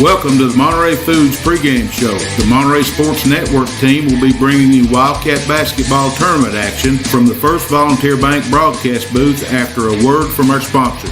Welcome to the Monterey Foods pregame show. The Monterey Sports Network team will be bringing you Wildcat basketball tournament action from the First Volunteer Bank broadcast booth after a word from our sponsors.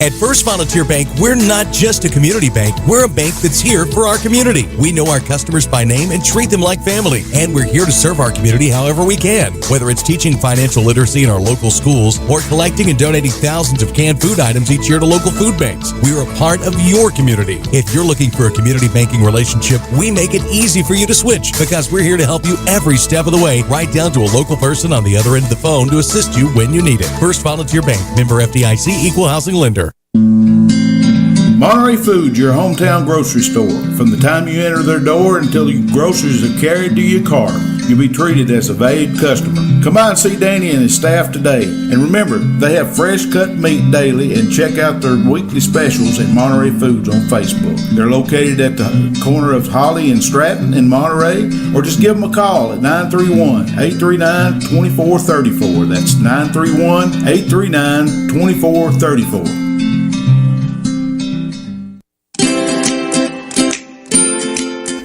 At First Volunteer Bank, we're not just a community bank. We're a bank that's here for our community. We know our customers by name and treat them like family. And we're here to serve our community however we can. Whether it's teaching financial literacy in our local schools or collecting and donating thousands of canned food items each year to local food banks, we're a part of your community. If you're looking for a community banking relationship, we make it easy for you to switch because we're here to help you every step of the way, right down to a local person on the other end of the phone to assist you when you need it. First Volunteer Bank, member FDIC, equal housing lender. Monterey Foods, your hometown grocery store. From the time you enter their door until your groceries are carried to your car, you'll be treated as a valued customer. Come by and see Danny and his staff today. And remember, they have fresh cut meat daily, and check out their weekly specials at Monterey Foods on Facebook. They're located at the corner of Holly and Stratton in Monterey, or just give them a call at 931-839-2434. That's 931-839-2434.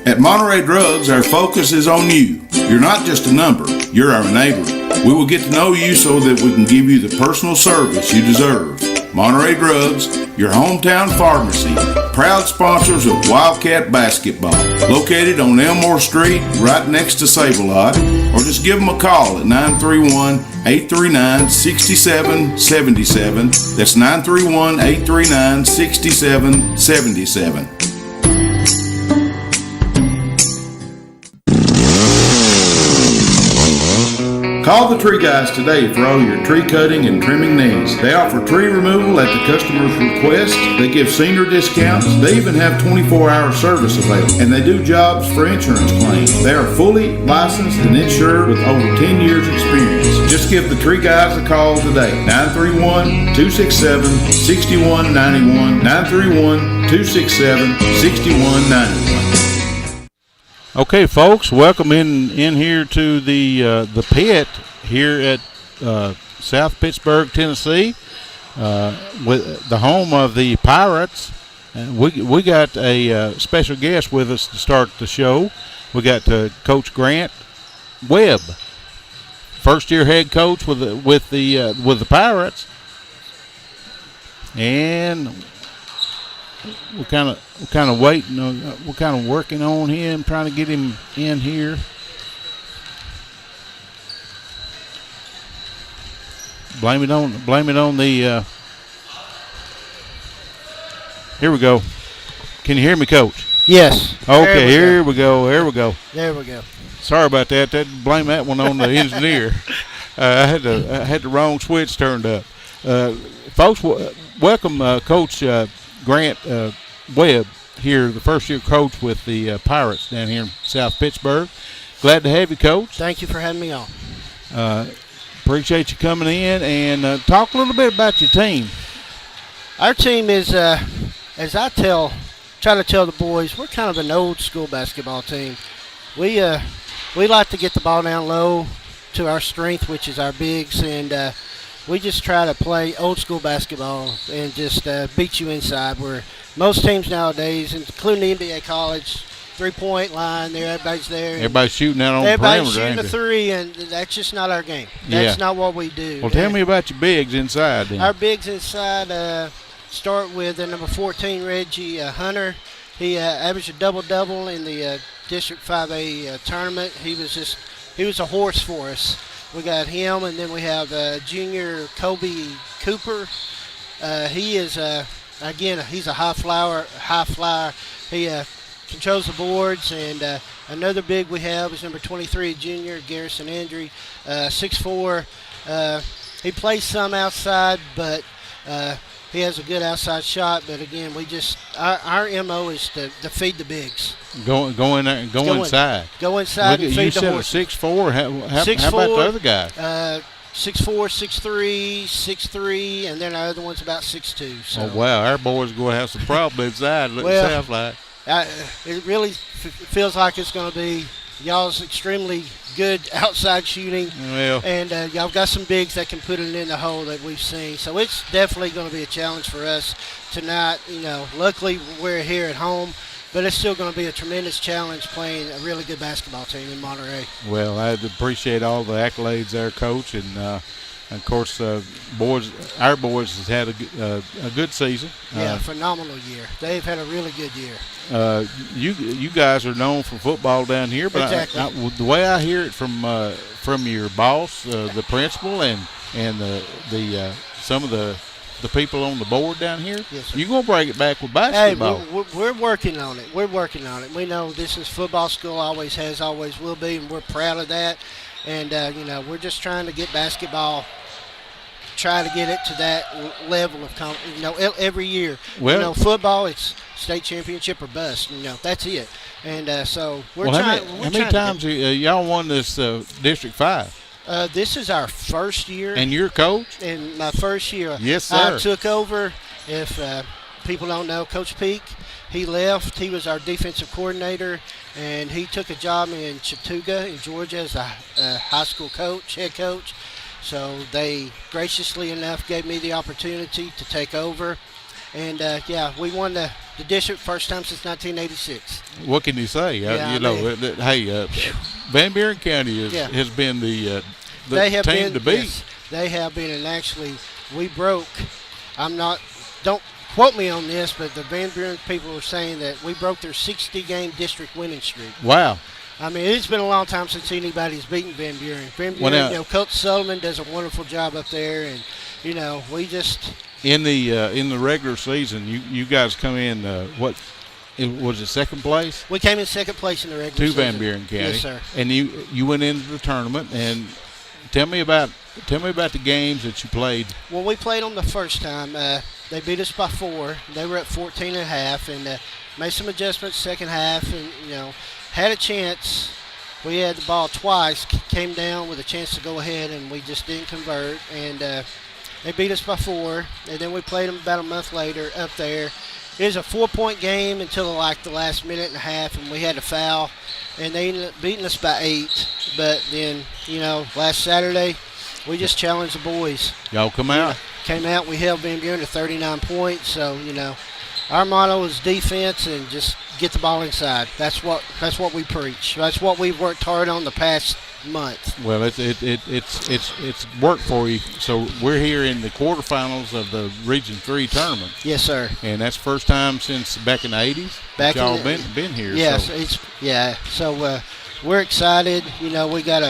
At Monterey Drugs, our focus is on you. You're not just a number, you're our neighbor. We will get to know you so that we can give you the personal service you deserve. Monterey Drugs, your hometown pharmacy, proud sponsors of Wildcat basketball. Located on Elmore Street, right next to Save-A-Lot, or just give them a call at 931-839-6777. That's 931-839-6777. Call the Tree Guys today for all your tree cutting and trimming needs. They offer tree removal at the customer's request. They give senior discounts. They even have 24-hour service available. And they do jobs for insurance claims. They are fully licensed and insured with over 10 years experience. Just give the Tree Guys a call today. 931-267-6191. 931-267-6191. Okay, folks, welcome in here to the pit here at South Pittsburg, Tennessee, with the home of the Pirates. We got a special guest with us to start the show. We got Coach Grant Webb, first-year head coach with the Pirates, and we're kind of waiting. We're kind of working on him, trying to get him in here. Blame it on the. Here we go. Can you hear me, Coach? Yes. Okay. Here we go. Here we go. There we go. Sorry about that. Blame that one on the engineer. I had the wrong switch turned up. Folks, welcome, Coach Grant Webb here, the first-year coach with the Pirates down here in South Pittsburg. Glad to have you, Coach. Thank you for having me on. Appreciate you coming in, and talk a little bit about your team. Our team is, as I try to tell the boys, we're kind of an old-school basketball team. We like to get the ball down low to our strength, which is our bigs, and we just try to play old-school basketball and just beat you inside, where most teams nowadays, including the NBA college, three-point line, everybody's there. Everybody's shooting out on the Everybody's perimeter. shooting a three, and that's just not our game. That's not what we do. Well, tell me about your bigs inside then. Our bigs inside start with number 14, Reggie Hunter. He averaged a double-double in the District 5A tournament. He was a horse for us. We got him, and then we have junior Kobe Cooper. He is, again, he's a high flyer. He controls the boards, and another big we have is number 23, junior Garrison Andrew, 6'4". He plays some outside, but he has a good outside shot. But again, our MO is to feed the bigs. Go inside. Go inside and feed the horses. You said 6'4". How about the other guys? 6'4", 6'3", 6'3", and then our other one's about 6'2". So. Oh, wow. Our boys are going to have some problem inside, sounds like. It really feels like it's going to be y'all's extremely good outside shooting. Well. And y'all got some bigs that can put it in the hole that we've seen. So it's definitely going to be a challenge for us tonight. Luckily we're here at home, but it's still going to be a tremendous challenge playing a really good basketball team in Monterey. Well, I appreciate all the accolades there, Coach, and of course, our boys has had a good season. Phenomenal year. They've had a really good year. You guys are known for football down here, but exactly. The way I hear it from your boss, the principal, and some of the people on the board down here, yes, sir. You're gonna bring it back with basketball. Hey, we're working on it. We're working on it. We know this is football school, always has, always will be, and we're proud of that. And we're just trying to get basketball, try to get it to that level of every year. Well, football, it's state championship or bust. That's it. And so we're trying. How many times y'all won this District 5? This is our first year. And you're coach? In my first year. Yes, sir. I took over. If people don't know, Coach Peak, he left. He was our defensive coordinator, and he took a job in Chattooga in Georgia as a high school head coach. So they graciously enough gave me the opportunity to take over. And, we won the district first time since 1986. What can you say? Van Buren County has been the team to beat. Yes, they have been, and actually we broke. Don't quote me on this, but the Van Buren people were saying that we broke their 60-game district winning streak. Wow. I mean, it's been a long time since anybody's beaten Van Buren. Van Buren, Coach Sullivan does a wonderful job up there, and we just in the regular season, you guys come in what was it, second place? We came in second place in the regular season. To Van Buren County. Yes, sir. And you went into the tournament, and tell me about the games that you played. Well, we played them the first time. They beat us by 4. They were at 14.5, and made some adjustments second half, and had a chance. We had the ball twice, came down with a chance to go ahead, and we just didn't convert. And they beat us by 4, and then we played them about a month later up there. It was a 4-point game until the last minute and a half, and we had a foul, and they ended up beating us by 8. But then, last Saturday, we just challenged the boys. Y'all come out? Came out. We held Van Buren to 39 points. So, our motto is defense and just get the ball inside. That's what we preach. That's what we've worked hard on the past month. Well, it's worked for you. So we're here in the quarterfinals of the Region 3 tournament. Yes, sir. And that's the first time since back in the 80s y'all been here. Yes, so. So we're excited. We got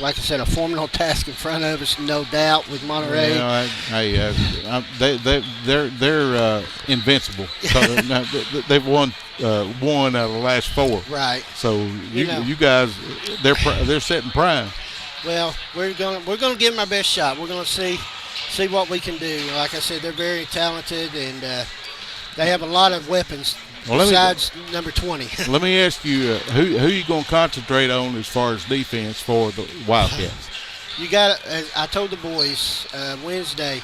like I said, a formidable task in front of us, no doubt, with Monterey. They're invincible. So, they've won one out of the last 4. Right. So you guys, they're setting prime. Well, we're gonna give them our best shot. We're gonna see what we can do. Like I said, they're very talented, and They have a lot of weapons besides number 20. Let me ask you, who you going to concentrate on as far as defense for the Wildcats? You got. I told the boys Wednesday.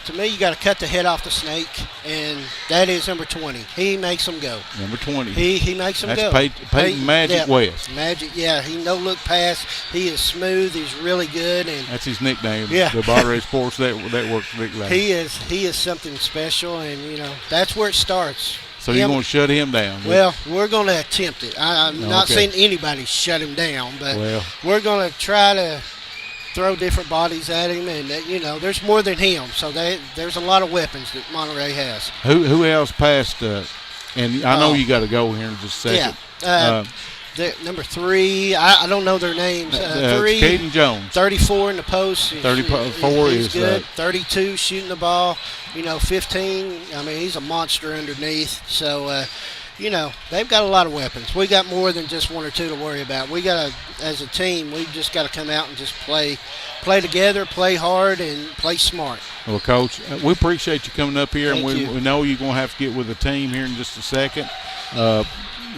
To me, you got to cut the head off the snake, and that is number 20. He makes them go. Number 20. He makes them go. That's Peyton Magic West. Magic, yeah. He no-look pass. He is smooth. He's really good. And that's his nickname. Yeah. The Monterey Sports Network nickname. He is something special, and, that's where it starts. So you're going to shut him down? Well, we're going to attempt it. I'm not saying anybody shut him down, but we're going to try to throw different bodies at him, and there's more than him. So there's a lot of weapons that Monterey has. Who else passed? And I know you got to go here in just a second. Yeah. Number 3, I don't know their names. 3, Caden Jones. 34 in the post. 34 he's is good. 32 shooting the ball. 15. I mean, he's a monster underneath. So. They've got a lot of weapons. We got more than just 1 or 2 to worry about. We got to, as a team, we've just got to come out and just play together, play hard, and play smart. Well, Coach, we appreciate you coming up here, and Thank you. We know you're going to have to get with the team here in just a second.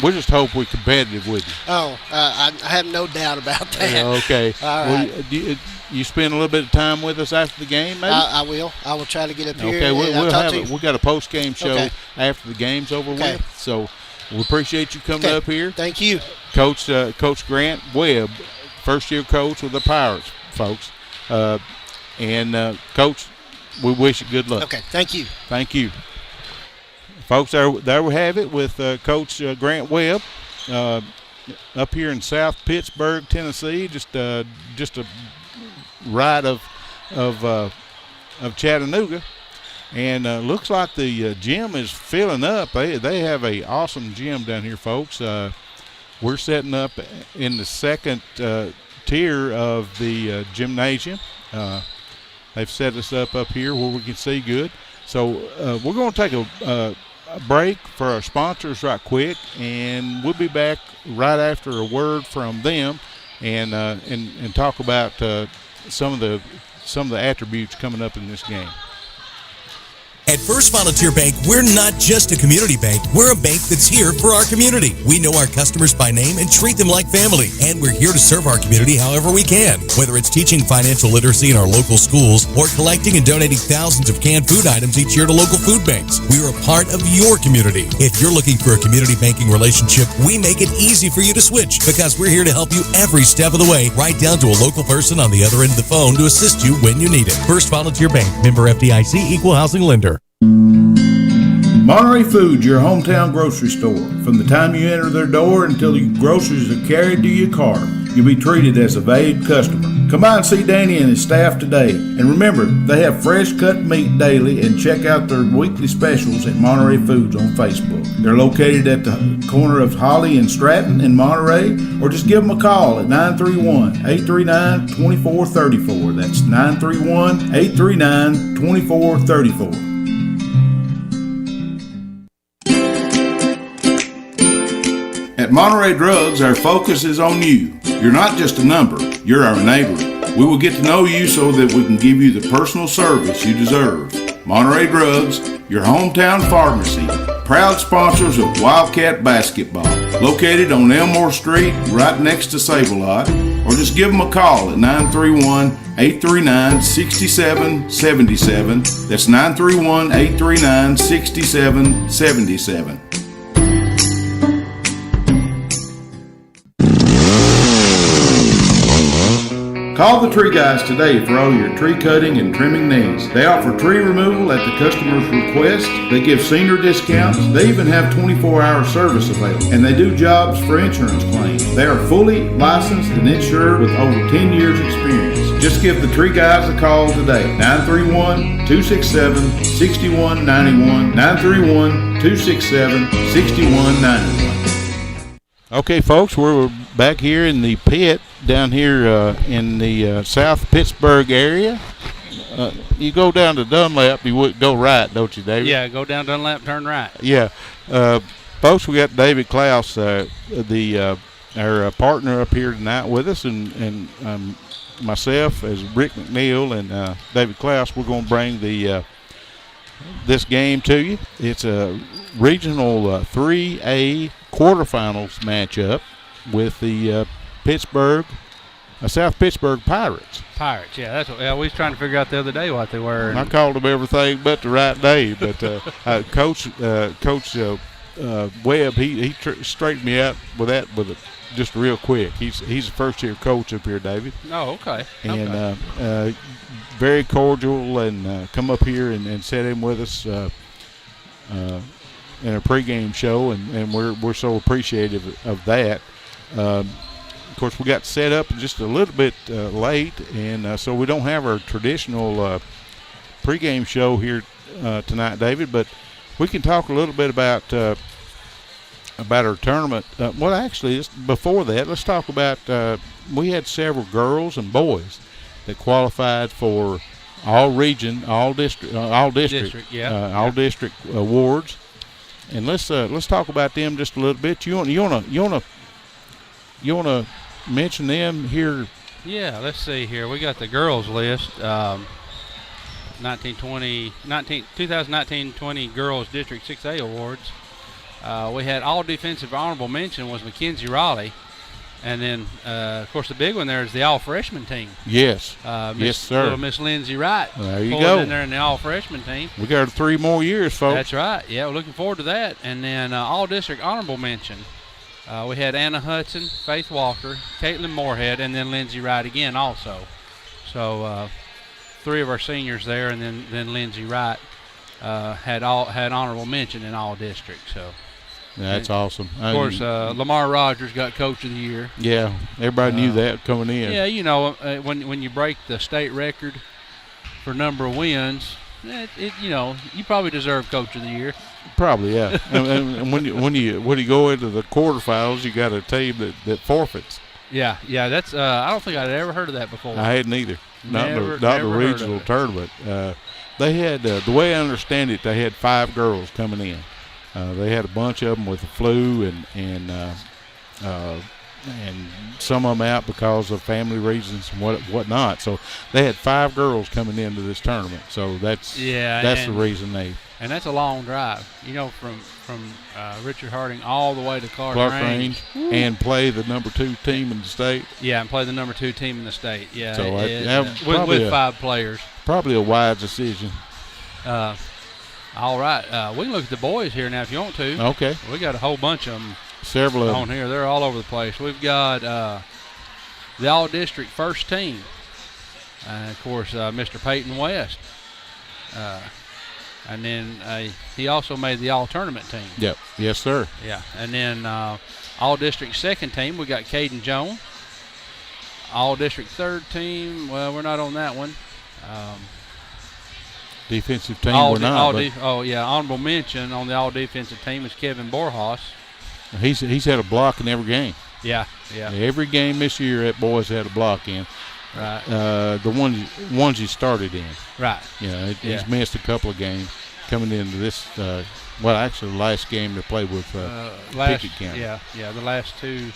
We just hope we're competitive with you. Oh, I have no doubt about that. Okay. All right. Well, you spend a little bit of time with us after the game, maybe? I will. I will try to get up here. Okay, we'll have it. We got a post-game show after the game's over with. So we appreciate you coming up here. Thank you. Coach Grant Webb, first-year coach with the Pirates, folks. And Coach, we wish you good luck. Okay, thank you. Thank you. Folks, there we have it with Coach Grant Webb up here in South Pittsburg, Tennessee. Just a ride of Chattanooga, and looks like the gym is filling up. They have a awesome gym down here, folks. We're setting up in the second tier of the gymnasium. They've set us up here where we can see good. So we're going to take a break for our sponsors right quick, and we'll be back right after a word from them and talk about some of the attributes coming up in this game. At First Volunteer Bank, we're not just a community bank. We're a bank that's here for our community. We know our customers by name and treat them like family. And we're here to serve our community however we can. Whether it's teaching financial literacy in our local schools or collecting and donating thousands of canned food items each year to local food banks, we're a part of your community. If you're looking for a community banking relationship, we make it easy for you to switch because we're here to help you every step of the way, right down to a local person on the other end of the phone to assist you when you need it. First Volunteer Bank, member FDIC, equal housing lender. Monterey Foods, your hometown grocery store. From the time you enter their door until your groceries are carried to your car, you'll be treated as a valued customer. Come by and see Danny and his staff today. And remember, they have fresh cut meat daily, and check out their weekly specials at Monterey Foods on Facebook. They're located at the corner of Holly and Stratton in Monterey, or just give them a call at 931-839-2434. That's 931-839-2434. At Monterey Drugs, our focus is on you. You're not just a number, you're our neighbor. We will get to know you so that we can give you the personal service you deserve. Monterey Drugs, your hometown pharmacy, proud sponsors of Wildcat Basketball, located on Elmore Street, right next to Save-A-Lot, or just give them a call at 931-839-6777. That's 931-839-6777. Call the Tree Guys today for all your tree cutting and trimming needs. They offer tree removal at the customer's request. They give senior discounts. They even have 24-hour service available. And they do jobs for insurance claims. They are fully licensed and insured with over 10 years experience. Just give the Tree Guys a call today. 931-267-6191. 931-267-6191. Okay, folks, we're back here in the pit down here in the South Pittsburg area. You go down to Dunlap, you would go right, don't you, David? Yeah, go down Dunlap, turn right. Yeah. Folks, we got David Klaus, our partner up here tonight with us, and myself as Rick McNeil and David Klaus. We're going to bring the this game to you. It's a regional 3A quarterfinals matchup with the Pittsburg, South Pittsburg Pirates. Pirates, yeah, that's what we was trying to figure out the other day what they were. I called them everything but the right day, but Coach Webb, he straightened me out with that just real quick. He's a first-year coach up here, David. Oh, okay. And very cordial, and come up here and sit in with us in a pregame show, and we're so appreciative of that. Of course, we got set up just a little bit late, and so we don't have our traditional pregame show here tonight, David. But we can talk a little bit about our tournament. Well, actually, before that, let's talk about we had several girls and boys that qualified for all region, all district awards. And let's talk about them just a little bit. You wanna mention them here? Yeah, let's see here. We got the girls list. 2019-20 Girls District 6A Awards. We had all defensive honorable mention was Mackenzie Raleigh. And then, of course, the big one there is the all-freshman team. Yes. Yes, sir. Little Miss Lindsay Wright. There you pulled go. in there in the all-freshman team. We got 3 more years, folks. That's right. Yeah, we're looking forward to that. And then all-district honorable mention. We had Anna Hudson, Faith Walker, Caitlin Moorhead, and then Lindsay Wright again also. So 3 of our seniors there, and then Lindsay Wright had honorable mention in all districts. So. That's awesome. Of course, Lamar Rogers got Coach of the Year. Yeah, everybody knew that coming in. Yeah, when you break the state record for number of wins, you probably deserve Coach of the Year. Probably, yeah. and when you go into the quarterfinals, you got a team that forfeits. Yeah. That's I don't think I'd ever heard of that before. I hadn't either. Not the regional tournament. They had the way I understand it, they had 5 girls coming in. They had a bunch of them with the flu and some of them out because of family reasons and whatnot. So they had 5 girls coming into this tournament. So that's the reason they. And that's a long drive, from Richard Harding all the way to Clark Range. And play the number 2 team in the state. Yeah, and play the number 2 team in the state. Yeah, so with 5 players. Probably a wise decision. All right, we can look at the boys here now if you want to. Okay. We got a whole bunch of them. Several of on here. They're all over the place. We've got the all-district first team. Of course, Mr. Peyton West. And then he also made the all-tournament team. Yep. Yes, sir. Yeah. And then all-district second team, we got Caden Jones. All-district third team, well, we're not on that one. Defensive team, we're not. Honorable mention on the all-defensive team is Kevin Borhaus. He's had a block in every game. Yeah. Every game this year, that boy's had a block in. Right. The ones he started in. Right. He's missed a couple of games coming into this. Actually, the last game they played with Pickett County. Yeah. The last 2,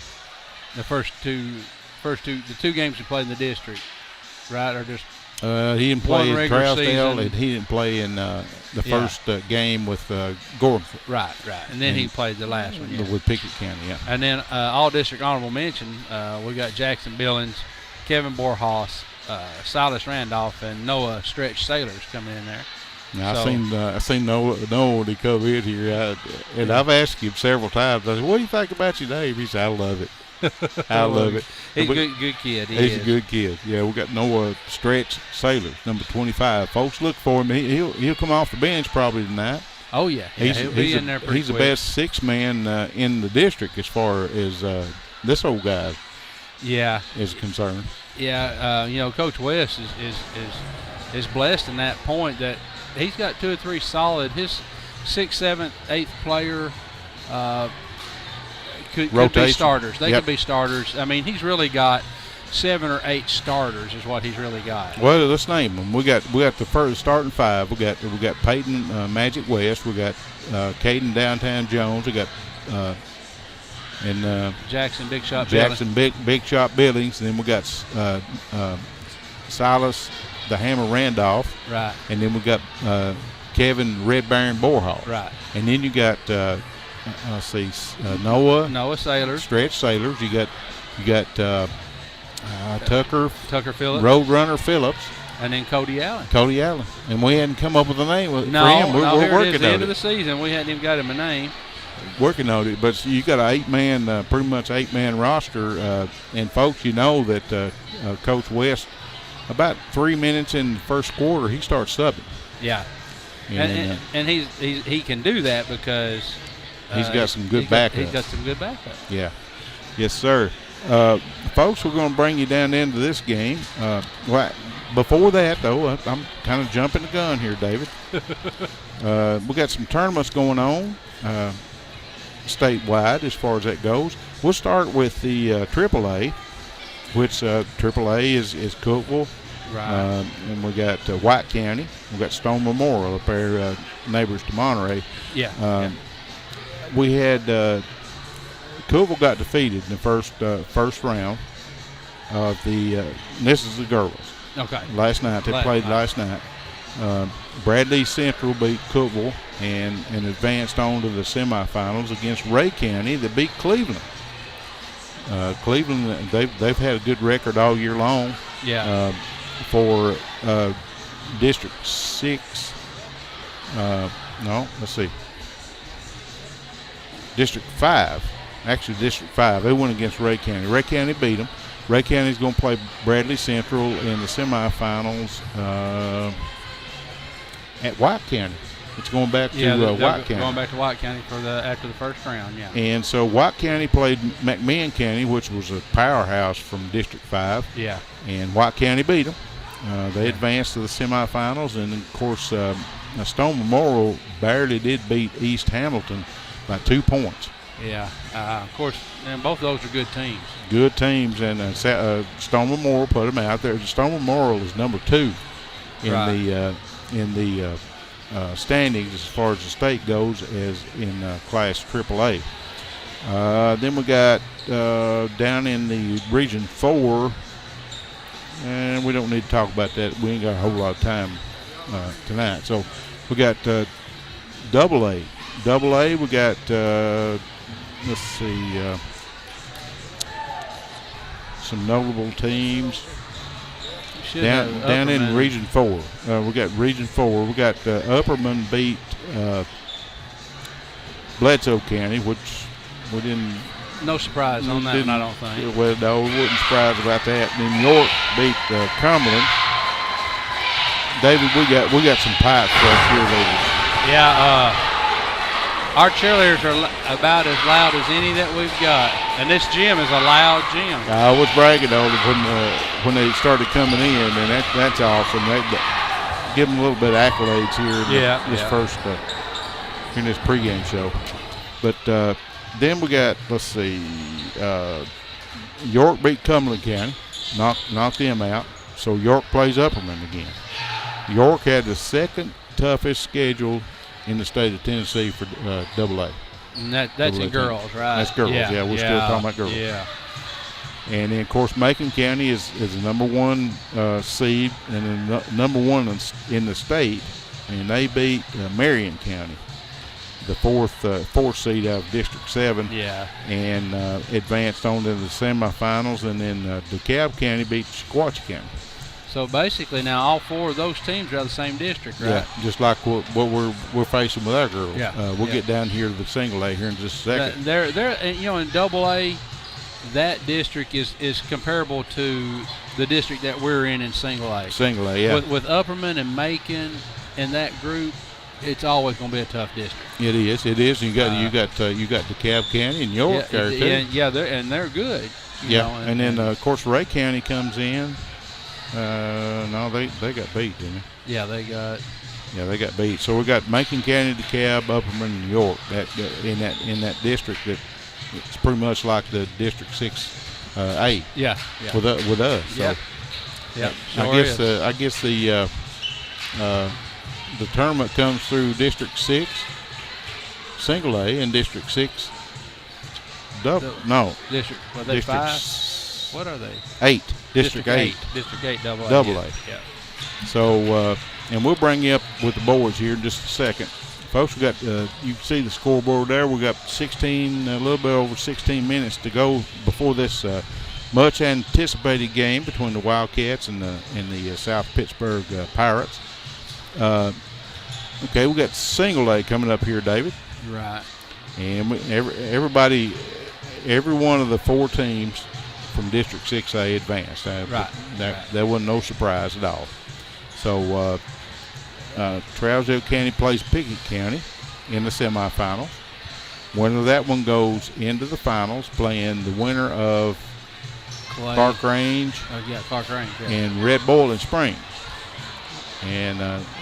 the two games he played in the district, right? Or just. He didn't play in Trousdale, and he didn't play in the first game with Gordon. Right. And then he played the last one. Yeah. With Pickett County, yeah. And then all-district honorable mention, we got Jackson Billings, Kevin Borhaus, Silas Randolph, and Noah Stretch Sailors coming in there. Now, I seen Noah when he come in here, and I've asked him several times. I said, "What do you think about your name?" He said, "I love it. I love it." He's a good kid. He's a good kid. Yeah, we got Noah Stretch Sailors, number 25. Folks, look for him. He'll come off the bench probably tonight. Oh yeah, he'll be in there pretty He's quick. The best 6-man in the district as far as this old guy. Is concerned. Yeah, Coach West is blessed in that point that he's got 2 or 3 solid. His 6th, 7th, 8th player could be starters. They could be starters. I mean, he's really got 7 or 8 starters is what he's really got. Well, let's name them. We got the first starting 5. We got Peyton Magic West. We got Caden Downtown Jones. We got Jackson Big Shot Billings. And then we got Silas the Hammer Randolph. Right. And then we got Kevin Red Baron Borehall. Right. And then you got Noah Sailors, Stretch Sailors. You got Tucker Phillips, Roadrunner Phillips, and then Cody Allen. And we hadn't come up with a name for him. We're We're working at the on end it. of the season. We hadn't even got him a name. Working on it, but you got an pretty much 8-man roster, and folks, you know that Coach West, about 3 minutes in the first quarter, he starts subbing. Yeah, and he can do that because he's got some good backup. He's got some good backup. Yeah, yes, sir. Folks, we're going to bring you down into this game. Before that, though, I'm kind of jumping the gun here, David. We got some tournaments going on. Statewide as far as that goes. We'll start with the AAA, which AAA is Cookeville. Right. And we got White County. We got Stone Memorial up there, neighbors to Monterey. Yeah. We had Cookeville got defeated in the first round of the. This is the girls. Okay. Last night they played last night. Bradley Central beat Cookeville and advanced on to the semifinals against Ray County that beat Cleveland. Cleveland, they've had a good record all year long. Yeah. For District 6. District 5. Actually, District 5. They went against Ray County. Ray County beat them. Ray County's going to play Bradley Central in the semifinals at White County. It's going back to White County. Going back to White County after the first round, yeah. And so White County played McMahon County, which was a powerhouse from District 5. Yeah. And White County beat them. They advanced to the semifinals, and of course, Stone Memorial barely did beat East Hamilton by 2 points. Yeah. Of course, and both of those are good teams. Good teams, and Stone Memorial put them out there. Stone Memorial is number 2 in the standings as far as the state goes, as in Class AAA. Then we got down in the Region 4, and we don't need to talk about that. We ain't got a whole lot of time tonight. So we got AA. AA, we got, let's see, some notable teams. Down in Region 4. We got Region 4. We got Upperman beat Bledsoe County, which we didn't. No surprise on that one, I don't think. Well, no, we wasn't surprised about that. And then York beat Cumberland. David, we got some pipes for our cheerleaders. Yeah, our cheerleaders are about as loud as any that we've got, and this gym is a loud gym. I was bragging on them when they started coming in, and that's awesome. Give them a little bit of accolades here in this pregame show. But then we got, let's see, York beat Cumberland County, knocked them out. So York plays Upperman again. York had the second toughest schedule in the state of Tennessee for AA. And that's in girls, right? That's girls, yeah. We're still talking about girls. Yeah. And then, of course, Macon County is the number 1 seed and the number 1 in the state, and they beat Marion County, the fourth seed out of District 7. Yeah. And advanced on to the semifinals, and then DeKalb County beat Sequatchie County. So basically, now all 4 of those teams are out of the same district, right? Yeah, just like what we're facing with our girls. Yeah. We'll get down here to the single A here in just a second. They're in AA, that district is comparable to the district that we're in single A. Single A, yeah. With Upperman and Macon and that group, it's always going to be a tough district. It is. And you got DeKalb County and York there too. Yeah, they're good. Yeah, and then of course Ray County comes in. No, they got beat, didn't they? Yeah, they got beat. So we got Macon County, DeKalb, Upperman, and York. In that district that it's pretty much like the District 6A. Yeah. With us. So yeah. I guess the tournament comes through District 6 Single A and District 6 double. No. District. Are they 5? What are they? 8. District 8. District 8 double A. Double A. Yeah. So and we'll bring you up with the boys here in just a second. Folks, we got you can see the scoreboard there. We got a little bit over 16 minutes to go before this much anticipated game between the Wildcats and the South Pittsburg Pirates. Okay, we got single A coming up here, David. Right. And everybody, every one of the 4 teams from District 6A advanced. That wasn't no surprise at all. So Trousdale County plays Pickett County in the semifinals. Winner of that one goes into the finals, playing the winner of Clark Range, Clark Range, and Red Boiling Springs. And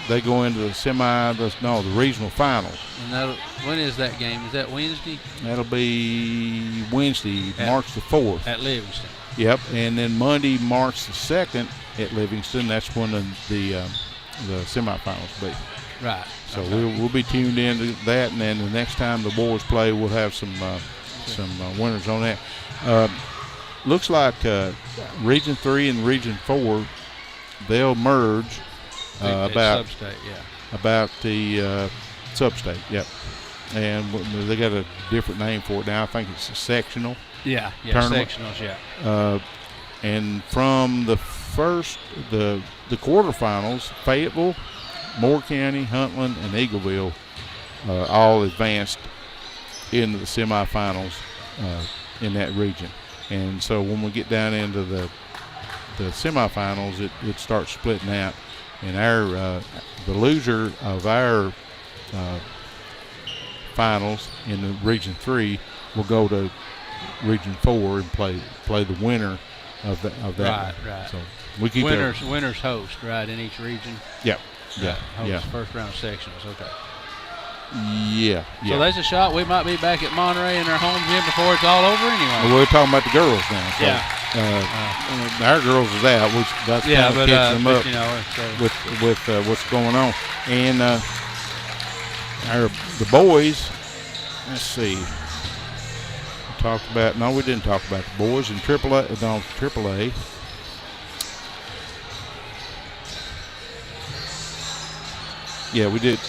they go into the regional finals. And when is that game? Is that Wednesday? That'll be Wednesday, March the 4th. At Livingston. Yep, and then Monday, March the 2nd at Livingston. That's when the semifinals will be. Right. So we'll be tuned into that, and then the next time the boys play, we'll have some winners on that. Looks like Region 3 and Region 4, they'll merge about the sub-state. Yep. And they got a different name for it now. I think it's a sectional. Yeah, tournament. sectionals, yeah. And from the quarterfinals, Fayetteville, Moore County, Huntland, and Eagleville all advanced into the semifinals in that region. And so when we get down into the semifinals, it starts splitting out. And the loser of our finals in the Region 3 will go to Region 4 and play the winner of that. Right. So we keep winners host, right, in each region. Yep. First round sectionals. Okay. Yeah. So that's a shot. We might be back at Monterey in our home gym before it's all over anyway. We're talking about the girls now. So, our girls is out. That's kind of catching them up with what's going on. And the boys, let's see. We didn't talk about the boys in AAA. Yeah, we did.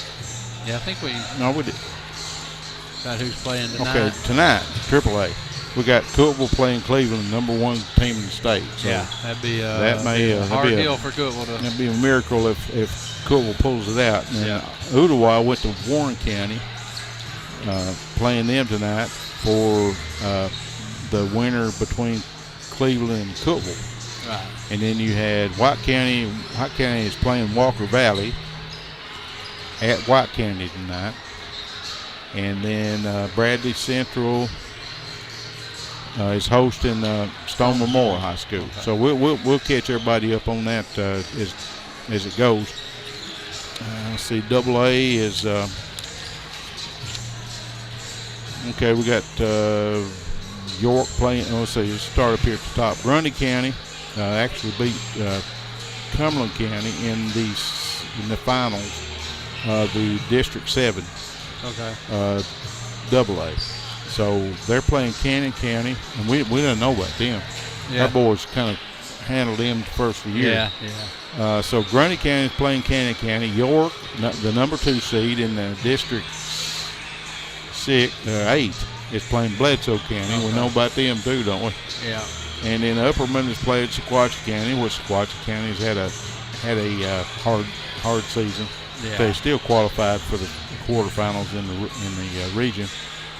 Yeah, I think we did. About who's playing tonight. Okay, tonight, AAA. We got Cookeville playing Cleveland, #1 team in the state. So that'd be a hard deal for Cookeville. That'd be a miracle if Cookeville pulls it out. And Ottawa went to Warren County, playing them tonight for the winner between Cleveland and Cookeville. Right. And then you had White County. White County is playing Walker Valley at White County tonight. And then Bradley Central is hosting Stone Memorial High School. Okay. So we'll catch everybody up on that as it goes. Let's see, AA is okay. We got York playing. Let's see, start up here at the top. Grundy County actually beat Cumberland County in the finals. The District 7. Okay. AA. So they're playing Cannon County, and we don't know about them. Yeah. Our boys kind of handled them the first of the year. Yeah. So Grundy County is playing Cannon County. York, the #2 seed in the District 8, is playing Bledsoe County. Okay. We know about them too, don't we? Yeah. And then Upperman has played Sequatchie County, which Sequatchie County has had a hard season. Yeah. They still qualified for the quarterfinals in the region.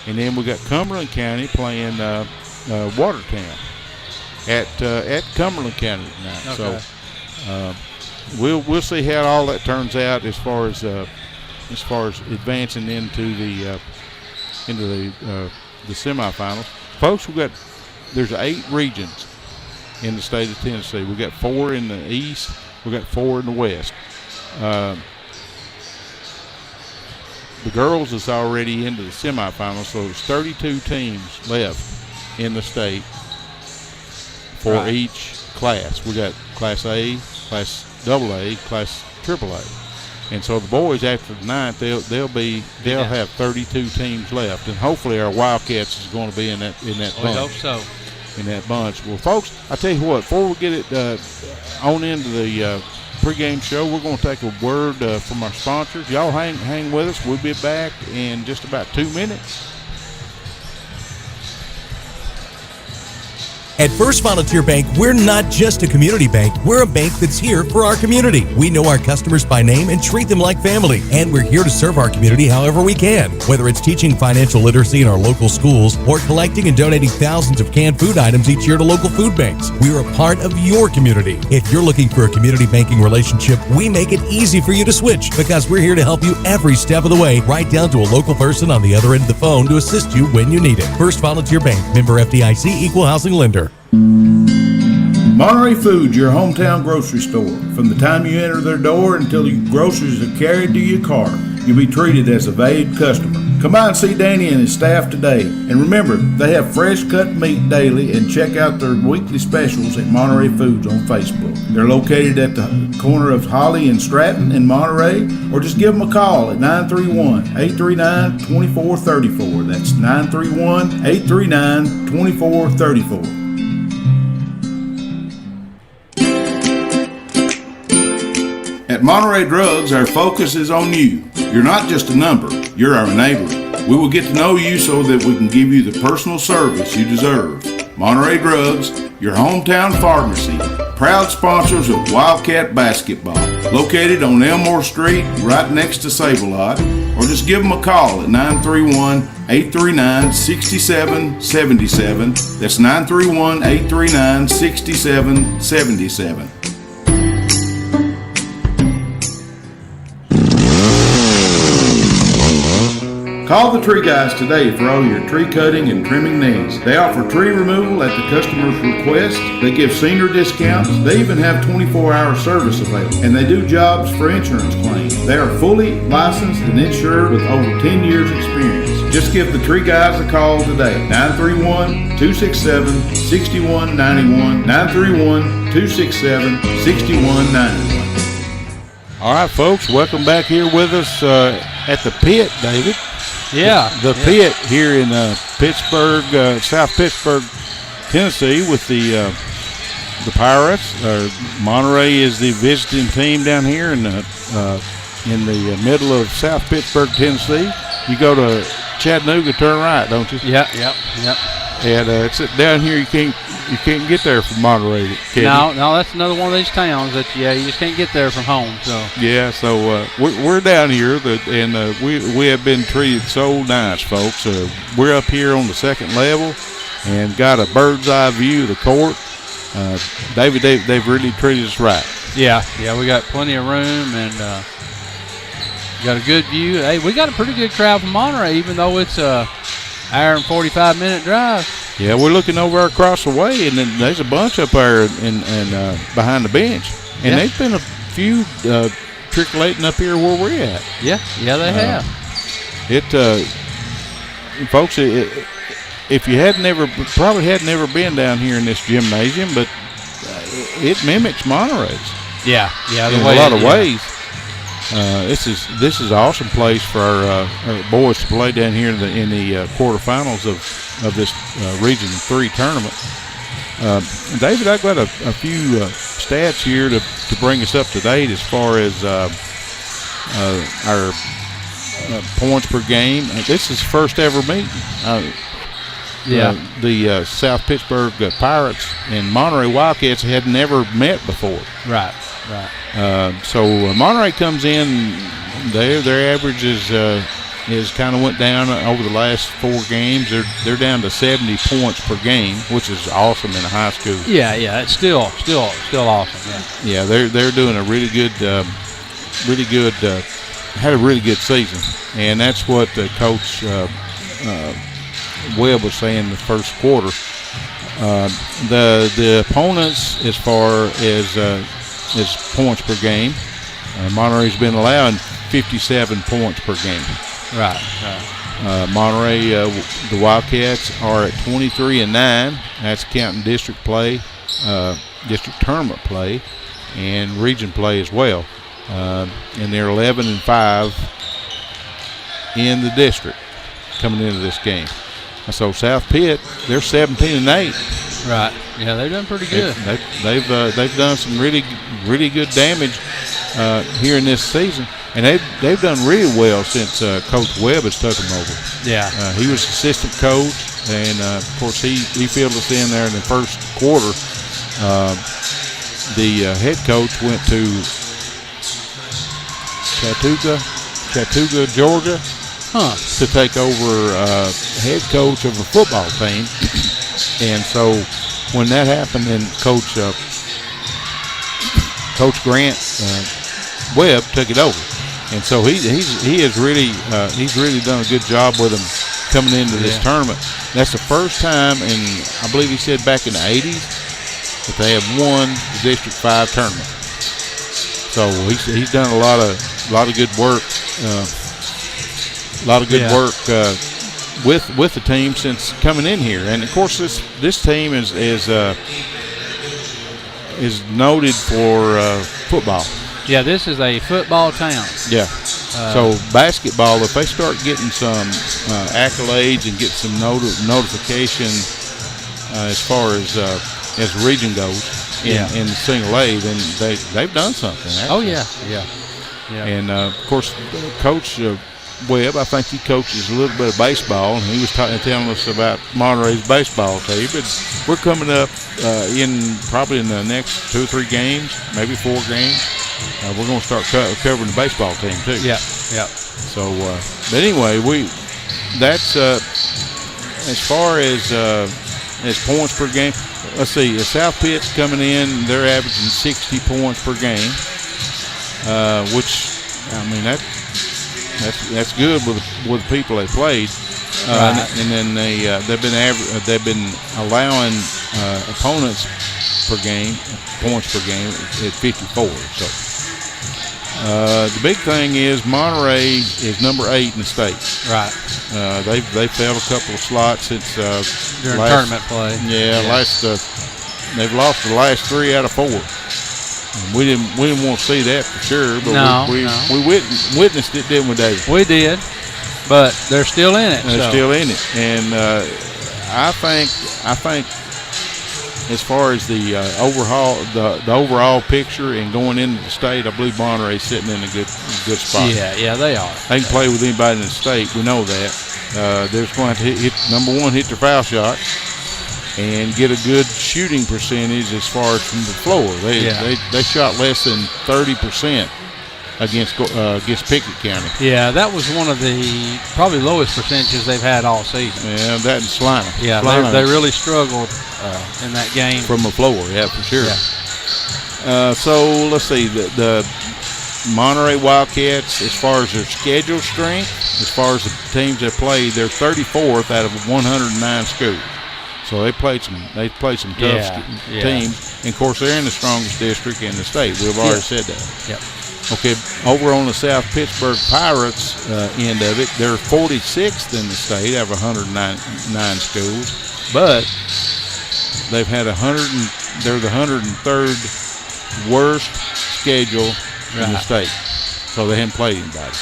And then we got Cumberland County playing Watertown at Cumberland County tonight. Okay. So we'll see how all that turns out as far as advancing into the semifinals. Folks, there's 8 regions in the state of Tennessee. We got 4 in the east. We got 4 in the west. The girls is already into the semifinals, so there's 32 teams left in the state for each class. We got Class A, Class AA, Class AAA, and so the boys after tonight they'll have 32 teams left, and hopefully our Wildcats is going to be in that bunch. We hope so. In that bunch. Well, folks, I tell you what, before we get it on into the pregame show. We're going to take a word from our sponsors. Y'all hang with us. We'll be back in just about 2 minutes. At First Volunteer Bank, we're not just a community bank, we're a bank that's here for our community. We know our customers by name and treat them like family, and we're here to serve our community however we can. Whether it's teaching financial literacy in our local schools or collecting and donating thousands of canned food items each year to local food banks, we're a part of your community. If you're looking for a community banking relationship, we make it easy for you to switch because we're here to help you every step of the way, right down to a local person on the other end of the phone to assist you when you need it. First Volunteer Bank, member FDIC, equal housing lender. Monterey Foods, your hometown grocery store. From the time you enter their door until your groceries are carried to your car, you'll be treated as a valued customer. Come by and see Danny and his staff today. And remember, they have fresh cut meat daily, and check out their weekly specials at Monterey Foods on Facebook. They're located at the corner of Holly and Stratton in Monterey, or just give them a call at 931-839-2434. That's 931-839-2434. At Monterey Drugs, our focus is on you. You're not just a number, you're our neighbor. We will get to know you so that we can give you the personal service you deserve. Monterey Drugs, your hometown pharmacy, proud sponsors of Wildcat basketball. Located on Elmore Street, right next to Save-A-Lot, or just give them a call at 931-839-6777. That's 931-839-6777. Call the Tree Guys today for all your tree cutting and trimming needs. They offer tree removal at the customer's request. They give senior discounts. They even have 24-hour service available. And they do jobs for insurance claims. They are fully licensed and insured with over 10 years experience. Just give the Tree Guys a call today. 931-267-6191. 931-267-6191. All right, folks, welcome back here with us at the pit, David. Yeah. The pit here in Pittsburg, South Pittsburg, Tennessee, with the Pirates. Monterey is the visiting team down here in the middle of South Pittsburg, Tennessee. You go to Chattanooga, turn right, don't you? Yep. And it's down here. You can't get there from Monterey. No, that's another one of these towns that you just can't get there from home. So yeah, so we're down here, and we have been treated so nice, folks. We're up here on the second level, and got a bird's eye view of the court. David, they've really treated us right. Yeah, we got plenty of room and got a good view. Hey, we got a pretty good crowd from Monterey, even though it's a hour and 45-minute drive. Yeah, we're looking over across the way, and then there's a bunch up there and behind the bench. And there's been a few trickulating up here where we're at. Yeah, they have. Folks, if you probably had never been down here in this gymnasium, but it mimics Monterey's. Yeah, in a lot of ways. This is an awesome place for our boys to play down here in the quarterfinals of this Region 3 tournament. David, I've got a few stats here to bring us up to date as far as our points per game. This is first ever meeting. The South Pittsburg Pirates and Monterey Wildcats had never met before. Right. So Monterey comes in. Their average is kind of went down over the last 4 games. They're down to 70 points per game, which is awesome in a high school. Yeah, it's still awesome. Yeah, they're doing a really good, had a really good season, and that's what Coach Webb was saying the first quarter. The opponents, as far as points per game, Monterey's been allowing 57 points per game. Right. Monterey, the Wildcats are at 23-9. That's counting district play, district tournament play, and region play as well. And they're 11-5 in the district coming into this game. So South Pitt, they're 17-8. Right. Yeah, they've done pretty good. They've done some really good damage. here in this season, and they've done really well since Coach Webb has took them over. Yeah. He was assistant coach, and of course he filled us in there in the first quarter. The head coach went to Chattanooga, Georgia, to take over head coach of a football team. And so when that happened, then Coach Grant Webb took it over. And so he has really done a good job with them coming into this tournament. That's the first time, and I believe he said back in the 80s, that they have won the District 5 tournament. So he's done a lot of good work, with the team since coming in here. And of course this team is noted for football. Yeah, this is a football town. Yeah. So basketball, if they start getting some accolades and get some notification as far as region goes in the single A, then they've done something. Actually. Oh yeah. And of course, Coach Webb, I think he coaches a little bit of baseball, and he was telling us about Monterey's baseball team. But we're coming up probably in the next 2 or 3 games, maybe 4 games. We're going to start covering the baseball team too. Yeah. So, but anyway, that's as far as points per game. Let's see, South Pitt's coming in; they're averaging 60 points per game, which I mean that's good with the people they played. Right. And then they've been allowing opponents points per game at 54. So the big thing is Monterey is number 8 in the state. Right. They fell a couple of slots since during tournament play. Yeah. They've lost the last 3 out of 4. And we didn't want to see that for sure, but we witnessed it, didn't we, Dave? We did, but they're still in it. They're still in it, and I think as far as the overall picture and going into the state, I believe Monterey's sitting in a good spot. Yeah, they are. They can play with anybody in the state. We know that. They're going to hit number 1, hit their foul shot, and get a good shooting percentage as far as from the floor. They shot less than 30% against Pickett County. Yeah, that was one of the probably lowest percentages they've had all season. Yeah, that and Slina. Yeah, they really struggled in that game. From the floor, yeah, for sure. Yeah. So let's see, the Monterey Wildcats, as far as their schedule strength, as far as the teams they played, they're 34th out of 109 schools. So they played some tough teams. And of course, they're in the strongest district in the state. We've already said that. Yep. Okay, over on the South Pittsburg Pirates end of it, they're 46th in the state out of 109 schools, but they've had they're the 103rd worst schedule in the state. So they haven't played anybody.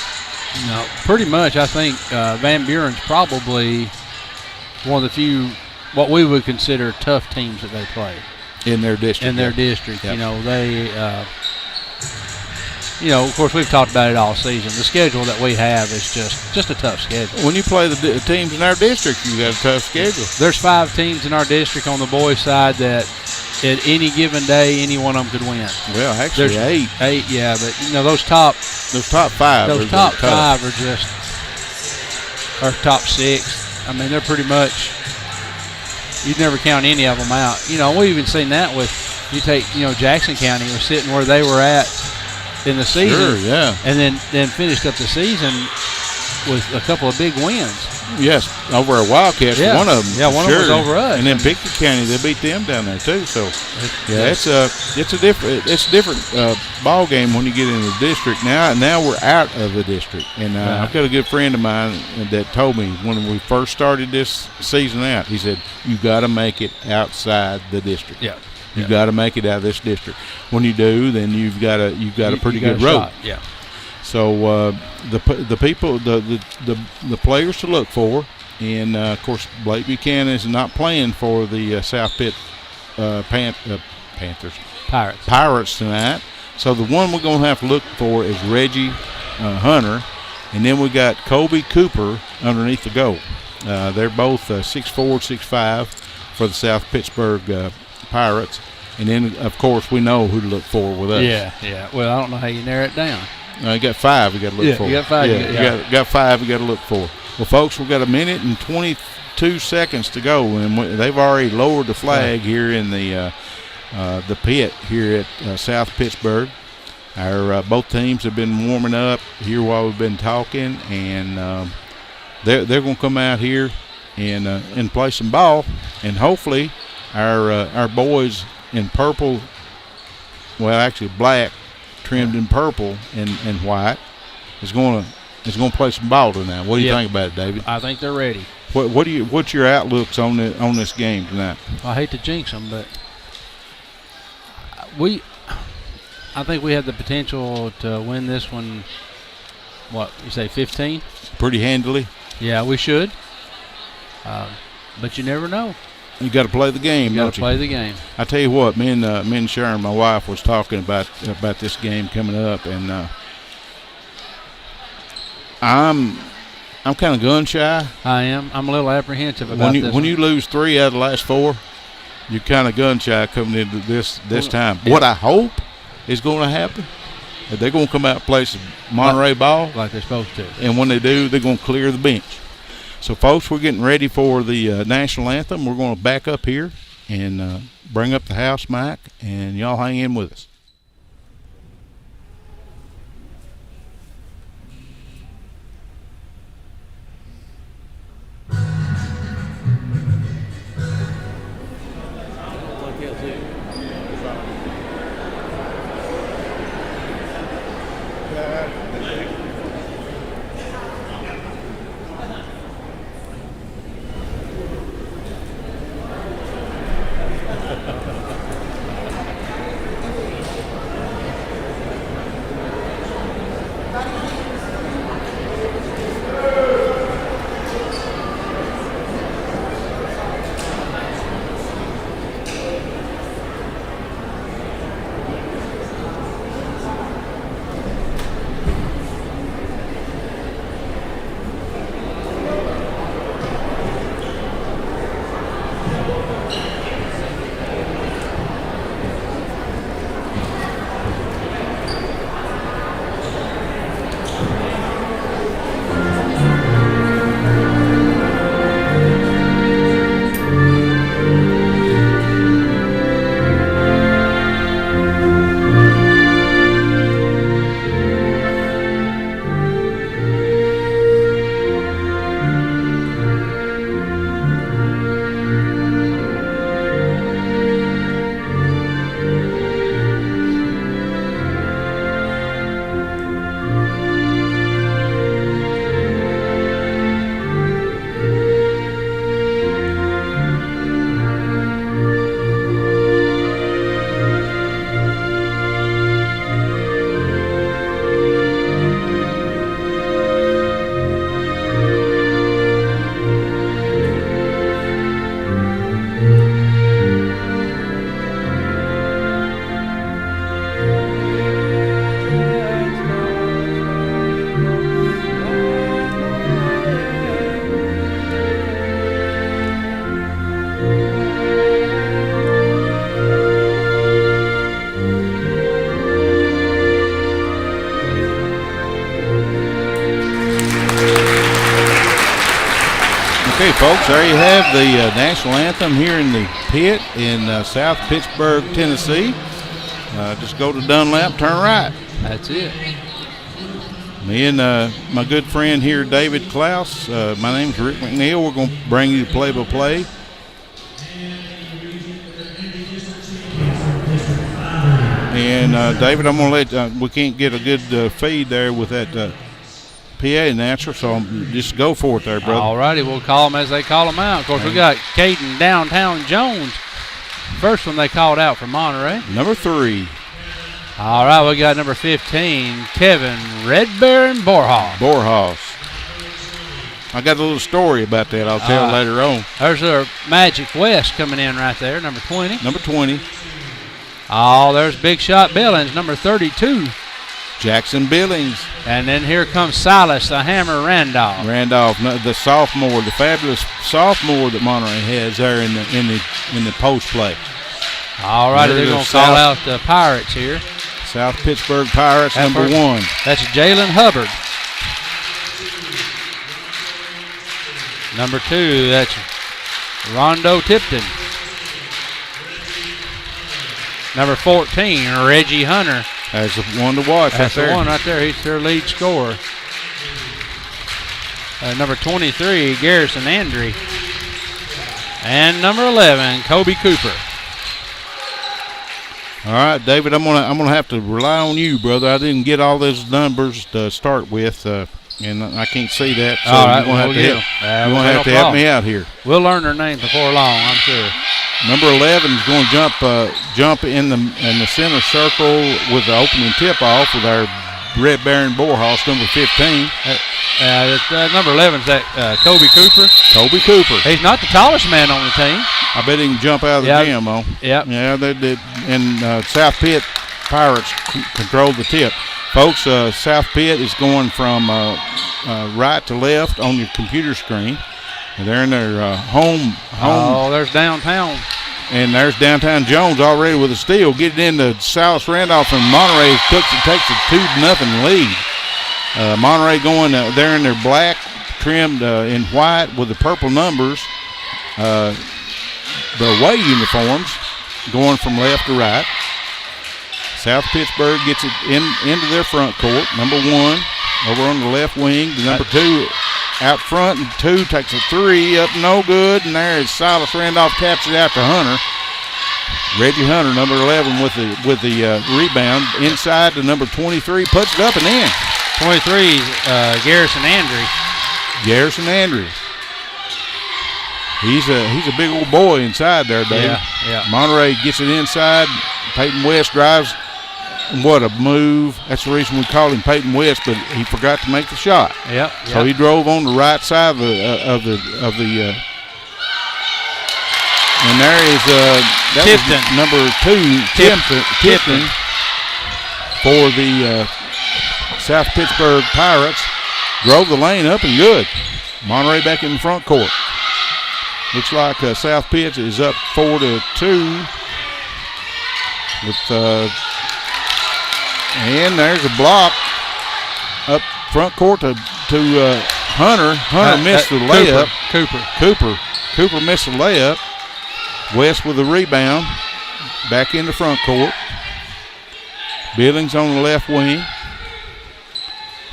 No, pretty much. I think Van Buren's probably one of the few what we would consider tough teams that they play in their district. Yep. You know, they. Of course, we've talked about it all season. The schedule that we have is just a tough schedule. When you play the teams in our district, you got a tough schedule. There's 5 teams in our district on the boys' side that at any given day, any one of them could win. Well, actually, there's 8, yeah, but those top 5, those top 5 are just or top 6. I mean, they're pretty much you'd never count any of them out. We've even seen that with you take Jackson County was sitting where they were at in the season, sure, yeah, and then finished up the season with a couple of big wins. Yes, over at Wildcats, one of them. Yeah, one of them was over us. And then Pickett County, they beat them down there too. So, yeah, it's a different ball game when you get into the district. Now we're out of the district, and I've got a good friend of mine that told me when we first started this season out, he said you got to make it outside the district. Yeah. You got to make it out of this district. When you do, then you've got a pretty good road. Yeah. So the people, the players to look for, and of course Blake Buchanan is not playing for the South Pitt Pirates tonight. So the one we're going to have to look for is Reggie Hunter, and then we got Colby Cooper underneath the goal. They're both 6'4", 6'5" for the South Pittsburg Pirates. And then, of course, we know who to look for with us. Yeah. Well, I don't know how you narrow it down. You got 5 you got to look for. You got 5. You got 5 you got to look for. Well, folks, we've got a minute and 22 seconds to go, and they've already lowered the flag here in the pit here at South Pittsburg. Our both teams have been warming up here while we've been talking, and they're going to come out here and play some ball, and hopefully our boys in purple, well, actually black, trimmed in purple and white, is going to play some ball tonight. What do you think about it, David? I think they're ready. What's your outlooks on this game tonight? I hate to jinx them, but I think we have the potential to win this one. What you say, 15? Pretty handily. Yeah, we should. But you never know. You got to play the game. You got to play the game. I tell you what, me and Sharon, my wife, was talking about this game coming up, and I'm kind of gun shy. I am. I'm a little apprehensive about this. When you lose 3 out of the last 4, you're kind of gun shy coming into this time. Yeah. What I hope is going to happen is they're going to come out and play some Monterey ball like they're supposed to. And when they do, they're going to clear the bench. So, folks, we're getting ready for the national anthem. We're going to back up here and bring up the house mic, and y'all hang in with us. Okay, folks, there you have the national anthem here in the pit in South Pittsburg, Tennessee. Just go to Dunlap, turn right. That's it. Me and my good friend here, David Klaus. My name's Rick McNeil. We're going to bring you the play-by-play. And, David, I'm going to let we can't get a good feed there with that PA announcer, so just go for it there, brother. All righty, we'll call them as they call them out. Of course, we got Caden Downtown Jones. First one they called out for Monterey. Number 3. All right, we got number 15, Kevin Redbear Borhaus. I got a little story about that I'll tell later on. There's our Magic West coming in right there, number 20. Number 20. Oh, there's Big Shot Billings, number 32. Jackson Billings. And then here comes Silas, the Hammer Randolph. Randolph, the sophomore, the fabulous sophomore that Monterey has there in the post play. All righty, they're going to call out the Pirates here. South Pittsburg Pirates, number 1. That's Jalen Hubbard. Number 2, that's Rondo Tipton. Number 14, Reggie Hunter. That's the one to watch. That's the one right there. He's their lead scorer. Number 23, Garrison Andry. And number 11, Kobe Cooper. All right, David, I'm gonna have to rely on you, brother. I didn't get all those numbers to start with, and I can't see that. So all right, you're gonna have to help me out here. We'll learn their names before long, I'm sure. Number 11 is going to jump in the center circle with the opening tip off with our Red Baron Borehouse, number 15. Number 11 is that Kobe Cooper. Kobe Cooper. He's not the tallest man on the team. I bet he can jump out of the gym, though. Yep. Yeah, they did. And South Pitt Pirates control the tip. Folks, South Pitt is going from right to left on your computer screen. And they're in their home. Oh, there's downtown. And there's downtown Jones already with a steal. Getting into Silas Randolph, and Monterey takes a 2-0 lead. Monterey going, they're in their black, trimmed in white with the purple numbers. The away uniforms going from left to right. South Pittsburg gets it into their front court. Number 1 over on the left wing. The number 2 out front, and 2 takes a 3 up, no good. And there is Silas Randolph, taps it out to Hunter. Reggie Hunter, number 11, with the rebound inside to number 23, puts it up and in. 23, Garrison Andry. Garrison Andry. He's a big old boy inside there, Dave. Yeah. Monterey gets it inside. Peyton West drives. What a move. That's the reason we called him Peyton West, but he forgot to make the shot. Yep. So he drove on the right side of the and there is Tipton. Number 2, Tipton for the South Pittsburg Pirates. Drove the lane up and good. Monterey back in the front court. Looks like South Pitt is up 4-2 with and there's a block up front court to Hunter. Hunter missed the layup. Cooper missed the layup. West with the rebound. Back in the front court. Billings on the left wing.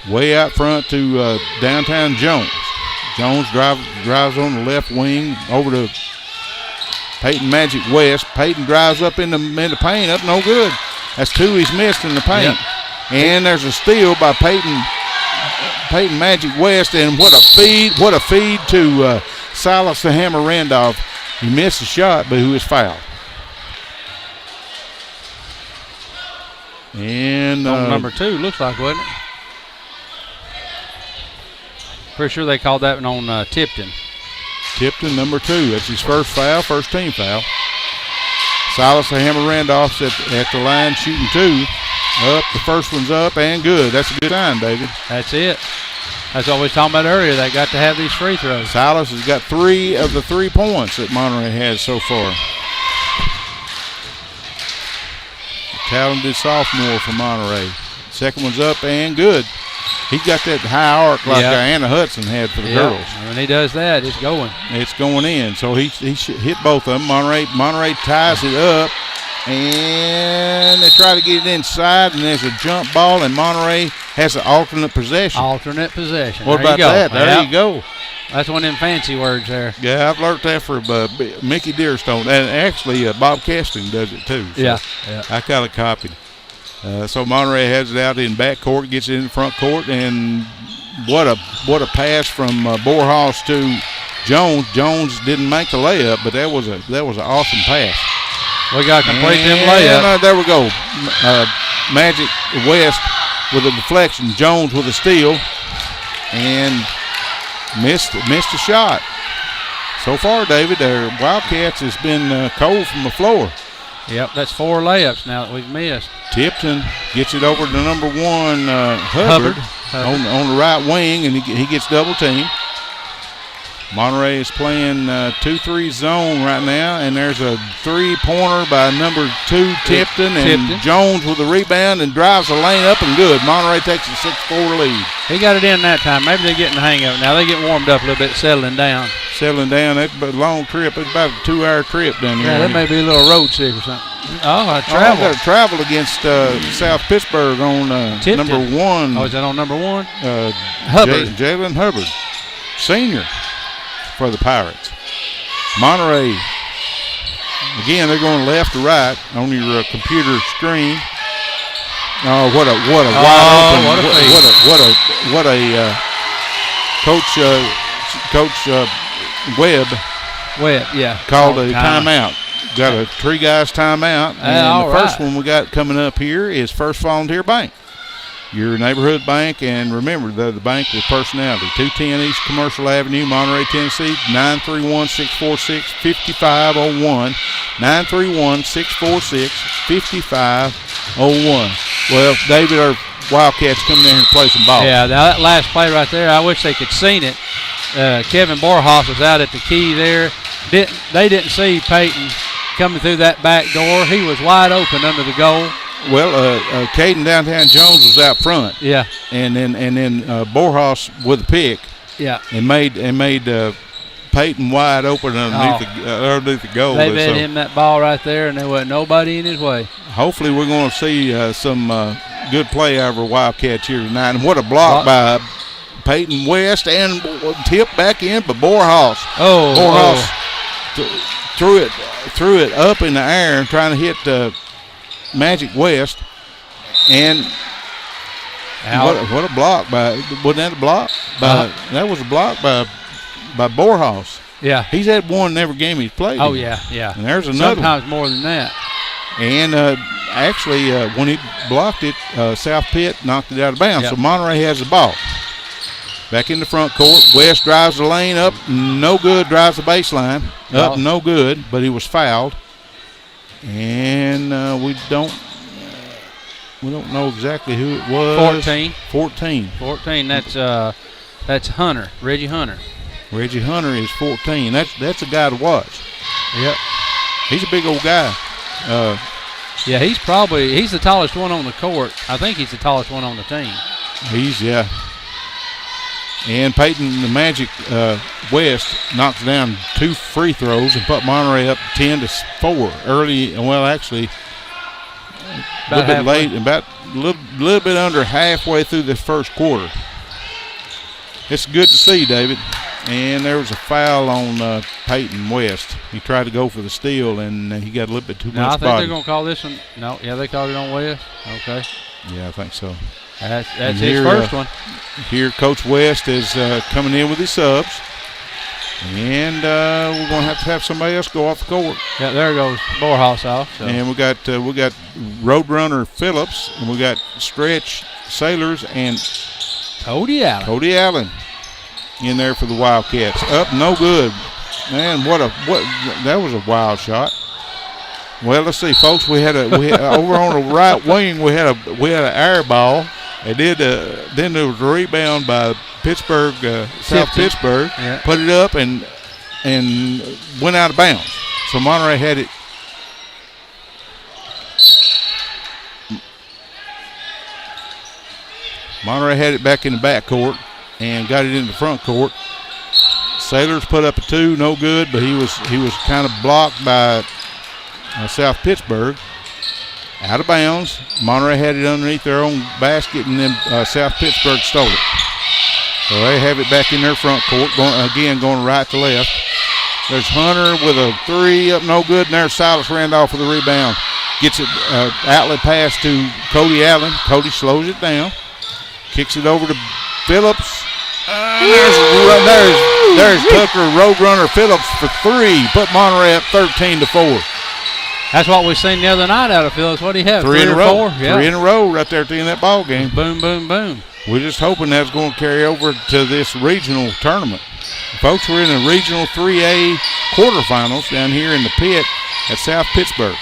Way out front to downtown Jones. Jones drives on the left wing over to Peyton Magic West. Peyton drives up in the paint, up no good. That's 2 he's missed in the paint. Yep. And there's a steal by Peyton Magic West, and what a feed to Silas the Hammer Randolph. He missed the shot, but who was fouled. And number 2 looks like, wasn't it? Pretty sure they called that one on Tipton. Tipton, number 2. That's his first team foul. Silas the Hammer Randolph's at the line shooting 2. Up, the first one's up and good. That's a good sign, David. That's it. That's what we were talking about earlier. They got to have these free throws. Silas has got 3 of the 3 points that Monterey has so far. A talented sophomore for Monterey. Second one's up and good. He's got that high arc like Anna Hudson had for the girls. When he does that, it's going. It's going in. So he hit both of them. Monterey ties it up, and they try to get it inside, and there's a jump ball, and Monterey has an alternate possession. What there about that? There you go. That's one of them fancy words there. Yeah, I've learned that from Mickey Dearstone, and actually Bob Kesting does it too. So yeah. I kind of copied. So Monterey has it out in back court, gets it in front court, and what a pass from Borehouse to Jones. Jones didn't make the layup, but that was an awesome pass. We got to complete them layup. There we go. Magic West with a deflection. Jones with a steal, and missed a shot. So far, David, their Wildcats has been cold from the floor. Yep, that's 4 layups now that we've missed. Tipton gets it over to number 1, Hubbard. On the right wing, and he gets double teamed. Monterey is playing 2-3 zone right now, and there's a 3-pointer by number 2, Tipton, and Jones with the rebound and drives the lane up and good. Monterey takes a 6-4 lead. He got it in that time. Maybe they're getting the hang of it now. They get warmed up a little bit, settling down. That's a long trip. It's about a 2-hour trip down here. Yeah, that may be a little road sick or something. Oh, travel. Got to travel against South Pittsburg on number 1. Oh, is that on number 1? Hubbard. Jalen Hubbard, senior for the Pirates. Monterey, again, they're going left to right on your computer screen. Oh, what a wide open! What a Coach Webb, yeah, called a timeout. Got a 3 guys timeout, and the first one we got coming up here is First Volunteer Bank, your neighborhood bank, and remember the bank with personality. 210 East Commercial Avenue, Monterey, Tennessee. 931-646-5501. 931-646-5501. Well, David, our Wildcats coming in here to play some ball. Yeah, now that last play right there, I wish they could seen it. Kevin Borhaus was out at the key there. They didn't see Peyton coming through that back door. He was wide open under the goal. Well, Caden Downtown Jones was out front. Yeah. And then Borhaus with a pick. Yeah. And made Peyton wide open underneath the goal. They bet him that ball right there, and there wasn't nobody in his way. Hopefully, we're going to see some good play out of our Wildcats here tonight. And what a block by Peyton West, and tipped back in by Borhaus. Borhaus threw it up in the air, trying to hit Magic West, and what a block by! Wasn't that a block? That was a block by Borhaus. Yeah, he's had one in every game he's played. Oh yeah. And there's another. Sometimes more than that. And actually, when he blocked it, South Pitt knocked it out of bounds. Yep. So Monterey has the ball. Back in the front court, West drives the lane up, no good. Drives the baseline up, no good. But he was fouled. And we don't know exactly who it was. 14. That's Hunter, Reggie Hunter. Reggie Hunter is 14. That's a guy to watch. Yep. He's a big old guy. Yeah, he's the tallest one on the court. I think he's the tallest one on the team. Yeah. And Peyton, the Magic West, knocks down 2 free throws and put Monterey up 10-4 early. Well, actually, a little bit late, about a little bit under halfway through the first quarter. It's good to see, David. And there was a foul on Peyton West. He tried to go for the steal, and he got a little bit too much I think body. they're going to call this one. No, yeah, they called it on West. Okay. Yeah, I think so. That's his first one. Here, Coach West is coming in with his subs. And we're going to have somebody else go off the court. Yeah, there goes Borhaus off. So. And we got Roadrunner Phillips, and we got Stretch Sailors and Cody Allen in there for the Wildcats. Up, no good. Man, that was a wild shot. Well, let's see, folks. We had over on the right wing. We had an air ball. Then there was a rebound by Pittsburg, South Pittsburg. Yeah. Put it up and went out of bounds. So Monterey had it. Monterey had it back in the back court and got it in the front court. Sailors put up a 2, no good, but he was kind of blocked by South Pittsburg. Out of bounds. Monterey had it underneath their own basket, and then South Pittsburg stole it. So they have it back in their front court, going right to left. There's Hunter with a 3 up, no good, and there's Silas Randolph with a rebound. Gets it outlet pass to Cody Allen. Cody slows it down. Kicks it over to Phillips. There's Tucker, Roadrunner Phillips for 3. Put Monterey up 13-4. That's what we seen the other night out of Phillips. What do you have? 3 in a row. 4? Yeah. 3 in a row right there at the end of that ball game. Boom, boom, boom. We're just hoping that's going to carry over to this regional tournament. Folks, we're in the regional 3A quarterfinals down here in the pit at South Pittsburg.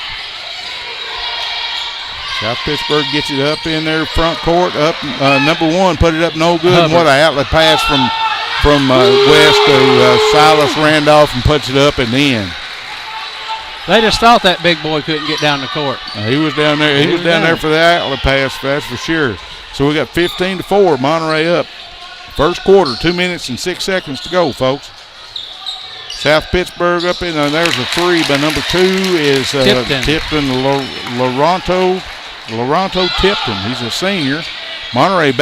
South Pittsburg gets it up in their front court. Up number 1, put it up no good. And what an outlet pass from West to Silas Randolph, and puts it up and in. They just thought that big boy couldn't get down the court. He was down there. He was down there for the outlet pass, that's for sure. So we got 15-4, Monterey up. First quarter, 2 minutes and 6 seconds to go, folks. South Pittsburg up in, there's a 3 by number 2 is Tipton Laronto Tipton. He's a senior. Monterey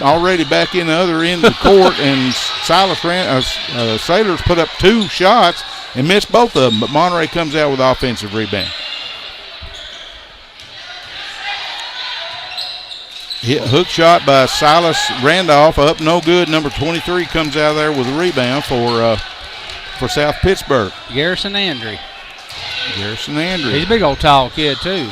already back in the other end of the court, and Sailors put up 2 shots and missed both of them, but Monterey comes out with offensive rebound. Hook shot by Silas Randolph, up no good. Number 23 comes out of there with a rebound for South Pittsburg. Garrison Andrew. He's He's a big old tall kid, too.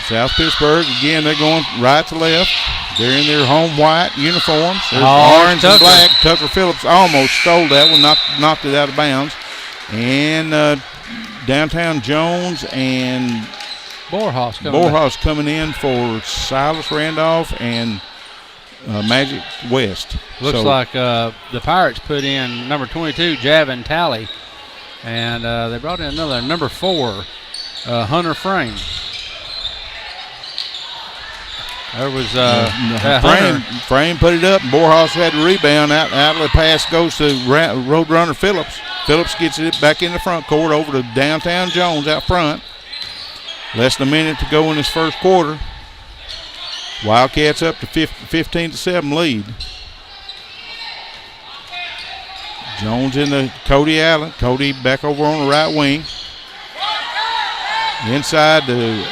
South Pittsburg, again, they're going right to left. They're in their home white uniforms. There's orange and black. Tucker Phillips almost stole that one, knocked it out of bounds. And downtown Jones and Borhaus coming in for Silas Randolph and Magic West. Looks like the Pirates put in number 22, Javin Talley. And they brought in another number 4, Hunter Frame. There was Frame put it up, and Borhaus had the rebound. Outlet pass goes to Roadrunner Phillips. Phillips gets it back in the front court over to downtown Jones out front. Less than a minute to go in this first quarter. Wildcats up to 15-7 lead. Jones in the Cody Allen. Cody back over on the right wing. Inside to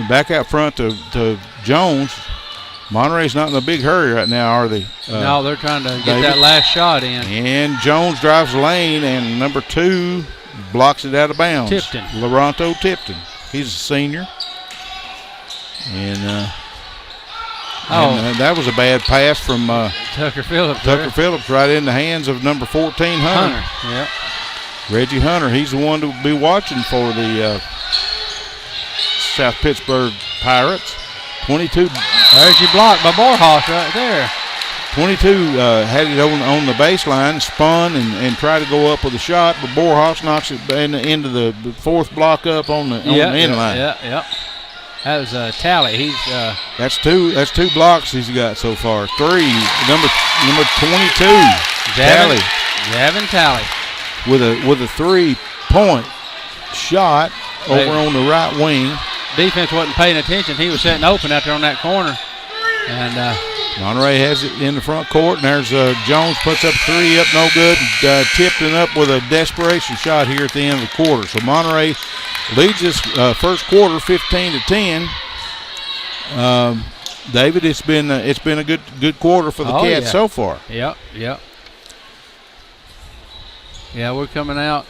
back out front to Jones. Monterey's not in a big hurry right now, are they? No, they're trying to get that last shot in. And Jones drives the lane, and number 2 blocks it out of bounds. Laronto Tipton. He's a senior. And that was a bad pass from Tucker Phillips. Phillips right in the hands of number 14, Hunter. Yep. Reggie Hunter. He's the one to be watching for the South Pittsburg Pirates. 22. There's your block by Borhaus right there. 22 had it on the baseline, spun and tried to go up with a shot, but Borhaus knocks it into the 4th block up on the end line. Yeah. That was Talley. He's that's two blocks he's got so far. 3, number 22, Javin Talley with a 3-point shot over on the right wing. Defense wasn't paying attention. He was sitting open out there on that corner. And Monterey has it in the front court, and there's Jones puts up 3, up no good. Tipton up with a desperation shot here at the end of the quarter. So Monterey leads this first quarter 15-10. David, it's been a good quarter for the Cats so far. Yep. Yeah, we're coming out.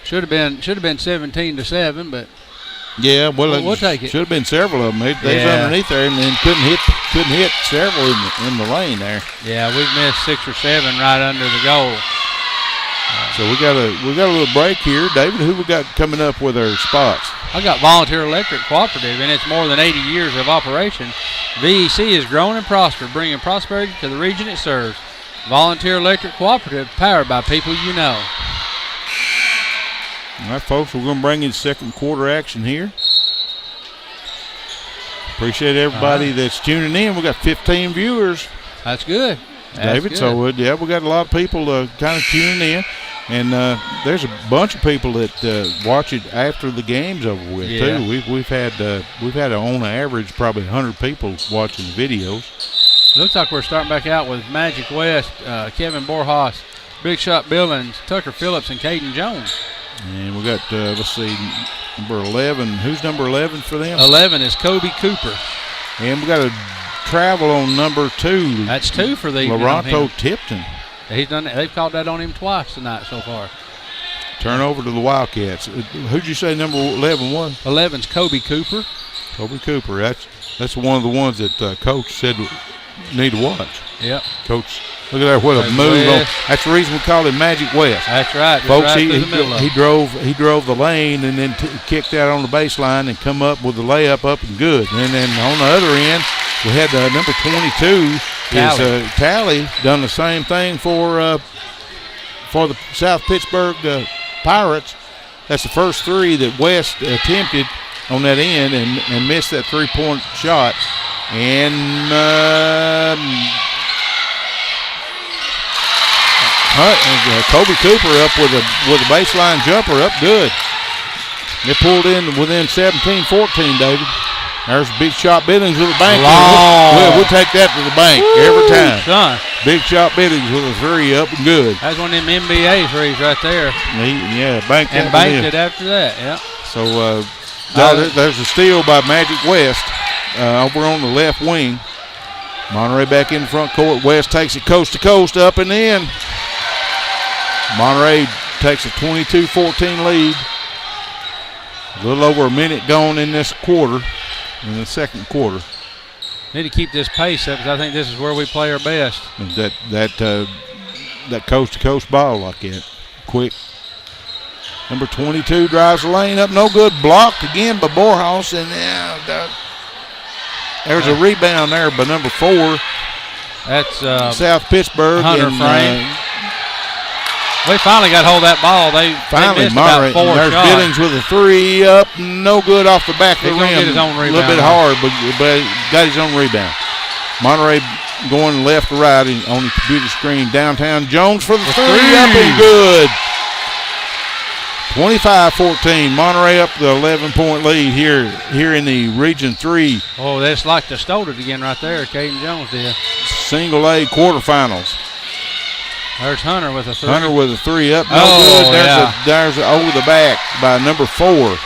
Should have been 17-7, but yeah, we'll take it. Should have been several of them. They was underneath there and couldn't hit several in the lane there. Yeah, we've missed 6 or 7 right under the goal. So we got a little break here. David, who we got coming up with our spots? I got Volunteer Electric Cooperative, and it's more than 80 years of operation. VEC has grown and prospered, bringing prosperity to the region it serves. Volunteer Electric Cooperative, powered by people you know. All right, folks, we're going to bring in second quarter action here. Appreciate everybody that's tuning in. We got 15 viewers. That's good. David, so we got a lot of people kind of tuning in, and there's a bunch of people that watch it after the game's over with too. We've had on average probably 100 people watching the videos. Looks like we're starting back out with Magic West, Kevin Borhaus, Big Shot Billings, Tucker Phillips, and Caden Jones. And we got let's see, number 11. Who's number 11 for them? 11 is Kobe Cooper. And we got a travel on number 2. That's 2 for the Laronto Tipton. He's done. They've called that on him twice tonight so far. Turnover to the Wildcats. Who'd you say number 11 was? 11's Kobe Cooper. Kobe Cooper. That's one of the ones that Coach said need to watch. Yep. Coach, look at that, what a There's move. West. That's the reason we call him Magic West. That's right. Folks, Right through the middle of he it. drove the lane and then kicked out on the baseline and come up with the layup up and good. And then on the other end, we had number 22 Tally done the same thing for the South Pittsburg Pirates. That's the first three that West attempted on that end and missed that 3-point shot. And Kobe Cooper up with a baseline jumper up good. They pulled in within 17-14, David. There's Big Shot Billings with a bank. We'll take that to the bank every time. Son. Big Shot Billings with a three up and good. That's one of them NBA threes right there. Banked and banked it after that, yeah. So there's a steal by Magic West over on the left wing. Monterey back in the front court. West takes it coast to coast up and in. Monterey takes a 22-14 lead. A little over a minute gone in this quarter, in the second quarter. Need to keep this pace up because I think this is where we play our best. That coast-to-coast ball like that. Quick. Number 22 drives the lane up. No good. Blocked again by Borhaus. And there's a rebound there by number 4. That's South Pittsburg. Hunter Frame. We finally got hold of that ball. They missed about 4 there's shots. Billings with a 3 up. No good off the back of the rim. Get his own rebound. A little bit hard, but got his own rebound. Monterey going left to right on the computer screen. Downtown Jones for the 3 up and good. 25-14. Monterey up the 11-point lead here in the Region 3. Oh, that's like they stole it again right there. Caden Jones did. Single A quarterfinals. There's Hunter with a 3. Hunter with a 3 up. No good. There's a over the back by number 4.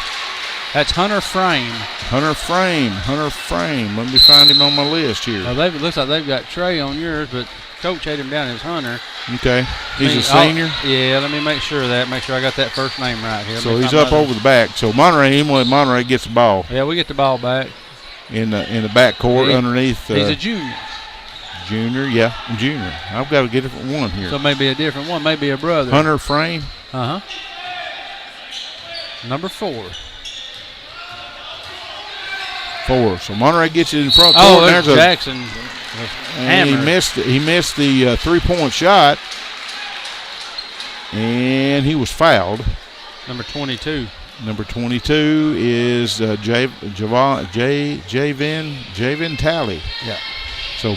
That's Hunter Frame. Hunter Frame. Let me find him on my list here. Well, it looks like they've got Trey on yours, but Coach had him down as Hunter. Okay. He's a senior? Yeah, let me make sure of that. Make sure I got that first name right here. So he's up over the back. So Monterey gets the ball. Yeah, we get the ball back. In the back court underneath. He's a junior. Junior. I've got to get a different one here. So maybe a different one, maybe a brother. Hunter Frame. Uh-huh. Number 4. So Monterey gets it in front court. Oh, there's Jackson. And he missed the 3-point shot. And he was fouled. Number 22. Number 22 is Javin Talley. Yeah. So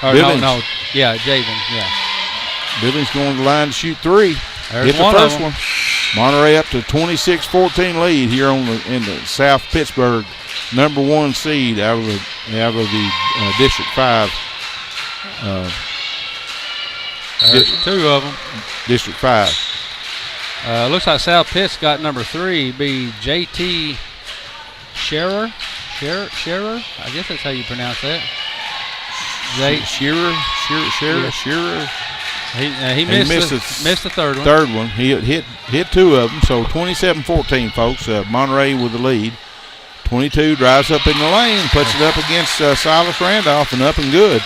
Billings. Yeah, Javen. Yeah. Billings going to the line to shoot 3. There's Hit the first one. Monterey up to 26-14 lead here in the South Pittsburg number 1 seed out of the District 5. There's 2 of them. District 5. Looks like South Pitt's got number 3. Be JT Scherer. Scherer. I guess that's how you pronounce that. Shearer. He missed the third one. Third one. He hit 2 of them. So 27-14, folks. Monterey with the lead. 22 drives up in the lane, puts it up against Silas Randolph, and up and good.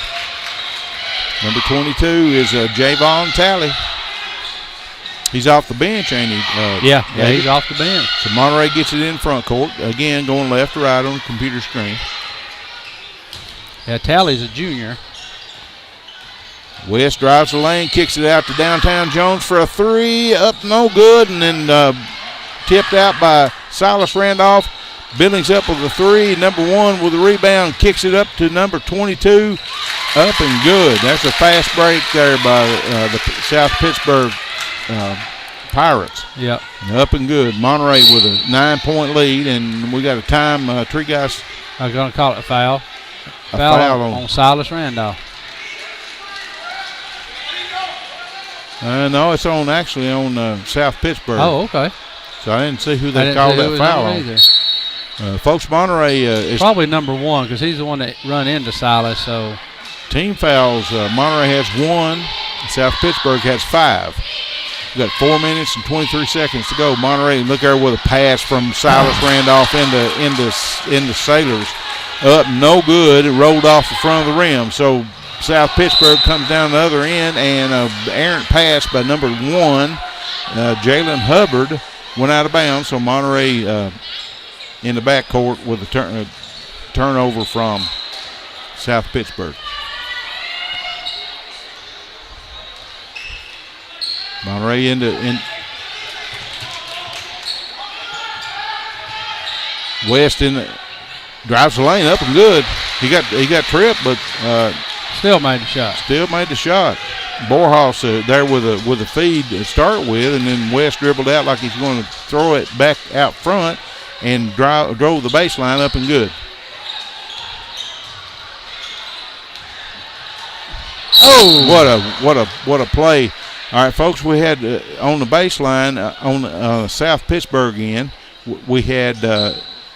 Number 22 is Javon Talley. He's off the bench, ain't he? Yeah, he's off the bench. So Monterey gets it in front court. Again, going left to right on the computer screen. Yeah, Talley's a junior. West drives the lane, kicks it out to Downtown Jones for a 3. Up, no good, and then tipped out by Silas Randolph. Billings up with a 3. Number 1 with a rebound, kicks it up to number 22. Up and good. That's a fast break there by the South Pittsburg Pirates. Yep. Up and good. Monterey with a 9-point lead, and we got a time. Three guys. I'm going to call it a foul. A foul on Silas Randolph. No, it's actually on South Pittsburg. Oh, okay. So I didn't see who they called that foul on. Folks, Monterey is probably number 1 because he's the one that run into Silas. So team fouls. Monterey has 1. South Pittsburg has 5. We got 4 minutes and 23 seconds to go. Monterey, look there with a pass from Silas Randolph into Sailors. Up, no good. It rolled off the front of the rim. So South Pittsburg comes down the other end, and an errant pass by number 1, Jalen Hubbard, went out of bounds. So Monterey in the backcourt with a turnover from South Pittsburg. Monterey in West drives the lane up and good. He got tripped, but still made the shot. Borhaus there with a feed to start with, and then West dribbled out like he's going to throw it back out front and drove the baseline up and good. Oh, what a play! All right, folks, we had on the baseline on South Pittsburg end, we had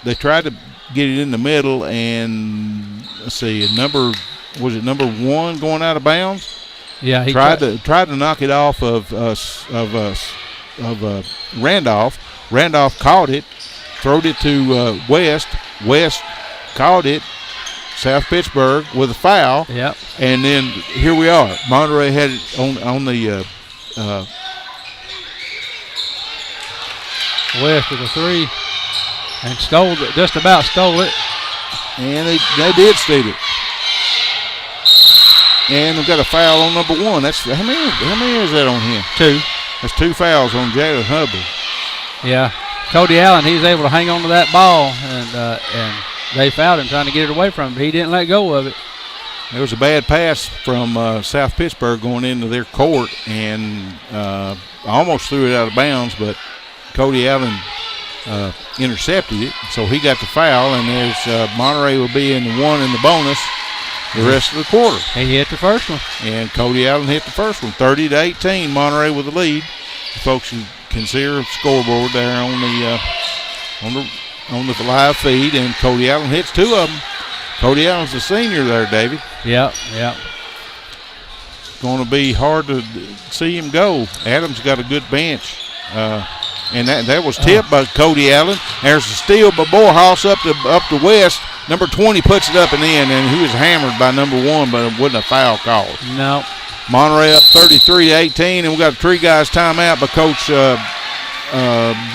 they tried to get it in the middle, and let's see, number 1 going out of bounds? Yeah, he tried to knock it off of Randolph. Randolph caught it, throwed it to West. West caught it. South Pittsburg with a foul. Yep. And then here we are. Monterey had it on the West with a 3 and just about stole it. And they did steal it. And we've got a foul on number 1. That's how many is that on him? 2. That's 2 fouls on Jalen Hubbard. Yeah. Cody Allen, he was able to hang on to that ball, and they fouled him trying to get it away from him, but he didn't let go of it. There was a bad pass from South Pittsburg going into their court, and almost threw it out of bounds, but Cody Allen intercepted it, so he got the foul, and there's Monterey will be in the 1 in the bonus the rest of the quarter. He hit the first one. And Cody Allen hit the first one, 30-18, Monterey with the lead. Folks can see our scoreboard there on the live feed, and Cody Allen hits 2 of them. Cody Allen's the senior there, Davey. Yep. Going to be hard to see him go. Adams got a good bench. And that was tipped by Cody Allen. There's a steal by Borhaus up to West. Number 20 puts it up and in, and he was hammered by number 1, but it wasn't a foul call. No. Monterey up 33-18, and we got a 3 guys timeout by Coach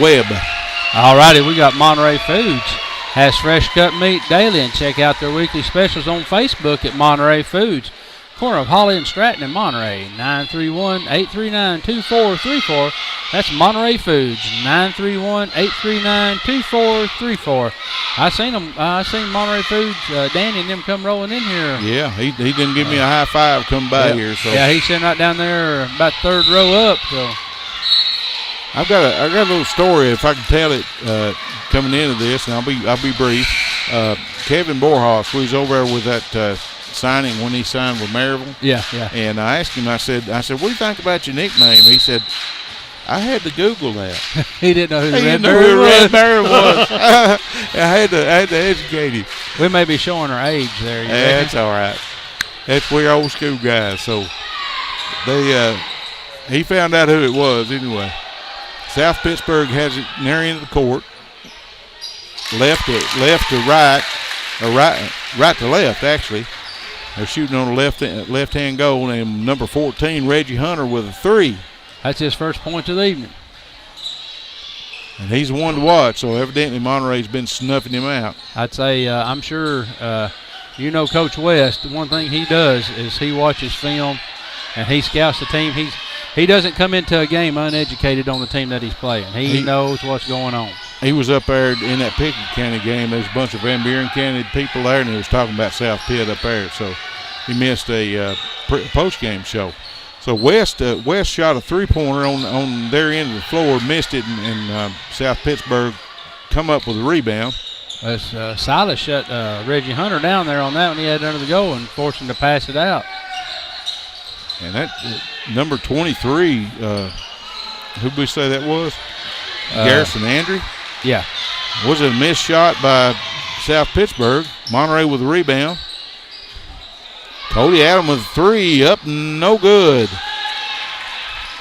Webb. All righty, we got Monterey Foods. Has fresh cut meat daily, and check out their weekly specials on Facebook at Monterey Foods. Corner of Holly and Stratton in Monterey, 931-839-2434. That's Monterey Foods, 931-839-2434. I seen Monterey Foods, Danny and them come rolling in here. Yeah, he didn't give me a high five coming by here. So yeah, he's sitting right down there about third row up. So I got a little story if I can tell it coming into this, and I'll be brief. Kevin Borhaus, we was over there with that signing when he signed with Maryville. Yeah. And I asked him, I said, what do you think about your nickname? He said, I had to Google that. He didn't know who Red Bear was. I had to educate him. We may be showing our age there. That's all right. We're old school guys. So he found out who it was anyway. South Pittsburg has it near end of the court. Left to right, or right to left actually. They're shooting on the left-hand goal, and number 14, Reggie Hunter, with a 3. That's his first point of the evening. And he's the one to watch, so evidently Monterey's been snuffing him out. I'd say I'm sure Coach West, the one thing he does is he watches film and he scouts the team. He doesn't come into a game uneducated on the team that he's playing. He knows what's going on. He was up there in that Pickett County game. There's a bunch of Van Buren County people there, and he was talking about South Pitt up there. So he missed a post-game show. So West shot a 3-pointer on their end of the floor, missed it, and South Pittsburg come up with a rebound. Silas shut Reggie Hunter down there on that one. He had under the goal and forced him to pass it out. And that number 23, who'd we say that was? Garrison Andrew? Yeah. Was it a missed shot by South Pittsburg? Monterey with a rebound. Cody Adam with a 3, up no good.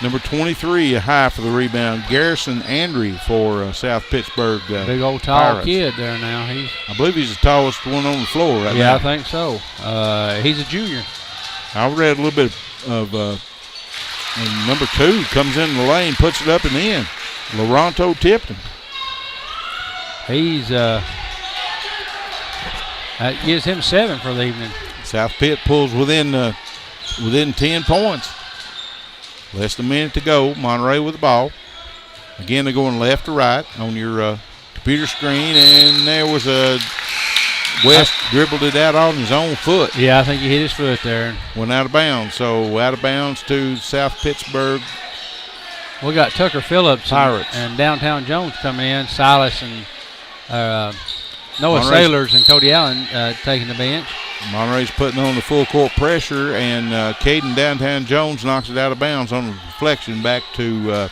Number 23, a high for the rebound. Garrison Andrew for South Pittsburg. Big old tall Pirates. kid there now. I believe he's the tallest one on the floor right now. Yeah, I think so. He's a junior. I read a little bit of and number 2 comes in the lane, puts it up and in. Loronto Tipton. He's that gives him 7 for the evening. South Pitt pulls within 10 points. Less than a minute to go. Monterey with the ball. Again, they're going left to right on your computer screen, and there was a West dribbled it out on his own foot. Yeah, I think he hit his foot there. Went out of bounds. So out of bounds to South Pittsburg. We got Tucker Phillips Pirates and Downtown Jones coming in. Silas and Noah Monterey's, Sailors and Cody Allen taking the bench. Monterey's putting on the full court pressure, and Caden Downtown Jones knocks it out of bounds on a reflection back to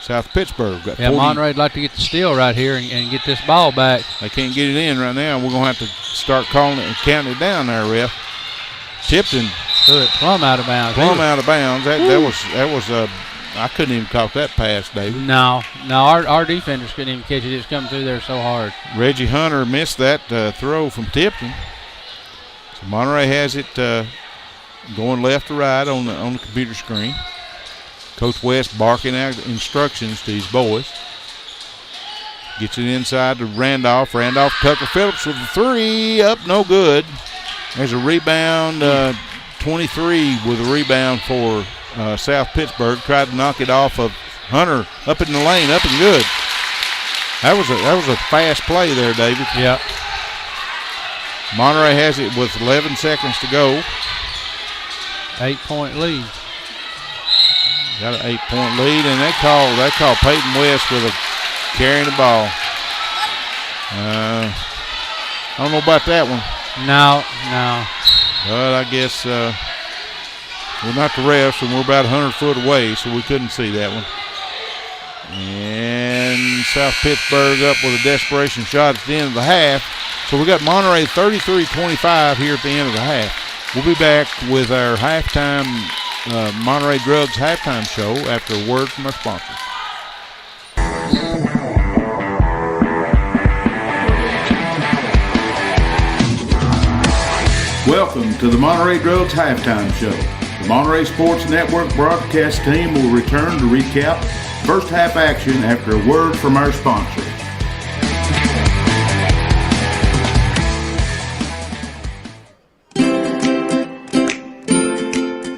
South Pittsburg. Got 40. Monterey'd like to get the steal right here and get this ball back. They can't get it in right now. We're going to have to start calling it and counting it down there, ref. Tipton. Threw it plumb out of bounds. Out of bounds. That was I couldn't even caught that pass, David. No, our defenders couldn't even catch it. It's coming through there so hard. Reggie Hunter missed that throw from Tipton. So Monterey has it going left to right on the computer screen. Coach West barking out instructions to his boys. Gets it inside to Randolph. Tucker Phillips with the 3 up, no good. There's a rebound. 23 with a rebound for South Pittsburg. Tried to knock it off of Hunter up in the lane, up and good. That was a fast play there, David. Yeah. Monterey has it with 11 seconds to go. 8-point lead. Got an 8-point lead, and they call Peyton West with a carrying the ball. I don't know about that one. No. But I guess we're not the refs, and we're about 100 foot away, so we couldn't see that one. And South Pittsburg up with a desperation shot at the end of the half. So we got Monterey 33-25 here at the end of the half. We'll be back with our halftime Monterey Drugs halftime show after a word from our sponsors. Welcome to the Monterey Drugs halftime show. The Monterey Sports Network broadcast team will return to recap first half action after a word from our sponsor.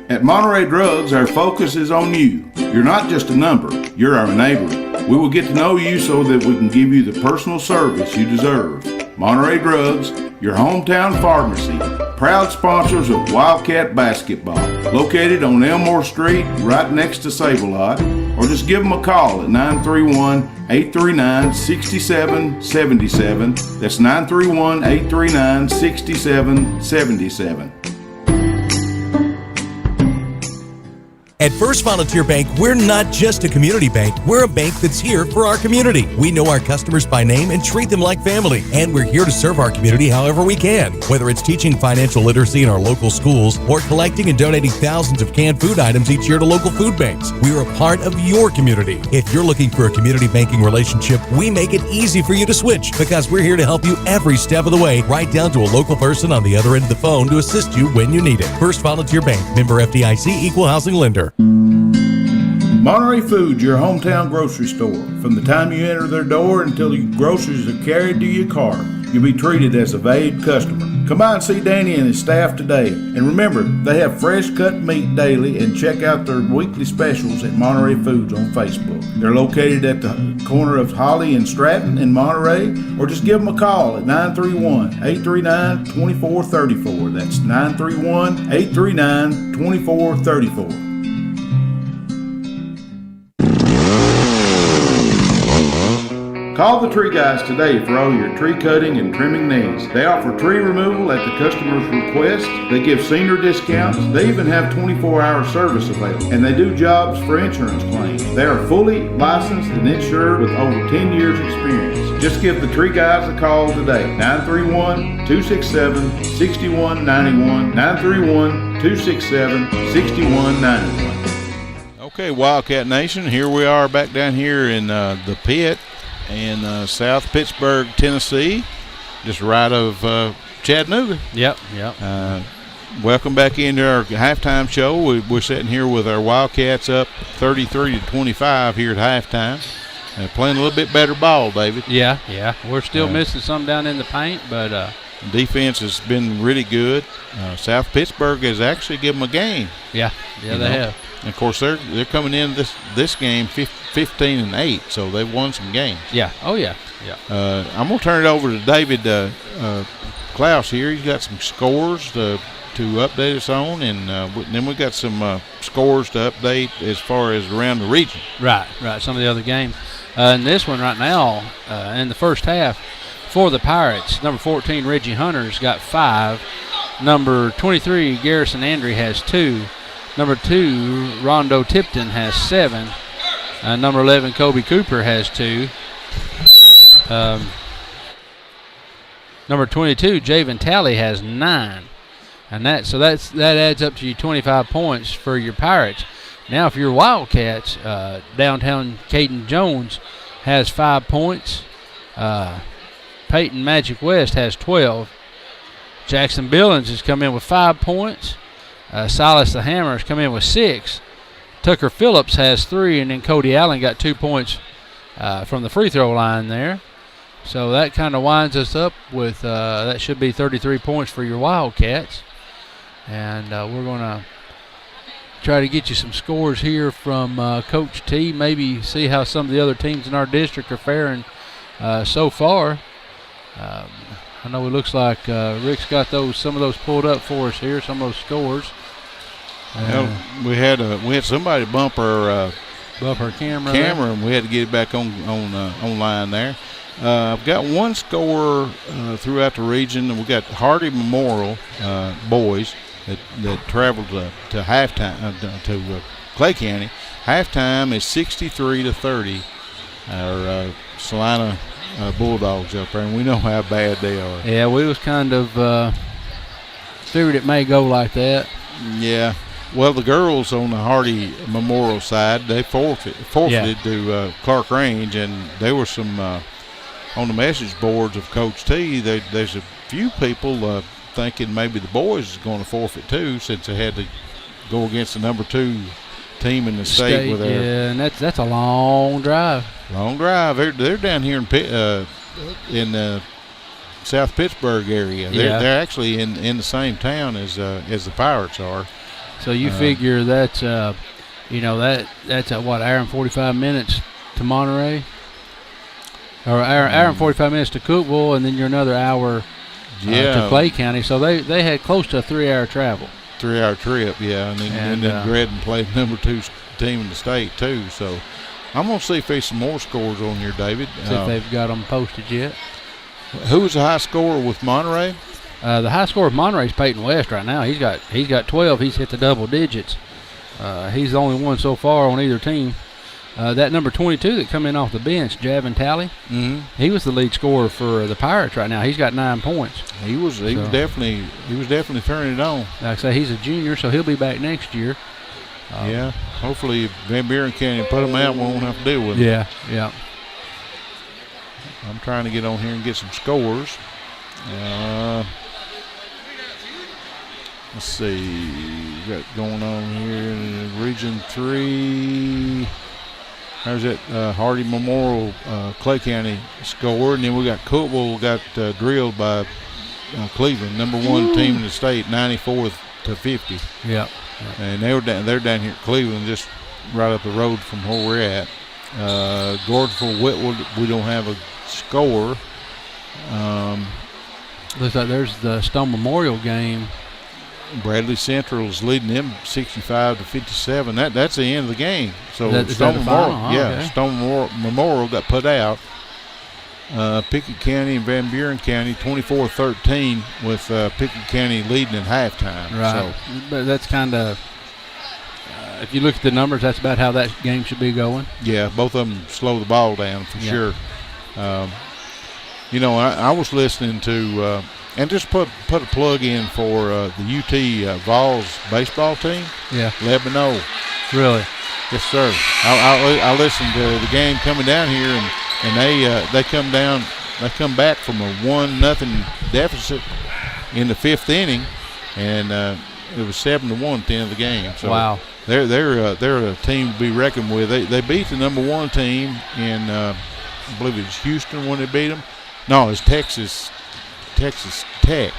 At Monterey Drugs, our focus is on you. You're not just a number, you're our neighbor. We will get to know you so that we can give you the personal service you deserve. Monterey Drugs, your hometown pharmacy, proud sponsors of Wildcat basketball, located on Elmore Street, right next to Save-A-Lot, or just give them a call at 931-839-6777. That's 931-839-6777. At First Volunteer Bank, we're not just a community bank. We're a bank that's here for our community. We know our customers by name and treat them like family. And we're here to serve our community however we can. Whether it's teaching financial literacy in our local schools or collecting and donating thousands of canned food items each year to local food banks, we're a part of your community. If you're looking for a community banking relationship, we make it easy for you to switch because we're here to help you every step of the way, right down to a local person on the other end of the phone to assist you when you need it. First Volunteer Bank, member FDIC, equal housing lender. Monterey Foods, your hometown grocery store. From the time you enter their door until your groceries are carried to your car, you'll be treated as a valued customer. Come by and see Danny and his staff today. And remember, they have fresh cut meat daily, and check out their weekly specials at Monterey Foods on Facebook. They're located at the corner of Holly and Stratton in Monterey, or just give them a call at 931-839-2434. That's 931-839-2434. Call the Tree Guys today for all your tree cutting and trimming needs. They offer tree removal at the customer's request. They give senior discounts. They even have 24-hour service available. And they do jobs for insurance claims. They are fully licensed and insured with over 10 years experience. Just give the Tree Guys a call today. 931-267-6191. 931-267-6191. Okay, Wildcat Nation, here we are back down here in the pit in South Pittsburg, Tennessee, just right of Chattanooga. Yep. Welcome back into our halftime show. We're sitting here with our Wildcats up 33-25 here at halftime. Playing a little bit better ball, David. Yeah. We're still missing some down in the paint, but defense has been really good. South Pittsburg has actually given them a game. Yeah, they have. And of course, they're coming in this game 15-8, so they've won some games. Yeah. Oh yeah. I'm gonna turn it over to David Klaus here. He's got some scores to update us on, and then we got some scores to update as far as around the region. Right. Some of the other games. In this one right now, in the first half, for the Pirates, number 14 Reggie Hunter's got 5. Number 23 Garrison Andry has 2. Number 2 Rondo Tipton has 7. Number 11 Kobe Cooper has 2. Number 22 Javen Talley has 9. And that adds up to you 25 points for your Pirates. Now, if you're Wildcats, downtown Caden Jones has 5 points. Peyton Magic West has 12. Jackson Billings has come in with 5 points. Silas the Hammer has come in with 6. Tucker Phillips has 3, and then Cody Allen got 2 points from the free throw line there. So that kind of winds us up with that should be 33 points for your Wildcats. And we're going to try to get you some scores here from Coach T, maybe see how some of the other teams in our district are faring so far. I know it looks like Rick's got some of those pulled up for us here, some of those scores. We had somebody bump our camera, and we had to get it back online there. I've got one score throughout the region, and we got Hardy Memorial boys that traveled to halftime to Clay County. Halftime is 63-30. Our Salina Bulldogs up there, and we know how bad they are. Yeah, we was kind of figured it may go like that. Yeah. Well, the girls on the Hardy Memorial side, they forfeited to Clark Range, and there were some on the message boards of Coach T. There's a few people thinking maybe the boys is going to forfeit too, since they had to go against the number 2 team in the state with their. Yeah, and that's a long drive. Long drive. They're down here in the South Pittsburg area. They're actually in the same town as the Pirates are. So you figure that's that's what, hour and 45 minutes to Monterey, or hour and 45 minutes to Cookeville, and then you're another hour to Clay County. So they had close to a 3-hour travel. 3-hour trip, yeah, and then Gredden played number 2 team in the state too. So I'm gonna see if there's some more scores on here, David. See if they've got them posted yet. Who was the high scorer with Monterey? The high scorer of Monterey is Peyton West right now. He's got 12. He's hit the double digits. He's the only one so far on either team. That number 22 that come in off the bench, Javin Talley, he was the lead scorer for the Pirates right now. He's got 9 points. He was definitely turning it on. Like I say, he's a junior, so he'll be back next year. Yeah, hopefully Van Buren County put him out. We won't have to deal with him. Yeah. I'm trying to get on here and get some scores. Let's see, we got going on here in Region 3. There's that Hardy Memorial Clay County score, and then we got Cookeville got drilled by Cleveland, number 1 team in the state, 94-50. Yeah. And they're down here at Cleveland, just right up the road from where we're at. Gordonsville Whitwood, we don't have a score. Looks like there's the Stone Memorial game. Bradley Central is leading them 65-57. That's the end of the game. So Stone Memorial, Stone Memorial got put out. Pickett County and Van Buren County 24-13 with Pickett County leading at halftime. Right. So, but that's kind of if you look at the numbers, that's about how that game should be going. Yeah, both of them slow the ball down for sure. I was listening to. And just put a plug in for the UT Vols baseball team. Yeah. Let me know. Really? Yes, sir. I listened to the game coming down here, and they come down. They come back from a 1-0 deficit in the 5th inning, and it was 7-1 at the end of the game. So wow. They're a team to be reckoned with. They beat the number 1 team in I believe it was Houston when they beat them. No, it's Texas Tech.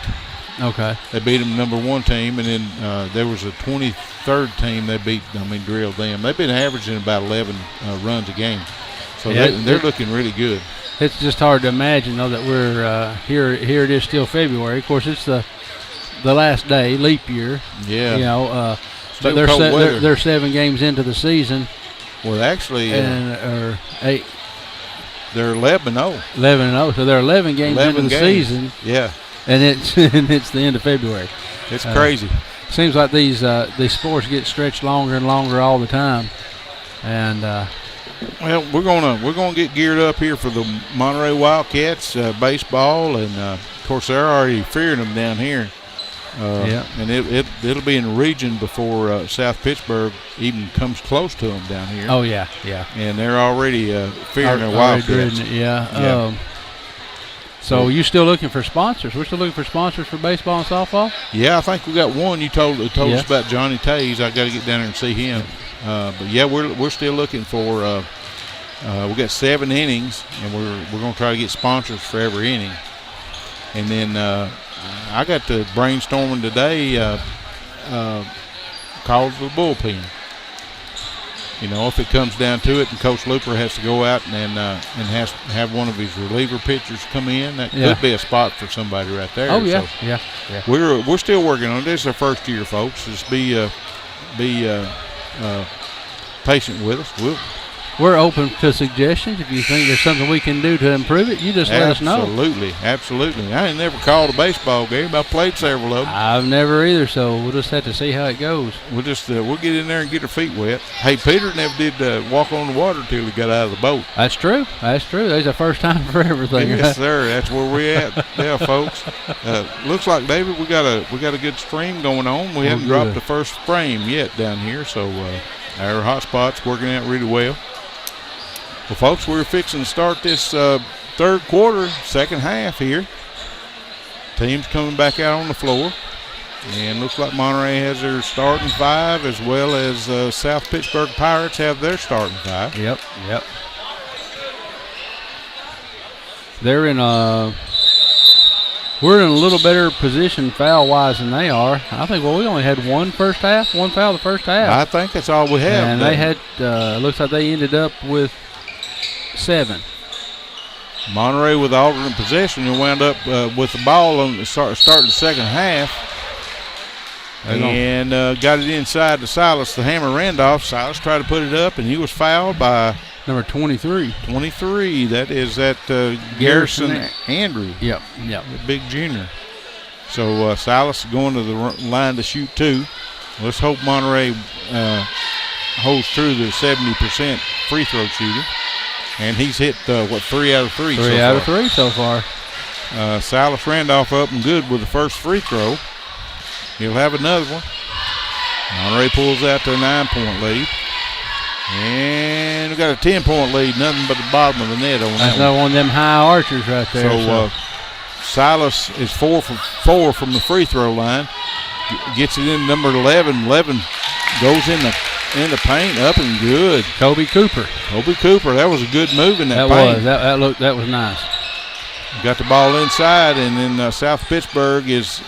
Okay. They beat them, number 1 team, and then there was a 23rd team they beat. Drilled them. They've been averaging about 11 runs a game, so they're looking really good. It's just hard to imagine though that we're here. Here it is, still February. Of course, it's the last day, leap year. Yeah. You know, Still but cold weather. they're 7 games into the season. Well, actually, or 8. They're 11-0. 11-0, so they're 11 games into the season. Yeah. And it's the end of February. It's crazy. Seems like these sports get stretched longer and longer all the time. And well, we're gonna get geared up here for the Monterey Wildcats baseball, and of course they're already fearing them down here. And it'll be in the region before South Pittsburg even comes close to them down here. Oh yeah. And they're already fearing their Wildcats. Yeah. So you still looking for sponsors? We're still looking for sponsors for baseball and softball? Yeah, I think we got one. You told us about Johnny Tays. I got to get down there and see him. But yeah, we're still looking for. We got 7 innings, and we're going to try to get sponsors for every inning. And then I got to brainstorming today. Calls the bullpen. You know, if it comes down to it, and Coach Looper has to go out and has to have one of his reliever pitchers come in, that could be a spot for somebody right there. Oh yeah, so yeah. We're still working on it. This is our first year, folks. Just be patient with us. We're open to suggestions. If you think there's something we can do to improve it, you just let us know. Absolutely. I ain't never called a baseball game. I played several of them. I've never either, so we'll just have to see how it goes. We'll get in there and get our feet wet. Hey, Peter never did walk on the water till he got out of the boat. That's true. There's a first time for everything. Yes, sir. That's where we're at. Yeah, folks. Looks like, David, we got a good stream going on. We haven't dropped the first frame yet down here, so our hot spot's working out really well. Well, folks, we're fixing to start this third quarter, second half here. Teams coming back out on the floor. And looks like Monterey has their starting 5, as well as South Pittsburg Pirates have their starting 5. Yep. We're in a little better position foul-wise than they are. I think, we only had one foul the first half. I think that's all we have. And they had, looks like they ended up with 7. Monterey with alternate possession and wound up with the ball on the start the second half. And got it inside to Silas, the hammer Randolph. Silas tried to put it up, and he was fouled by number 23. 23. That is Garrison Andrew. Yep. The big junior. So Silas going to the line to shoot 2. Let's hope Monterey holds true to the 70% free throw shooting. And he's hit, 3 out of 3 so far. 3 out of 3 so far. Silas Randolph up and good with the first free throw. He'll have another one. Monterey pulls out their 9-point lead. And we got a 10-point lead, nothing but the bottom of the net on that. That's another one of them high archers right there. So Silas is 4 for 4 from the free throw line. Gets it in number 11. 11 goes in the paint, up and good. Kobe Cooper. That was a good move in that paint. That was nice. Got the ball inside, and then South Pittsburg is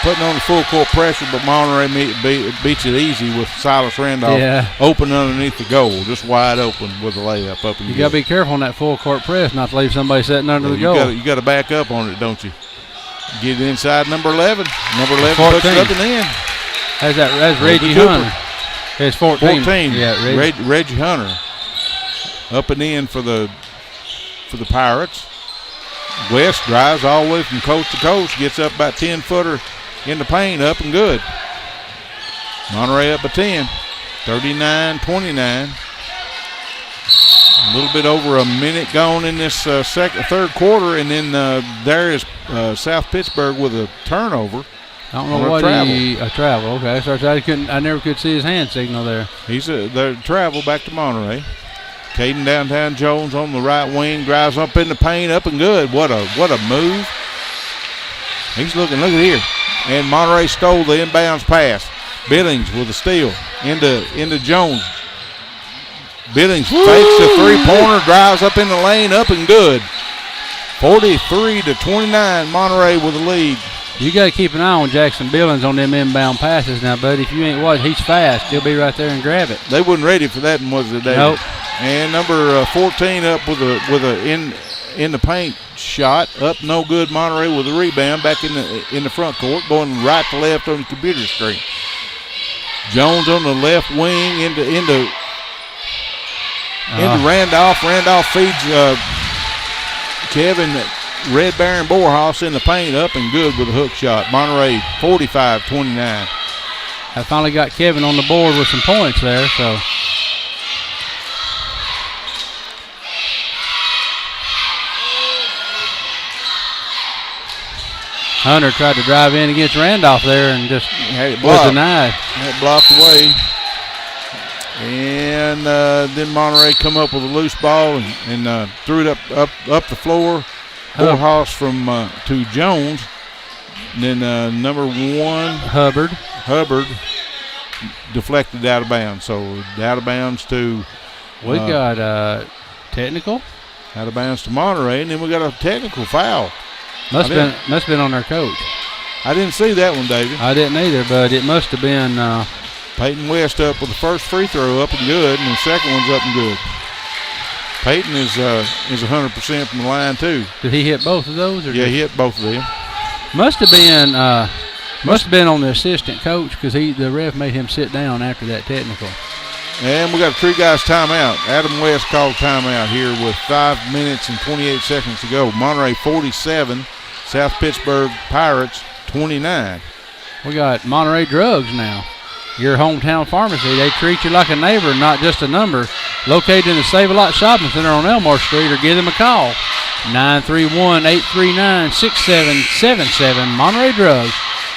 putting on the full court pressure, but Monterey beats it easy with Silas Randolph open underneath the goal, just wide open with a layup up and you got to be careful on that full court press, not to leave somebody sitting under the goal. You got to back up on it, don't you? Get it inside number 11. Number 11 14. puts it up and in. That's Reggie Hunter. It's 14. 14. Yeah, Reggie Hunter up and in for the Pirates. West drives all the way from coast to coast, gets up about 10-footer in the paint, up and good. Monterey up by 10, 39-29. A little bit over a minute gone in this third quarter, and then there is South Pittsburg with a turnover. I don't know what a travel. Okay, so I never could see his hand signal there. He's the travel back to Monterey. Caden Downtown Jones on the right wing, drives up in the paint, up and good. What a move. He's looking. Look at here. and Monterey stole the inbounds pass. Billings with a steal into Jones. Billings fakes a three-pointer, drives up in the lane, up and good. 43-29, Monterey with the lead. You got to keep an eye on Jackson Billings on them inbound passes now, buddy. If you ain't watching, he's fast. He'll be right there and grab it. They wasn't ready for that one, was it, David? Nope. And number 14 up with a in the paint shot, up no good. Monterey with a rebound back in the front court, going right to left on the computer screen. Jones on the left wing into Randolph. Randolph feeds Kevin Red Baron Borehouse in the paint, up and good with a hook shot. Monterey 45-29. I finally got Kevin on the board with some points there, so. Hunter tried to drive in against Randolph there and just was denied. Had it blocked away. And then Monterey come up with a loose ball and threw it up the floor. Borehouse from to Jones. And then number 1 Hubbard deflected out of bounds. So out of bounds to we got technical. Out of bounds to Monterey, and then we got a technical foul. Must have been on their coach. I didn't see that one, David. I didn't either, but it must have been. Peyton West up with the first free throw up and good, and the second one's up and good. Peyton is 100% from the line too. Did he hit both of those? Or yeah, he hit both of them. Must have been on the assistant coach because the ref made him sit down after that technical. And we got a 3 guys timeout. Adam West called timeout here with 5 minutes and 28 seconds to go. Monterey 47, South Pittsburg Pirates 29. We got Monterey Drugs now. Your hometown pharmacy. They treat you like a neighbor, not just a number. Located in the Save-A-Lot Shopping Center on Elmore Street, or give them a call. 931-839-6777. Monterey Drugs.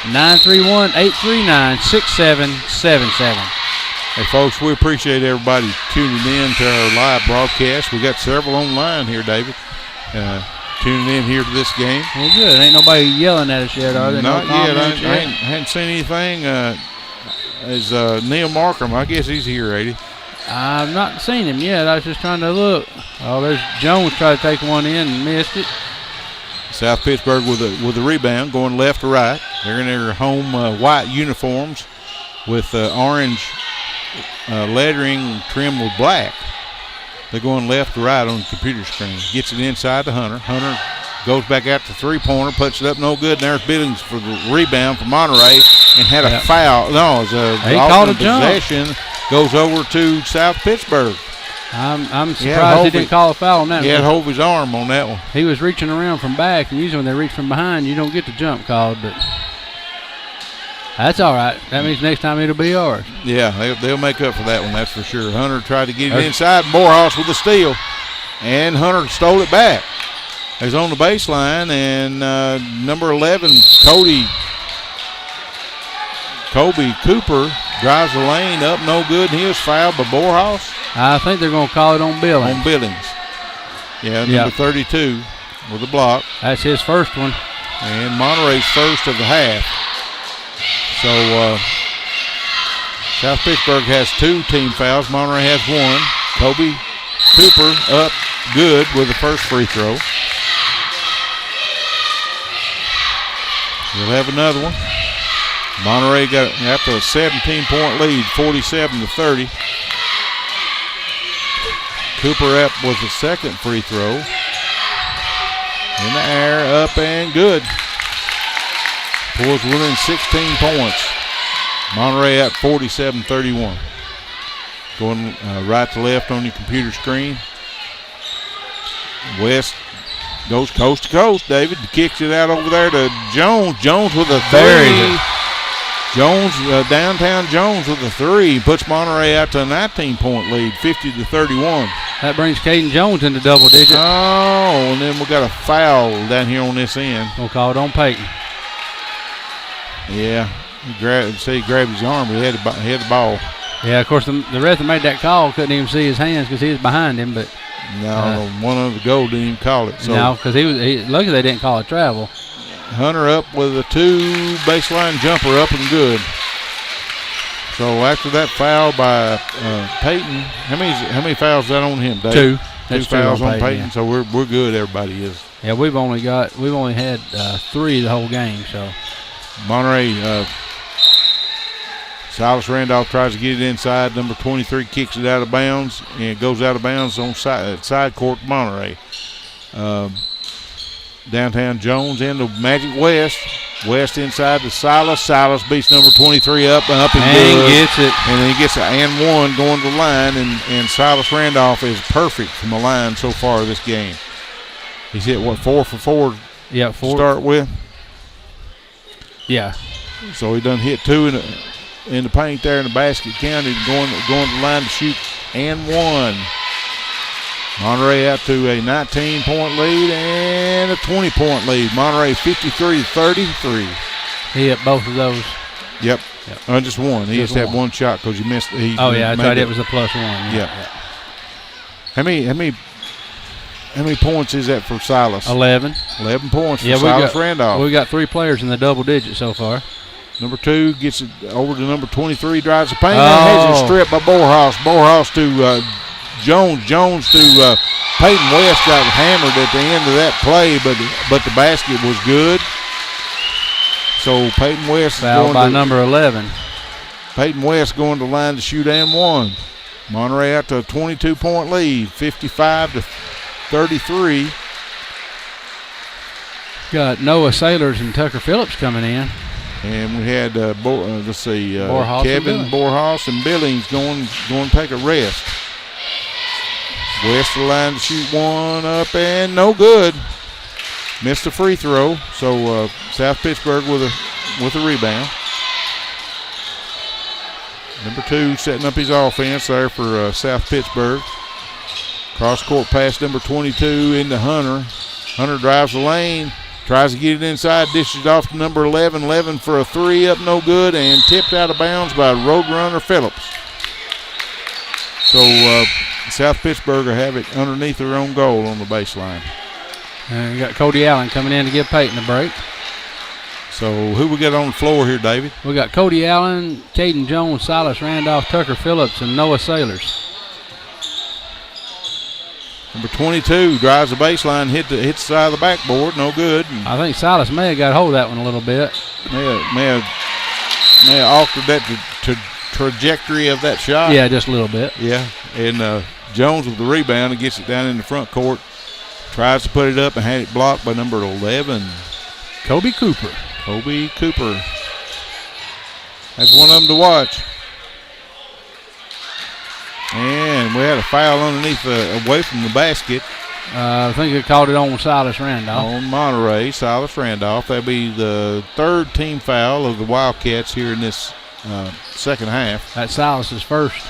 931-839-6777. Hey, folks, we appreciate everybody tuning in to our live broadcast. We got several online here, David, tuning in here to this game. Well, good. Ain't nobody yelling at us yet, are they? Not yet. I hadn't seen anything. Is Neil Markham? I guess he's here, Eddie. I've not seen him yet. I was just trying to look. Oh, there's Jones trying to take one in and missed it. South Pittsburg with a rebound, going left to right. They're in their home white uniforms with orange lettering trimmed with black. They're going left to right on the computer screen. Gets it inside to Hunter. Hunter goes back out to three-pointer, puts it up no good. And there's Billings for the rebound for Monterey and had a foul. No, it was a possession. Goes over to South Pittsburg. I'm surprised he didn't call a foul on that. He had Hovey's arm on that one. He was reaching around from back, and usually when they reach from behind, you don't get the jump called, but that's all right. That means next time it'll be ours. Yeah, they'll make up for that one, that's for sure. Hunter tried to get it inside. Morehouse with the steal, and Hunter stole it back. He's on the baseline, and number 11, Kobe Cooper drives the lane up, no good, and he was fouled by Borehouse. I think they're going to call it on Billings. On Billings. Yeah, number 32 with the block. That's his first one. And Monterey's first of the half. So South Pittsburg has 2 team fouls. Monterey has 1. Kobe Cooper up good with the first free throw. We'll have another one. Monterey got after a 17-point lead, 47-30. Cooper up with the second free throw. In the air, up and good. Pulls within 16 points. Monterey up 47-31. Going right to left on your computer screen. West goes coast to coast. David kicks it out over there to Jones. Jones with a three. Jones, downtown Jones with a 3. Puts Monterey out to a 19-point lead, 50-31. That brings Caden Jones into double digits. Oh, and then we got a foul down here on this end. We'll call it on Peyton. Yeah, he grabbed his arm, but he had the ball. Yeah, of course, the ref that made that call couldn't even see his hands because he was behind him. But no, one of the goal didn't even call it. So. No, because he luckily they didn't call it travel. Hunter up with a 2 baseline jumper up and good. So after that foul by Peyton, how many fouls is that on him, Dave? 2. Two fouls on Peyton, yeah. So we're good. Everybody is. Yeah, we've only had 3 the whole game. So Monterey, Silas Randolph tries to get it inside. Number 23 kicks it out of bounds, and it goes out of bounds on side court. Monterey. Downtown Jones into Magic West. West inside to Silas. Silas beats number 23 up and good. Gets it. And then he gets an and one going to the line, and Silas Randolph is perfect from the line so far this game. He's hit, 4 for 4? Yeah, 4. To start with? Yeah. So he done hit 2 in the paint there in the basket counted, going to the line to shoot and 1. Monterey out to a 19-point lead and a 20-point lead. Monterey 53-33. He hit both of those. Yep. Just one. He just had one shot because he missed. That's right. It was a +1. Yeah. How many points is that for Silas? 11. 11 points for Silas Randolph. We've got 3 players in the double digits so far. Number 2 gets it over to number 23, drives the paint, and has it stripped by Borhaus. Borhaus to Jones. Jones to Peyton West. Got hammered at the end of that play, but the basket was good. So Peyton West fouled by number 11. Peyton West going to the line to shoot and 1. Monterey out to a 22-point lead, 55-33. Got Noah Sailors and Tucker Phillips coming in. And we had Borhaus Kevin Borhaus and Billings going to take a rest. West of the line to shoot 1 up and no good. Missed a free throw. So South Pittsburg with a rebound. Number 2 setting up his offense there for South Pittsburg. Cross court pass number 22 into Hunter. Hunter drives the lane. Tries to get it inside, dishes it off to number 11. 11 for a 3 up, no good, and tipped out of bounds by Roadrunner Phillips. So South Pittsburg will have it underneath their own goal on the baseline. And we got Cody Allen coming in to give Peyton a break. So who we got on the floor here, David? We got Cody Allen, Caden Jones, Silas Randolph, Tucker Phillips, and Noah Sailors. Number 22 drives the baseline, hit the side of the backboard, no good. I think Silas may have got hold of that one a little bit. May have altered that trajectory of that shot. Yeah, just a little bit. Yeah, and Jones with the rebound and gets it down in the front court. Tries to put it up and had it blocked by number 11. Kobe Cooper. That's one of them to watch. And we had a foul underneath, away from the basket. I think they called it on Silas Randolph. On Monterey, Silas Randolph. That'll be the 3rd team foul of the Wildcats here in this second half. That's Silas's first.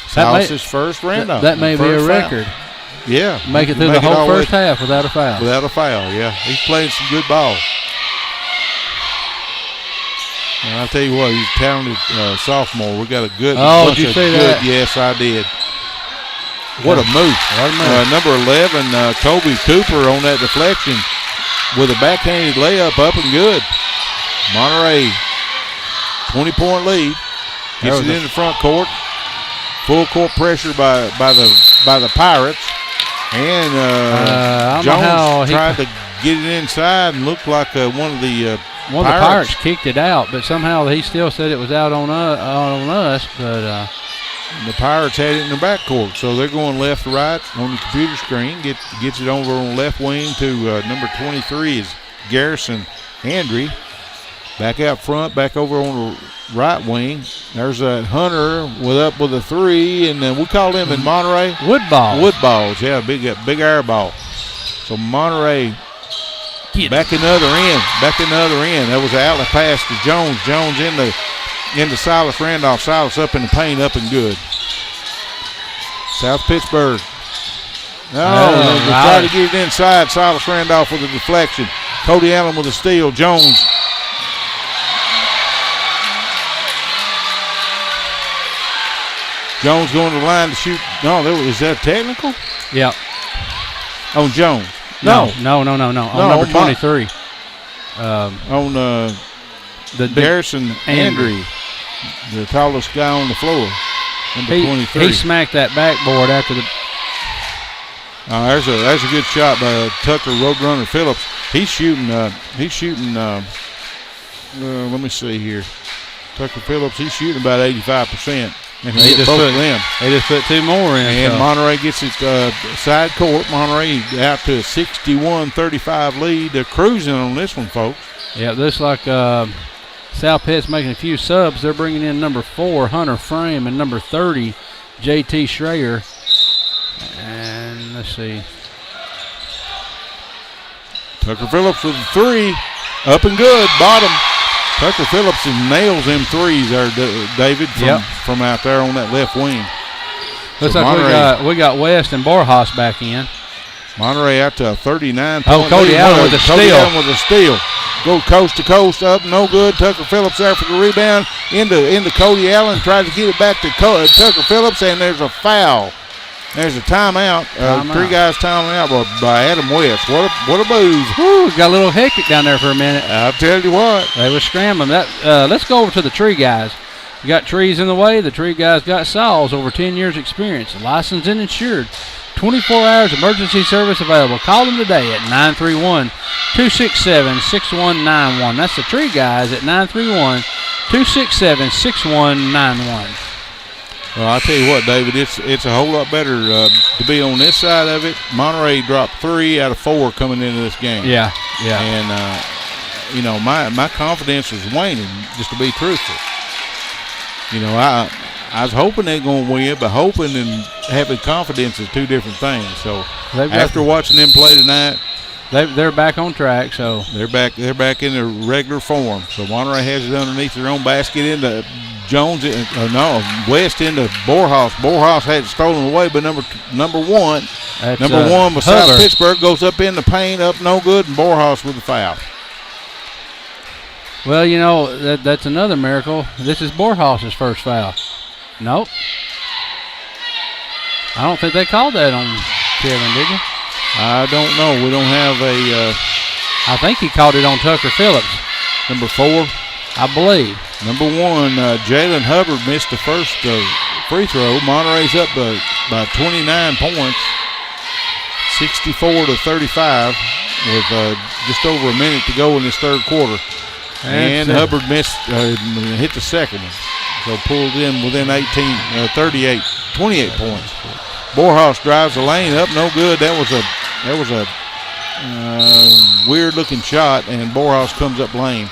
Silas's first, Randolph. That may be a record. Foul. Yeah. Make it through the whole first half without a foul. Without a foul, yeah. He's playing some good ball. And I'll tell you what, he's a talented sophomore. We got a good. Did you see that? Yes, I did. What a move! Number 11, Kobe Cooper on that deflection with a backhanded layup up and good. Monterey, 20-point lead. Gets it in the front court. Full court pressure by the Pirates. And Jones tried to get it inside and looked like one of the Pirates kicked it out, but somehow he still said it was out on us. But the Pirates had it in their backcourt, so they're going left to right on the computer screen. Gets it over on the left wing to number 23 is Garrison Andry. Back out front, back over on the right wing. There's a Hunter with a 3, and we call him in Monterey wood balls. Yeah, big air ball. So Monterey back in the other end. That was an outlet pass to Jones. Jones into Silas Randolph. Silas up in the paint, up and good. South Pittsburg. They try to get it inside. Silas Randolph with a deflection. Cody Allen with a steal. Jones. Jones going to the line to shoot. No, is that technical? Yeah. On Jones. No. On number 23. on the Garrison Andrew, the tallest guy on the floor, number 23. He smacked that backboard after the. There's a good shot by Tucker Roadrunner Phillips. He's shooting. Let me see here. Tucker Phillips. He's shooting about 85%. And he just put 2 more in. And Monterey gets it side court. Monterey out to a 61-35 lead. They're cruising on this one, folks. Yeah, it looks like South Pitt's making a few subs. They're bringing in number 4, Hunter Frame, and number 30, J.T. Schrayer. And let's see. Tucker Phillips with a 3. Up and good. Bottom. Tucker Phillips nails them threes there, David, from out there on that left wing. Looks like we got West and Borhaus back in. Monterey out to a 39. Cody Allen with a steal. Cody Allen with a steal. Go coast to coast, up, no good. Tucker Phillips there for the rebound. Into Cody Allen. Tries to get it back to Tucker Phillips, and there's a foul. There's a timeout. 3 guys timeout by Adam West. What a move. Woo, got a little hectic down there for a minute. I'll tell you what. They were scrambling. Let's go over to the tree guys. You got trees in the way. The tree guys got saws, over 10 years experience. Licensed and insured. 24 hours emergency service available. Call them today at 931-267-6191. That's the tree guys at 931-267-6191. Well, I'll tell you what, David, it's a whole lot better to be on this side of it. Monterey dropped 3 out of 4 coming into this game. Yeah. And, my confidence was waning, just to be truthful. I was hoping they're going to win, but hoping and having confidence is 2 different things. So after watching them play tonight, they're back on track. So they're back in their regular form. So Monterey has it underneath their own basket into West into Borhaus. Borhaus had it stolen away, but number one with South Pittsburg goes up in the paint, up no good, and Borhaus with the foul. Well, that's another miracle. This is Borhaus's first foul. Nope. I don't think they called that on Kevin, did you? I don't know. We don't have a. I think he called it on Tucker Phillips. Number 4. I believe. Number 1, Jalen Hubbard missed the first free throw. Monterey's up by 29 points, 64-35, with just over a minute to go in this third quarter. And Hubbard missed, hit the second one, so pulled in within 28 points. Borhaus drives the lane up, no good. That was a weird-looking shot, and Borhaus comes up lane.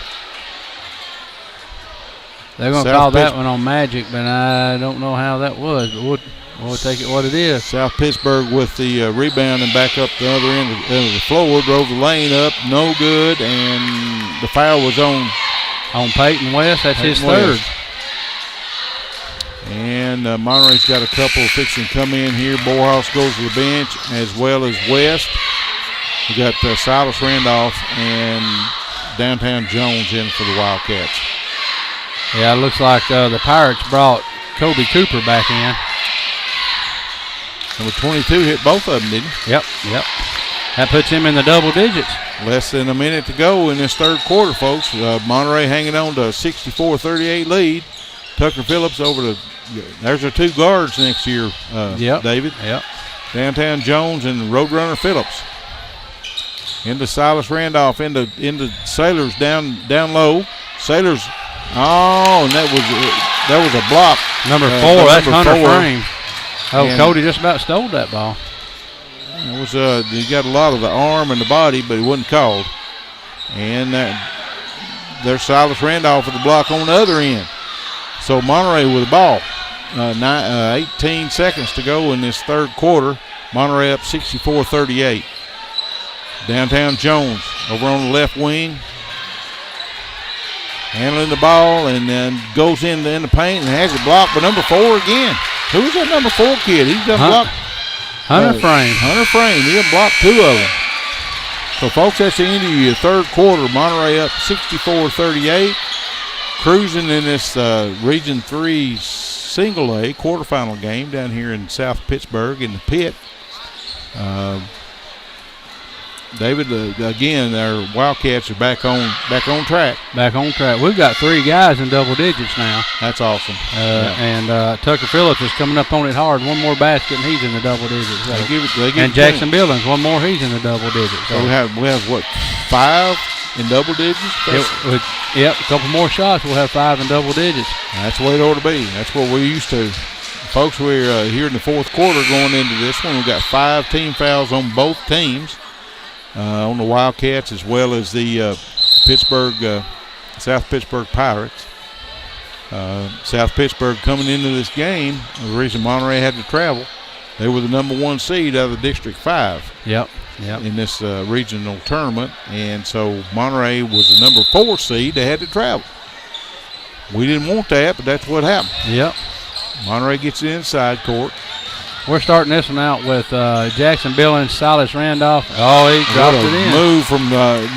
They're going to call that one on Magic, but I don't know how that was. But we'll take it what it is. South Pittsburg with the rebound and back up the other end of the floor. Drove the lane up, no good, and the foul was on Peyton West. That's his third. And Monterey's got a couple fixing to come in here. Borhaus goes to the bench as well as West. We got Silas Randolph and Downtown Jones in for the Wildcats. Yeah, it looks like the Pirates brought Kobe Cooper back in. Number 22 hit both of them, didn't he? Yep. That puts him in the double digits. Less than a minute to go in this third quarter, folks. Monterey hanging on to a 64-38 lead. Tucker Phillips there's our 2 guards next year, David. Yep. Downtown Jones and Roadrunner Phillips. Into Silas Randolph, into Sailors down low. Sailors. Oh, and that was a block. Number 4, that's Hunter Frame. Cody just about stole that ball. It was he got a lot of the arm and the body, but he wasn't called. And there's Silas Randolph with the block on the other end. So Monterey with the ball. 18 seconds to go in this third quarter. Monterey up 64-38. Downtown Jones over on the left wing. Handling the ball and then goes in the paint and has it blocked by number 4 again. Who's that number 4 kid? He's done blocked. Hunter Frame. Hunter Frame. He done blocked 2 of them. So, folks, that's the end of your third quarter. Monterey up 64-38. Cruising in this Region 3 Single A quarterfinal game down here in South Pittsburg in the pit. David, again, our Wildcats are back on track. Back on track. We've got 3 guys in double digits now. That's awesome. And Tucker Phillips is coming up on it hard. One more basket and he's in the double digits. So. And Jackson Billings, one more, he's in the double digits. So we have what, 5 in double digits? Yep, a couple more shots, we'll have 5 in double digits. That's the way it ought to be. That's what we're used to. Folks, we're here in the fourth quarter going into this one. We've got 5 team fouls on both teams, on the Wildcats as well as the South Pittsburg Pirates. South Pittsburg coming into this game, the reason Monterey had to travel, they were the number 1 seed out of District 5. Yep. In this regional tournament, and so Monterey was the number 4 seed. They had to travel. We didn't want that, but that's what happened. Yep. Monterey gets it inside court. We're starting this one out with Jackson Billings, Silas Randolph. Oh, he dropped it in. Move from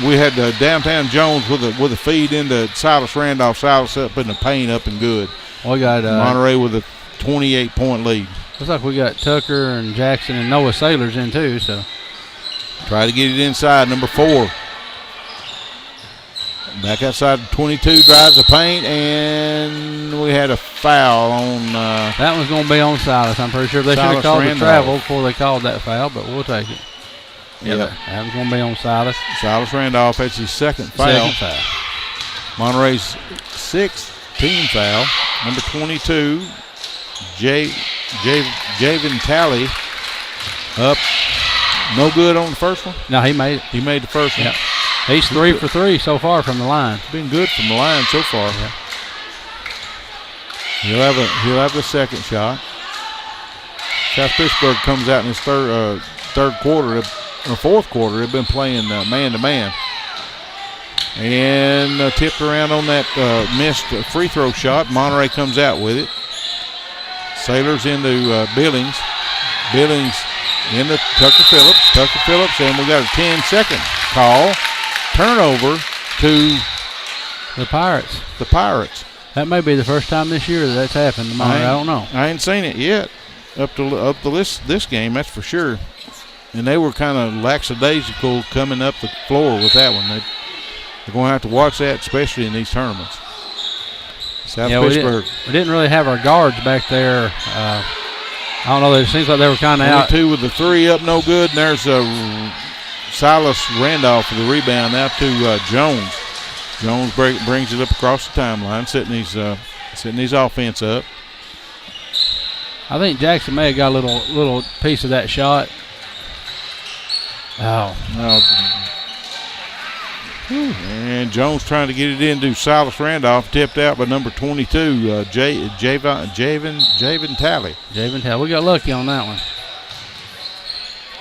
we had downtown Jones with a feed into Silas Randolph. Silas up in the paint, up and good. We got Monterey with a 28-point lead. Looks like we got Tucker and Jackson and Noah Sailors in too. So try to get it inside. Number 4. Back outside 22, drives the paint, and we had a foul on. That one's going to be on Silas. I'm pretty sure they should have called the travel before they called that foul, but we'll take it. Yeah, that one's going to be on Silas. Silas Randolph, that's his second foul. Monterey's 6th team foul. Number 22, Javen Talley, up. No good on the first one? No, he made it. He made the first one. He's 3 for 3 so far from the line. Been good from the line so far. Yeah. He'll have the second shot. South Pittsburg comes out in his third quarter, or fourth quarter. They've been playing man to man, and tipped around on that missed free throw shot. Monterey comes out with it. Sailors into Billings. Billings into Tucker Phillips, and we got a 10-second call. Turnover to the Pirates. That may be the first time this year that's happened to Monterey. I don't know. I ain't seen it yet up to this game, that's for sure. And they were kind of lackadaisical coming up the floor with that one. They're going to have to watch that, especially in these tournaments. South Pittsburg. We didn't really have our guards back there. I don't know. It seems like they were kind of out. 2 with the 3 up, no good. And there's Silas Randolph for the rebound out to Jones. Jones brings it up across the timeline, setting his offense up. I think Jackson may have got a little piece of that shot. Oh. And Jones trying to get it into Silas Randolph, tipped out by number 22, Javen Talley. We got lucky on that one.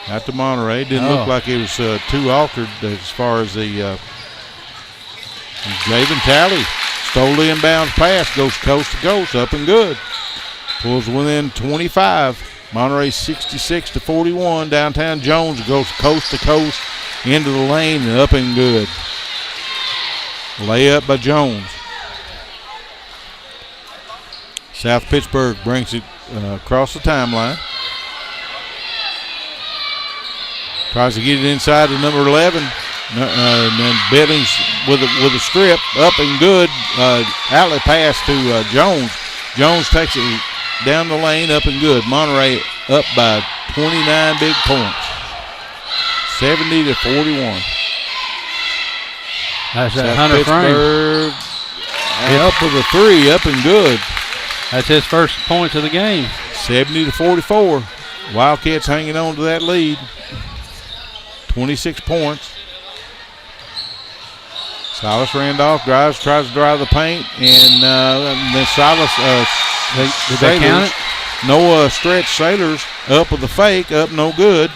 Out to Monterey. Didn't look like it was too altered as far as the Javen Talley stole the inbound pass, goes coast to coast, up and good. Pulls within 25. Monterey 66-41. Downtown Jones goes coast to coast into the lane and up and good. Layup by Jones. South Pittsburg brings it across the timeline. Tries to get it inside to number 11. And then Billings with a strip, up and good. Outlet pass to Jones. Jones takes it down the lane, up and good. Monterey up by 29 big points. 70-41. That's that Hunter Pittsburg up with a 3, up and good. That's his first points of the game. 70-44. Wildcats hanging on to that lead. 26 points. Silas Randolph tries to drive the paint, and then Silas did they count it? No stretch. Sailors up with the fake, up no good,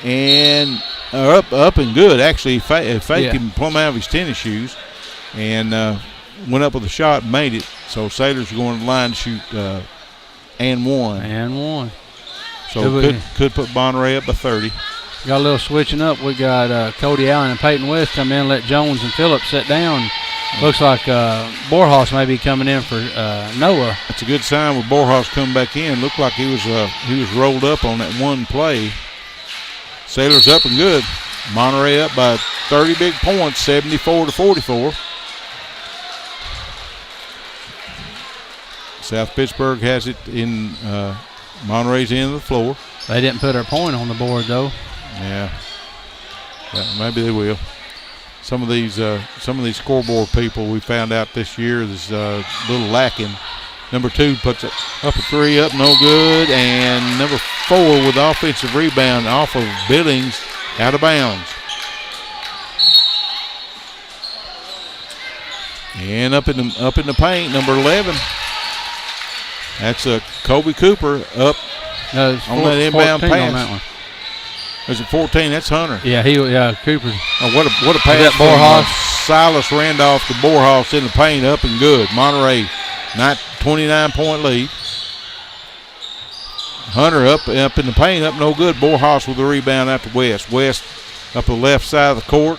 and up and good. Actually, faked him plumb out of his tennis shoes, and went up with a shot, and made it. So Sailors are going to the line to shoot and one. So could put Monterey up by 30. Got a little switching up. We got Cody Allen and Peyton West come in, let Jones and Phillips sit down. Looks like Borhaus may be coming in for Noah. That's a good sign with Borhaus coming back in. Looked like he was rolled up on that one play. Sailors up and good. Monterey up by 30 big points, 74-44. South Pittsburg has it in Monterey's end of the floor. They didn't put a point on the board, though. Yeah. Maybe they will. Some of these scoreboard people we found out this year is a little lacking. Number 2 puts it up a 3, up no good, and number 4 with the offensive rebound off of Billings, out of bounds. And up in the paint, number 11. That's Kobe Cooper up on that inbound pass. On that one. Is it 14? That's Hunter. Yeah, Cooper. Oh, what a pass from Silas Randolph to Borhaus in the paint, up and good. Monterey, 29-point lead. Hunter up in the paint, up no good. Borhaus with the rebound after West. West up the left side of the court.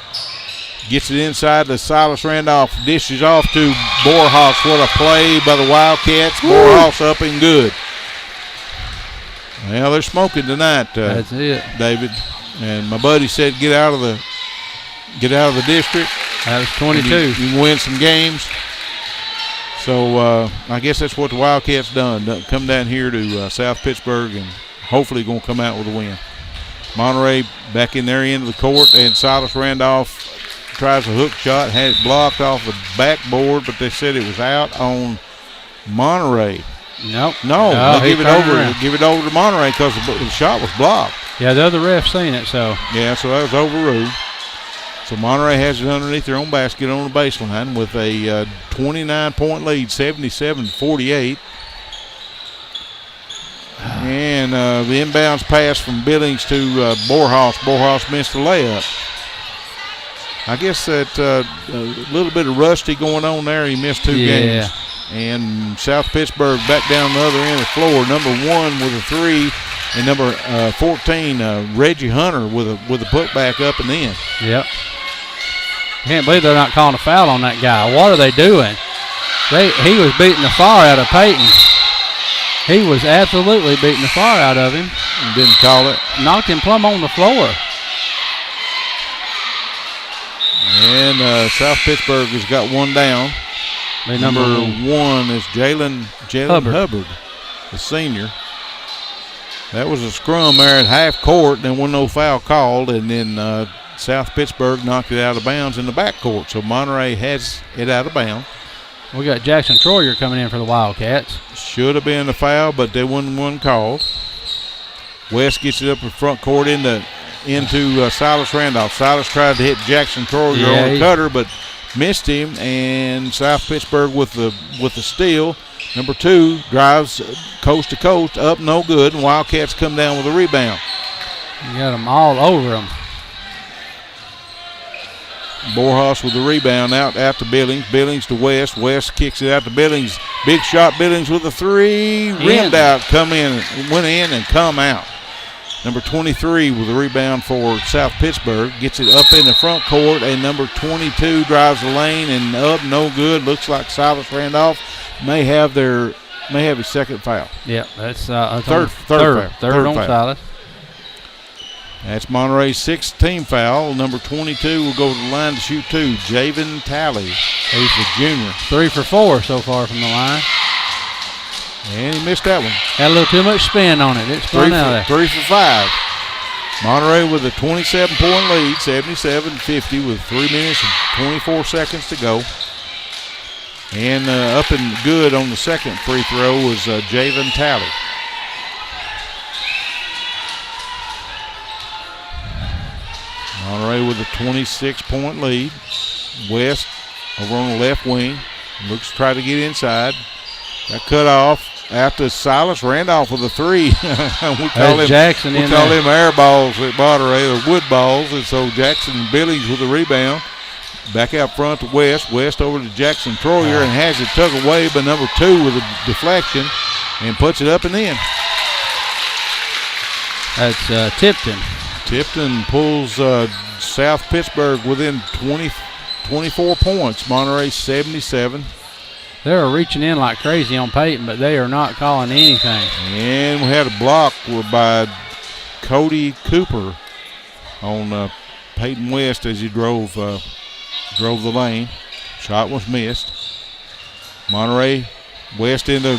Gets it inside to Silas Randolph. Dishes off to Borhaus. What a play by the Wildcats. Borhaus up and good. Well, they're smoking tonight. That's it, David. And my buddy said, get out of the district. That was 22. You can win some games. So I guess that's what the Wildcats done. Come down here to South Pittsburg and hopefully going to come out with a win. Monterey back in their end of the court, and Silas Randolph tries a hook shot, had it blocked off the backboard, but they said it was out on Monterey. Nope. No, they give it over to Monterey because the shot was blocked. Yeah, the other ref seen it, so. Yeah, so that was overruled. So Monterey has it underneath their own basket on the baseline with a 29-point lead, 77-48. And the inbounds pass from Billings to Borhaus. Borhaus missed the layup. I guess that a little bit of rusty going on there. He missed 2 games. And South Pittsburg back down the other end of the floor. Number 1 with a 3, and number 14 Reggie Hunter with a putback up and in. Yep. Can't believe they're not calling a foul on that guy. What are they doing? He was beating the fire out of Peyton. He was absolutely beating the fire out of him. And didn't call it. Knocked him plumb on the floor. And South Pittsburg has got 1 down. Number 1 is Jalen Hubbard, the senior. That was a scrum there at half court. There wasn't no foul called, and then South Pittsburg knocked it out of bounds in the backcourt. So Monterey has it out of bounds. We got Jackson Troyer coming in for the Wildcats. Should have been a foul, but there wasn't one called. West gets it up in front court into Silas Randolph. Silas tried to hit Jackson Troyer on the cutter, but missed him, and South Pittsburg with the steal. Number 2 drives coast to coast, up no good, and Wildcats come down with a rebound. You got them all over them. Borhaus with the rebound out to Billings. Billings to West. West kicks it out to Billings. Big shot. Billings with a 3. Rimmed out. Went in and come out. Number 23 with the rebound for South Pittsburg. Gets it up in the front court, and number 22 drives the lane and up, no good. Looks like Silas Randolph may have his second foul. Yeah, that's third on foul. Silas. That's Monterey's 6th team foul. Number 22 will go to the line to shoot 2. Javen Talley. He's the junior. 3 for 4 so far from the line. And he missed that one. Had a little too much spin on it. It spun out there. 3 for 5. Monterey with a 27-point lead, 77-50 with 3 minutes and 24 seconds to go. And up and good on the second free throw was Javen Talley. Monterey with a 26-point lead. West over on the left wing. Looks to try to get inside. Got cut off after Silas Randolph with a 3. we call him air balls at Monterey, or wood balls. And so Jackson Billings with the rebound. Back out front to West. West over to Jackson Troyer and has it tugged away by number 2 with a deflection and puts it up and in. That's Tipton. Tipton pulls South Pittsburg within 24 points. Monterey 77. They're reaching in like crazy on Peyton, but they are not calling anything. And we had a block by Cody Cooper on Peyton West as he drove the lane. Shot was missed. Monterey West in the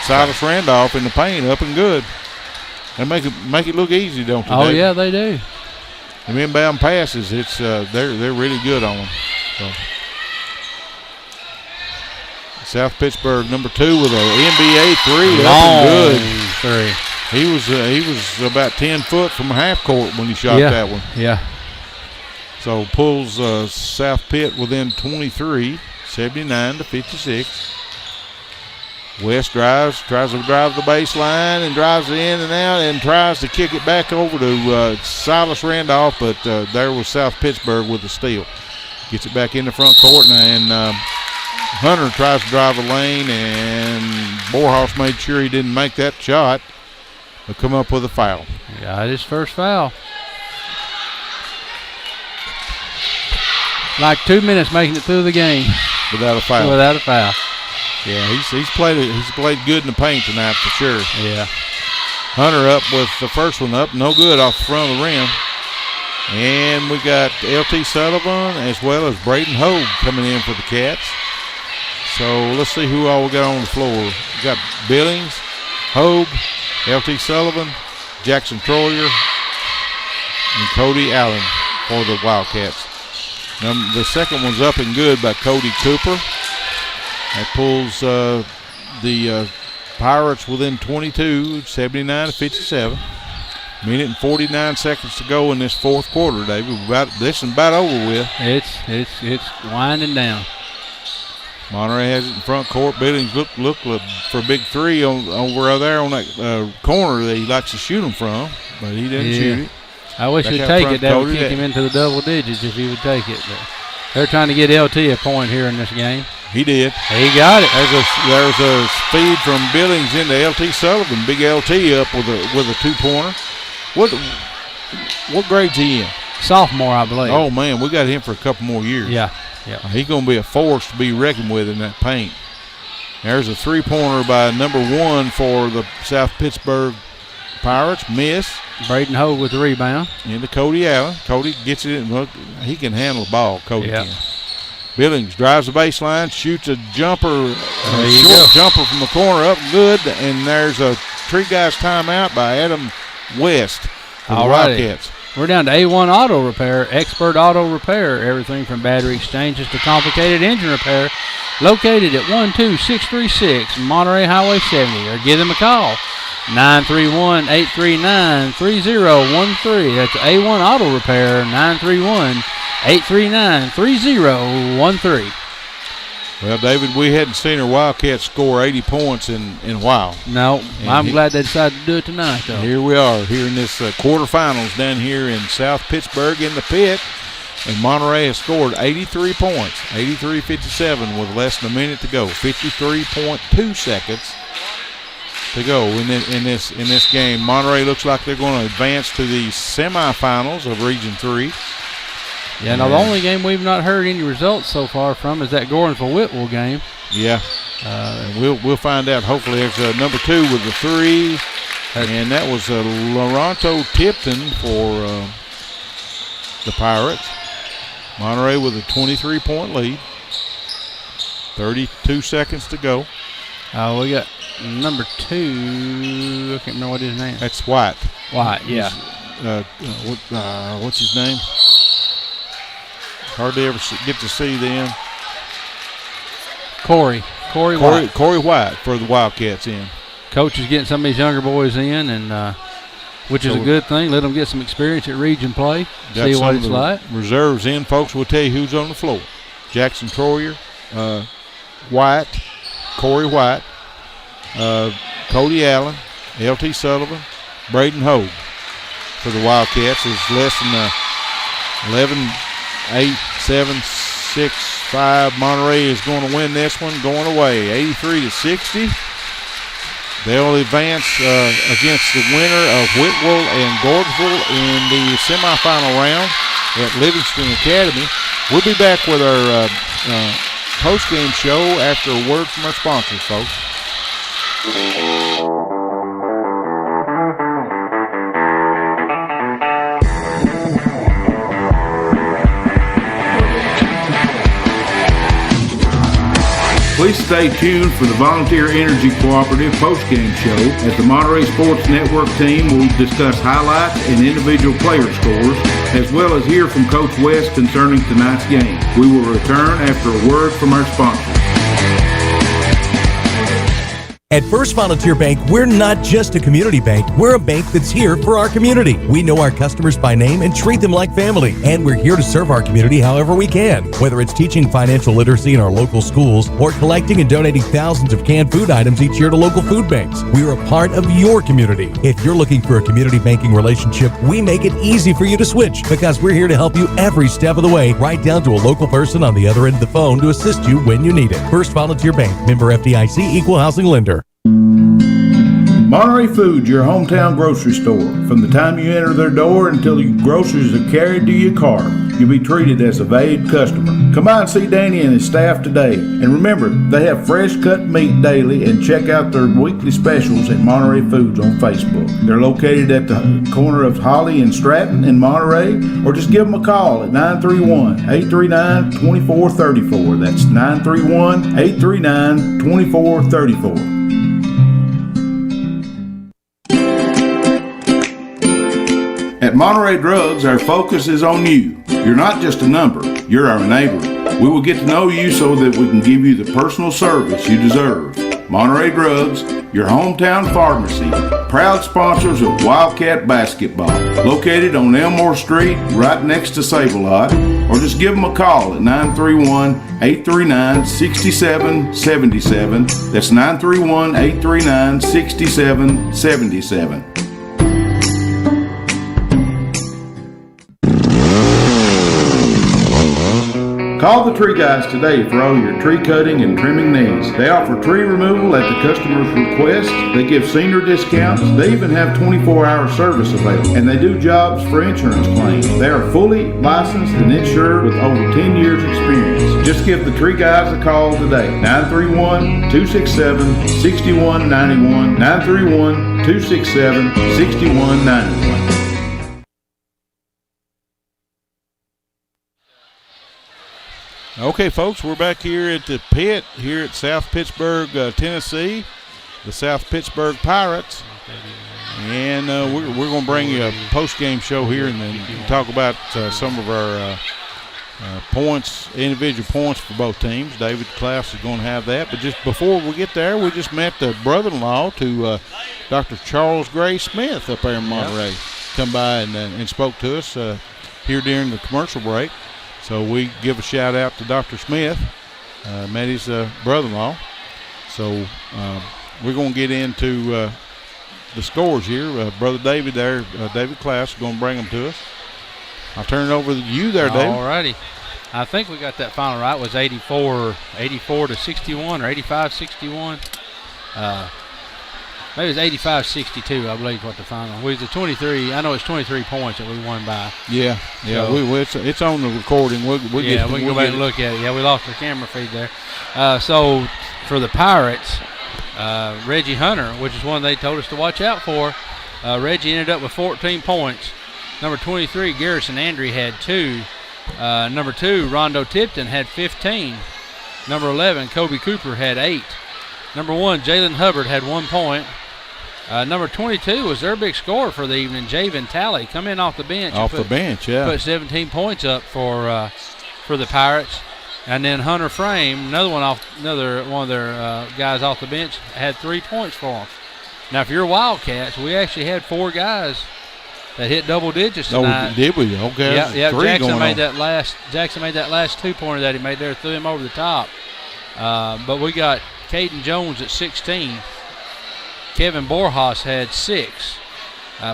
Silas Randolph in the paint, up and good. They make it look easy, don't they? Oh, David? yeah, they do. And inbound passes, it's they're really good on them. So. South Pittsburg number 2 with an NBA 3, up and good. Three. He was about 10 foot from half court when he shot that one. Yeah. So pulls South Pitt within 23, 79-56. West tries to drive the baseline and drives it in and out and tries to kick it back over to Silas Randolph, but there was South Pittsburg with the steal. Gets it back in the front court, and Hunter tries to drive a lane, and Borhaus made sure he didn't make that shot, but come up with a foul. Got his first foul. Like 2 minutes making it through the game. Without a foul. Without a foul. Yeah, he's played good in the paint tonight for sure. Yeah. Hunter up with the first one up, no good off the front of the rim. And we got L.T. Sullivan as well as Braden Hogue coming in for the Cats. So let's see who all we got on the floor. We got Billings, Hogue, L.T. Sullivan, Jackson Troyer, and Cody Allen for the Wildcats. Now, the second one's up and good by Cody Cooper. That pulls the Pirates within 22, 79-57. Minute and 49 seconds to go in this fourth quarter, David. This is about over with. It's winding down. Monterey has it in front court. Billings look for a big three over there on that corner that he likes to shoot them from, but he didn't shoot it. I wish he'd take it. That would kick him into the double digits if he would take it. But they're trying to get LT a point here in this game. He did. He got it. There's a speed from Billings into LT Sullivan. Big LT up with a 2-pointer. What grade's he in? Sophomore, I believe. Oh man, we got him for a couple more years. Yeah. He's going to be a force to be reckoned with in that paint. There's a 3-pointer by number 1 for the South Pittsburg Pirates. Miss. Braden Hogue with the rebound. Into Cody Allen. Cody gets it in. Look, he can handle the ball. Cody can. Billings drives the baseline, shoots a jumper, short jumper from the corner up good, and there's a Tree Guys timeout by Adam West for the Wildcats. We're down to A1 Auto Repair, expert auto repair, everything from battery exchanges to complicated engine repair, located at 12636 Monterey Highway 70, or give them a call, 931-839-3013. That's A1 Auto Repair, 931-839-3013. Well, David, we hadn't seen our Wildcats score 80 points in a while. No, I'm glad they decided to do it tonight, though. Here we are, here in this quarterfinals down here in South Pittsburg in the pit. And Monterey has scored 83 points, 83-57 with less than a minute to go. 53.2 seconds to go in this game. Monterey looks like they're going to advance to the semifinals of Region 3. Yeah, now the only game we've not heard any results so far from is that Gordonsville-Whitwell game. Yeah, and we'll find out. Hopefully there's number 2 with the 3, and that was Loronto Tipton for the Pirates. Monterey with a 23-point lead. 32 seconds to go. We got number 2. I can't remember what his name is. That's White. White, yeah. What's his name? Hardly ever get to see them. Corey White for the Wildcats in. Coach is getting some of these younger boys in, and which is a good thing. Let them get some experience at region play, see what it's like. Reserves in, folks. We'll tell you who's on the floor. Jackson Troyer, White, Corey White, Cody Allen, L.T. Sullivan, Braden Hogue for the Wildcats. Is less than 11, 8, 7, 6, 5. Monterey is going to win this one going away, 83-60. They'll advance against the winner of Whitwell and Gordonsville in the semifinal round at Livingston Academy. We'll be back with our post-game show after a word from our sponsors, folks. Please stay tuned for the Volunteer Energy Cooperative postgame show as the Monterey Sports Network team will discuss highlights and individual player scores, as well as hear from Coach West concerning tonight's game. We will return after a word from our sponsors. At First Volunteer Bank, we're not just a community bank, we're a bank that's here for our community. We know our customers by name and treat them like family, and we're here to serve our community however we can. Whether it's teaching financial literacy in our local schools or collecting and donating thousands of canned food items each year to local food banks, we're a part of your community. If you're looking for a community banking relationship, we make it easy for you to switch because we're here to help you every step of the way, right down to a local person on the other end of the phone to assist you when you need it. First Volunteer Bank, member FDIC, equal housing lender. Monterey Foods, your hometown grocery store. From the time you enter their door until your groceries are carried to your car, you'll be treated as a valued customer. Come by and see Danny and his staff today. And remember, they have fresh cut meat daily, and check out their weekly specials at Monterey Foods on Facebook. They're located at the corner of Holly and Stratton in Monterey, or just give them a call at 931-839-2434. That's 931-839-2434. At Monterey Drugs, our focus is on you. You're not just a number, you're our neighbor. We will get to know you so that we can give you the personal service you deserve. Monterey Drugs, your hometown pharmacy, proud sponsors of Wildcat basketball. Located on Elmore Street, right next to Save-A-Lot, or just give them a call at 931-839-6777. That's 931-839-6777. Call the Tree Guys today for all your tree cutting and trimming needs. They offer tree removal at the customer's request. They give senior discounts. They even have 24-hour service available. And they do jobs for insurance claims. They are fully licensed and insured with over 10 years experience. Just give the Tree Guys a call today. 931-267-6191. 931-267-6191. Okay, folks, we're back here at the pit here at South Pittsburg, Tennessee, the South Pittsburg Pirates. And we're going to bring you a post-game show here and then talk about some of our points, individual points for both teams. David Klaus is going to have that. But just before we get there, we just met the brother-in-law to Dr. Charles Gray Smith up there in Monterey. Come by and spoke to us here during the commercial break. So we give a shout out to Dr. Smith, met his brother-in-law. So we're going to get into the scores here. Brother David there, David Klaus, is going to bring them to us. I'll turn it over to you there, David. All righty. I think we got that final right. It was 84 to 61 or 85-61. Maybe it was 85-62, I believe, what the final. We was the 23. I know it's 23 points that we won by. Yeah. So, it's on the recording. We can go back and look at it. Yeah, we lost the camera feed there. So for the Pirates, Reggie Hunter, which is one they told us to watch out for. Reggie ended up with 14 points. Number 23, Garrison Andry had 2. Number 2, Rondo Tipton had 15. Number 11, Kobe Cooper had 8. Number 1, Jalen Hubbard had 1 point. Number 22 was their big scorer for the evening, Javen Talley, come in off the bench. Put 17 points up for the Pirates. And then Hunter Frame, another one of their guys off the bench, had 3 points for them. Now, if you're Wildcats, we actually had 4 guys that hit double digits tonight. Oh, did we? Okay. Yeah. Jackson made that last 2-pointer that he made there, threw him over the top. But we got Caden Jones at 16. Kevin Borjas had 6.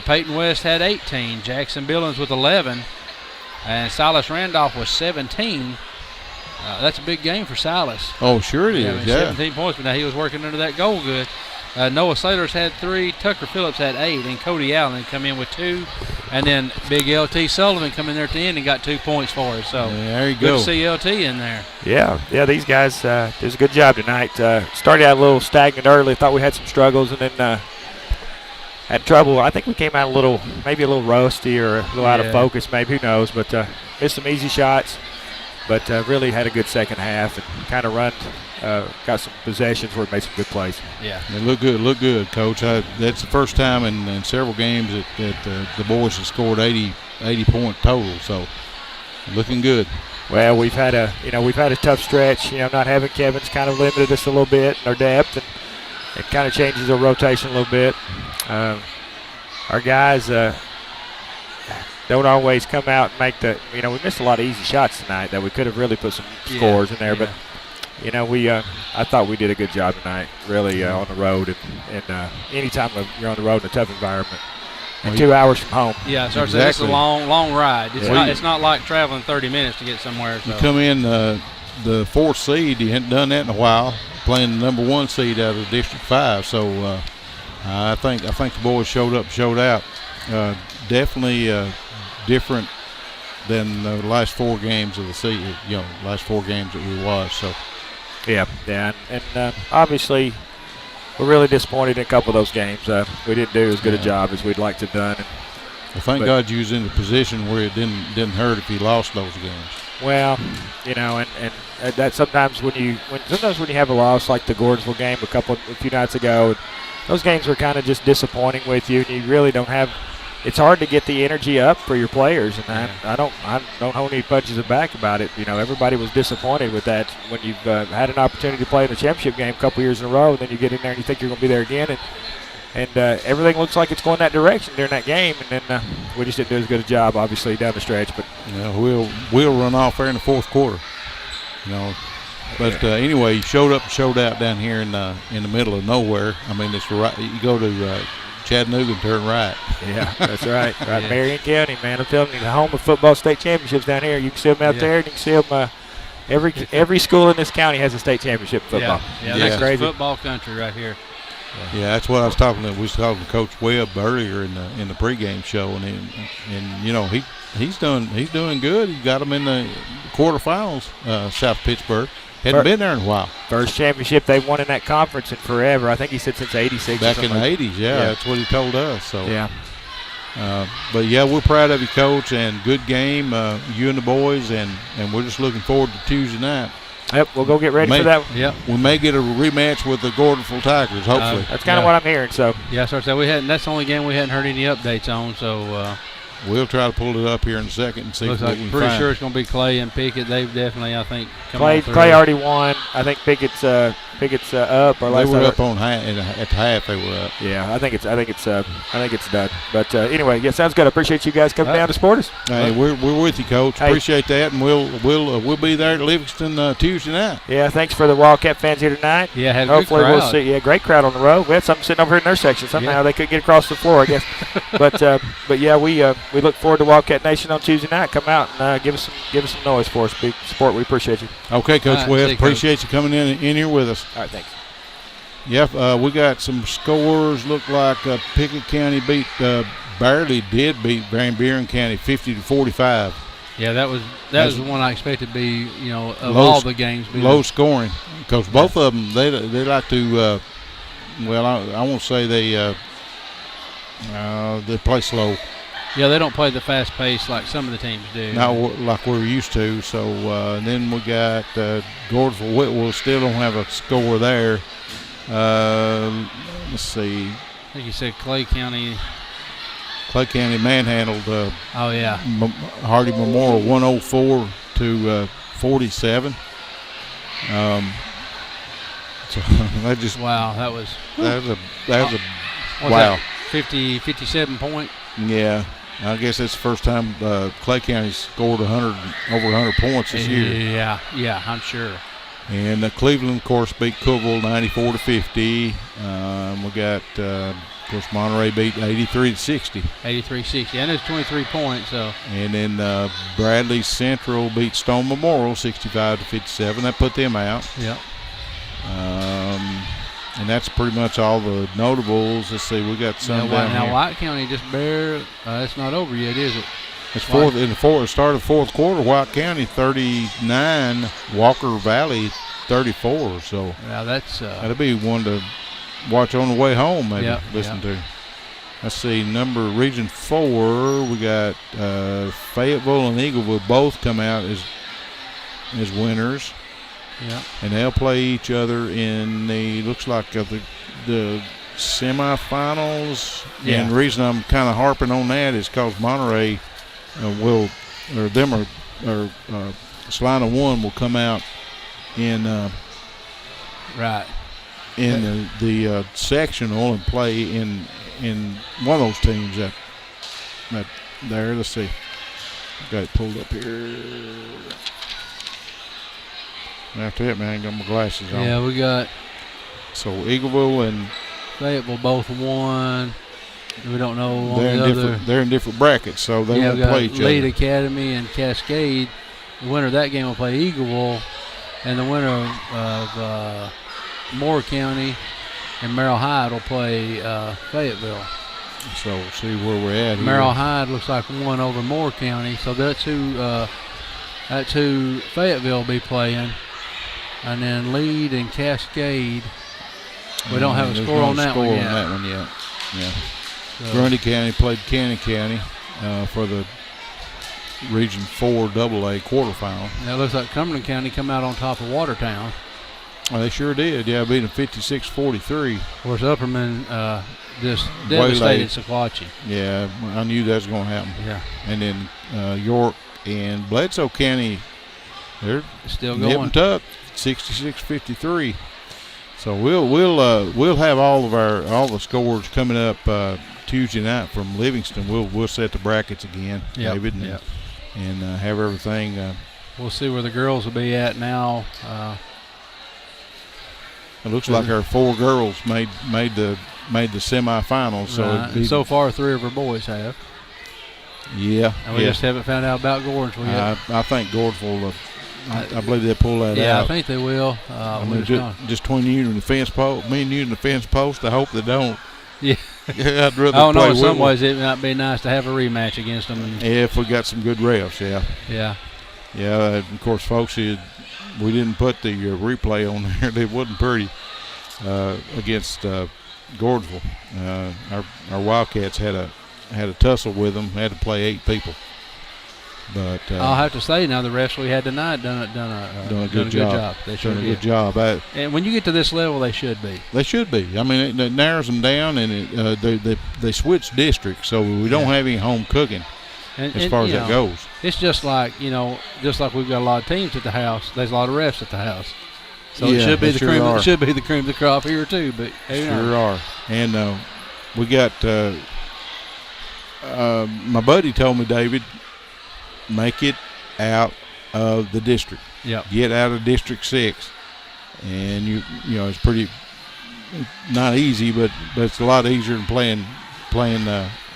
Peyton West had 18. Jackson Billings with 11. And Silas Randolph was 17. That's a big game for Silas. Oh, sure it is. Yeah. 17 points, but now he was working under that goal good. Noah Slaters had 3. Tucker Phillips had 8. And Cody Allen come in with 2. And then big LT Sullivan come in there at the end and got 2 points for us. So there you good go. to see LT in there. Yeah, these guys did a good job tonight. Started out a little stagnant early. Thought we had some struggles, and then had trouble. I think we came out maybe a little rusty or a little out of focus, maybe. Who knows? But missed some easy shots. but really had a good second half and kind of got some possessions where it made some good plays. Yeah. They look good, Coach. That's the first time in several games that the boys have scored 80 point total, so looking good. Well, we've had a tough stretch. Not having Kevin's kind of limited us a little bit in our depth, and it kind of changes our rotation a little bit. Our guys don't always come out and make the. We missed a lot of easy shots tonight that we could have really put some scores in there, but. I thought we did a good job tonight, really, on the road. And anytime you're on the road in a tough environment, and 2 hours from home. Yeah, so it's a long ride. It's not like traveling 30 minutes to get somewhere. So. You come in the fourth seed. You hadn't done that in a while, playing the number 1 seed out of District 5. So I think the boys showed up, showed out. Definitely different than the last 4 games of the season. Last 4 games that we watched. So. Yeah, and obviously we're really disappointed in a couple of those games. We didn't do as good a job as we'd like to have done. Thank God you was in a position where it didn't hurt if you lost those games. Well, and that sometimes when you have a loss like the Gordonsville game a few nights ago, those games were kind of just disappointing with you, and you really don't have. It's hard to get the energy up for your players, and I don't hold any punches back about it. Everybody was disappointed with that when you've had an opportunity to play in the championship game a couple years in a row, and then you get in there and you think you're going to be there again, and everything looks like it's going that direction during that game, and then we just didn't do as good a job, obviously, down the stretch. But we'll run off there in the fourth quarter, But anyway, you showed up and showed out down here in the middle of nowhere. I mean, it's right. You go to Chattanooga and turn right. Yeah, that's right. Right, Marion County, man. I'm telling you, the home of football state championships down here. You can see them out there, and you can see them. Every school in this county has a state championship football. Yeah, that's crazy. Football country right here. Yeah, that's what I was talking to. We was talking to Coach Webb earlier in the pregame show, and he's doing good. He got them in the quarterfinals. South Pittsburg hadn't been there in a while. First championship they've won in that conference in forever. I think he said since '86. Back in the '80s, that's what he told us. So yeah. But we're proud of you, Coach, and good game, you and the boys, and we're just looking forward to Tuesday night. Yep, we'll go get ready for that. Yep. We may get a rematch with the Gordonsville Tigers, hopefully. That's kind of what I'm hearing. So so that's the only game we hadn't heard any updates on. So we'll try to pull it up here in a second and see looks if like we can pretty find. sure it's going to be Clay and Pickett. They've definitely, I think, come Clay on through. already won. I think Pickett's up. Or they were up on at the half. They were up. Yeah, I think it's done. But anyway, sounds good. I appreciate you guys coming down to support us. Hey, we're with you, Coach. Hey. Appreciate that, and we'll be there at Livingston Tuesday night. Yeah, thanks for the Wildcat fans here tonight. Yeah, had a hopefully good crowd. We'll see. Yeah, great crowd on the road. We had something sitting over here in their section. Somehow they couldn't get across the floor, I guess. but yeah, we look forward to Wildcat Nation on Tuesday night. Come out and give us some noise for us. Big support. We appreciate you. Okay, Coach Webb. Appreciate you coming in here with us. All right, thanks. Yep, we got some scores. Look like Pickett County barely did beat Van Buren County 50-45. Yeah, that was the one I expected to be, of all the games. Low scoring, because both of them they like to. I won't say they play slow. Yeah, they don't play the fast pace like some of the teams do. Not like we're used to. So then we got Gordonsville Whitwell. Still don't have a score there. Let's see. I think you said Clay County. Clay County manhandled. Hardy Memorial 104-47. So that just that was a wow. 57 point. Yeah, I guess that's the first time Clay County scored over 100 points this year. Yeah, I'm sure. And Cleveland, of course, beat Cookville 94-50. We got, of course, Monterey beat 83-60. 83-60, and it's 23 points. So. And then Bradley Central beat Stone Memorial 65-57. That put them out. Yep. And that's pretty much all the notables. Let's see, we got some down here. Now White County just barely. It's not over yet, is it? It's fourth in the start of the fourth quarter. White County 39, Walker Valley 34. So that'll be one to watch on the way home. Maybe listen to. Let's see, Region 4. We got Fayetteville and Eagleville both come out as as winners. Yeah. And they'll play each other in the semifinals. Yeah. And the reason I'm kind of harping on that is because Monterey Salina 1 will come out in Right. in the sectional and play in one of those teams that there. Let's see. Got it pulled up here. After that, man, I ain't got my glasses on. Yeah, we got So Eagleville and Fayetteville both won. We don't know on they're the in other. they're in different brackets, so they Yeah, won't we got play each Lead other. Academy and Cascade. The winner of that game will play Eagleville, and the winner of Moore County and Merrill Hyde will play Fayetteville. So we'll see where we're at here. Merrill Hyde looks like won over Moore County, so that's who Fayetteville will be playing. And then Lead and Cascade. We don't have a There's score no on that score one on yet. that one yet. Yeah. So, Grundy County played Cannon County for the Region 4 AA quarterfinal. it looks like Cumberland County come out on top of Watertown. Well, they sure did. Yeah, beat them 56-43. Of course, Upperman just Waylaid. devastated Sequatchie. Yeah, I knew that was going to happen. Yeah, And then York and Bledsoe County, they're still nip going. and tuck, 66-53. So we'll have all the scores coming up Tuesday night from Livingston. We'll set the brackets again, Yep, David, yep. and have everything. We'll see where the girls will be at now. It looks like our 4 girls made the semifinals. So Right. it'd be, So far, 3 of our boys have. yeah, And we yeah. just haven't found out about Gordonsville yet. I think Gordonsville. I believe they'll pull that Yeah, out. I think they will. I We're mean, just gonna- just between you and the fence post, me and you and the fence post. I hope they don't. Yeah. I'd rather I don't know. play In some Whitwell. ways, it might be nice to have a rematch against them. And, Yeah, if we got some good refs, yeah. yeah. Of course, folks, we didn't put the replay on there. It wasn't pretty against Gordonsville. Our Wildcats had a tussle with them. Had to play 8 people. But I'll have to say now the refs we had tonight done a good job. They sure done a did. good job. And when you get to this level, they should be. They should be. I mean, it narrows them down, and they switch districts, so we don't have any home cooking as far as that goes. It's just like we've got a lot of teams at the house. There's a lot of refs at the house. So Yeah, it should be they the sure cream. are. It should be the cream of the crop here too. But who knows? Sure are. And we got my buddy told me, David, make it out of the district. Yep. Get out of District 6, and you know it's pretty not easy, but it's a lot easier than playing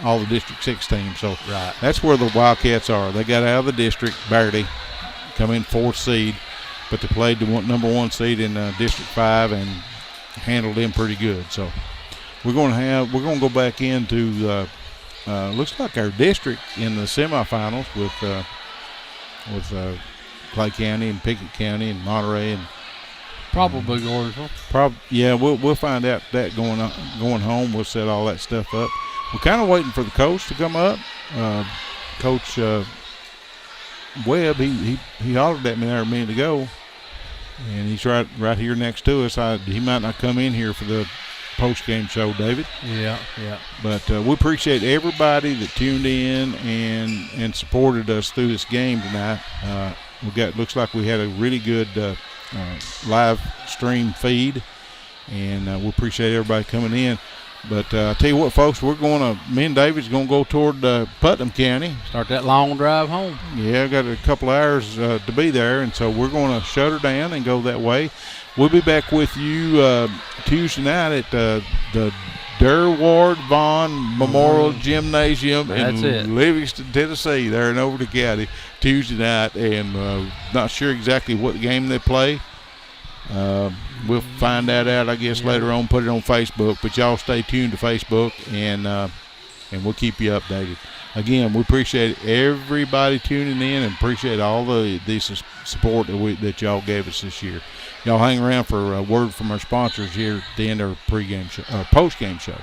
all the District 6 teams. So Right. that's where the Wildcats are. They got out of the district barely, come in 4th seed, but they played the number 1 seed in District 5 and handled them pretty good. So we're going to go back into looks like our district in the semifinals with Clay County and Pickett County and Monterey and Probably Gordonsville. we'll find out that going home. We'll set all that stuff up. We're kind of waiting for the coach to come up. Coach Webb, he hollered at me there a minute ago, and he's right here next to us. He might not come in here for the post-game show, David. Yeah. But we appreciate everybody that tuned in and supported us through this game tonight. Looks like we had a really good live stream feed, and we appreciate everybody coming in. But I tell you what, folks, me and David's going to go toward Putnam County. Start that long drive home. Yeah, I've got a couple hours to be there, and so we're going to shut her down and go that way. We'll be back with you Tuesday night at the Durward Vaughn Memorial Gymnasium That's in it. Livingston, Tennessee, there in Overton County, Tuesday night. And not sure exactly what game they play. We'll find that out, I guess, later on, put it on Facebook. But y'all stay tuned to Facebook, and we'll keep you updated. Again, we appreciate everybody tuning in and appreciate all the support that y'all gave us this year. Y'all hang around for a word from our sponsors here at the end of our post-game show.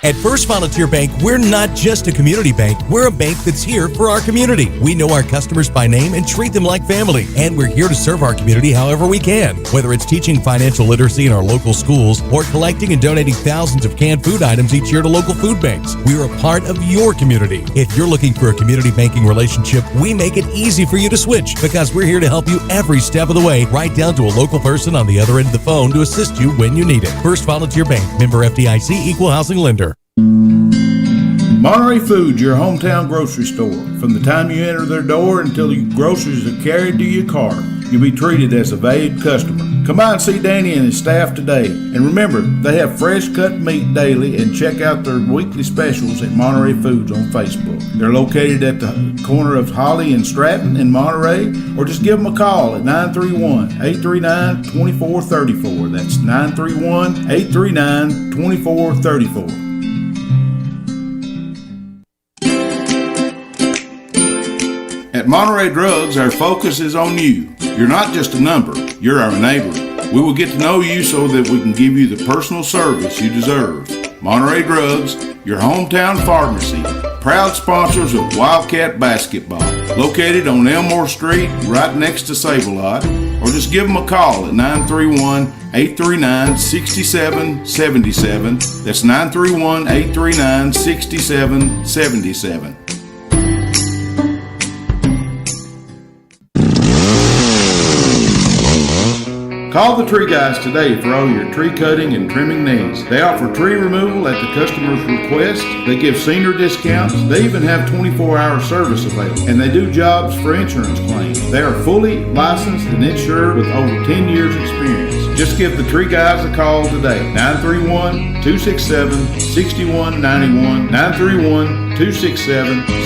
At First Volunteer Bank, we're not just a community bank, we're a bank that's here for our community. We know our customers by name and treat them like family, and we're here to serve our community however we can. Whether it's teaching financial literacy in our local schools or collecting and donating thousands of canned food items each year to local food banks, we're a part of your community. If you're looking for a community banking relationship, we make it easy for you to switch because we're here to help you every step of the way, right down to a local person on the other end of the phone to assist you when you need it. First Volunteer Bank, member FDIC, equal housing lender. Monterey Foods, your hometown grocery store. From the time you enter their door until your groceries are carried to your car, you'll be treated as a valued customer. Come by and see Danny and his staff today. And remember, they have fresh cut meat daily, and check out their weekly specials at Monterey Foods on Facebook. They're located at the corner of Holly and Stratton in Monterey, or just give them a call at 931-839-2434. That's 931-839-2434. At Monterey Drugs, our focus is on you. You're not just a number, you're our neighbor. We will get to know you so that we can give you the personal service you deserve. Monterey Drugs, your hometown pharmacy, proud sponsors of Wildcat basketball, located on Elmore Street, right next to Save-A-Lot, or just give them a call at 931-839-6777. That's 931-839-6777. Call the Tree Guys today for all your tree cutting and trimming needs. They offer tree removal at the customer's request. They give senior discounts. They even have 24-hour service available. And they do jobs for insurance claims. They are fully licensed and insured with over 10 years experience. Just give the Tree Guys a call today. 931-267-6191. 931-267-6191.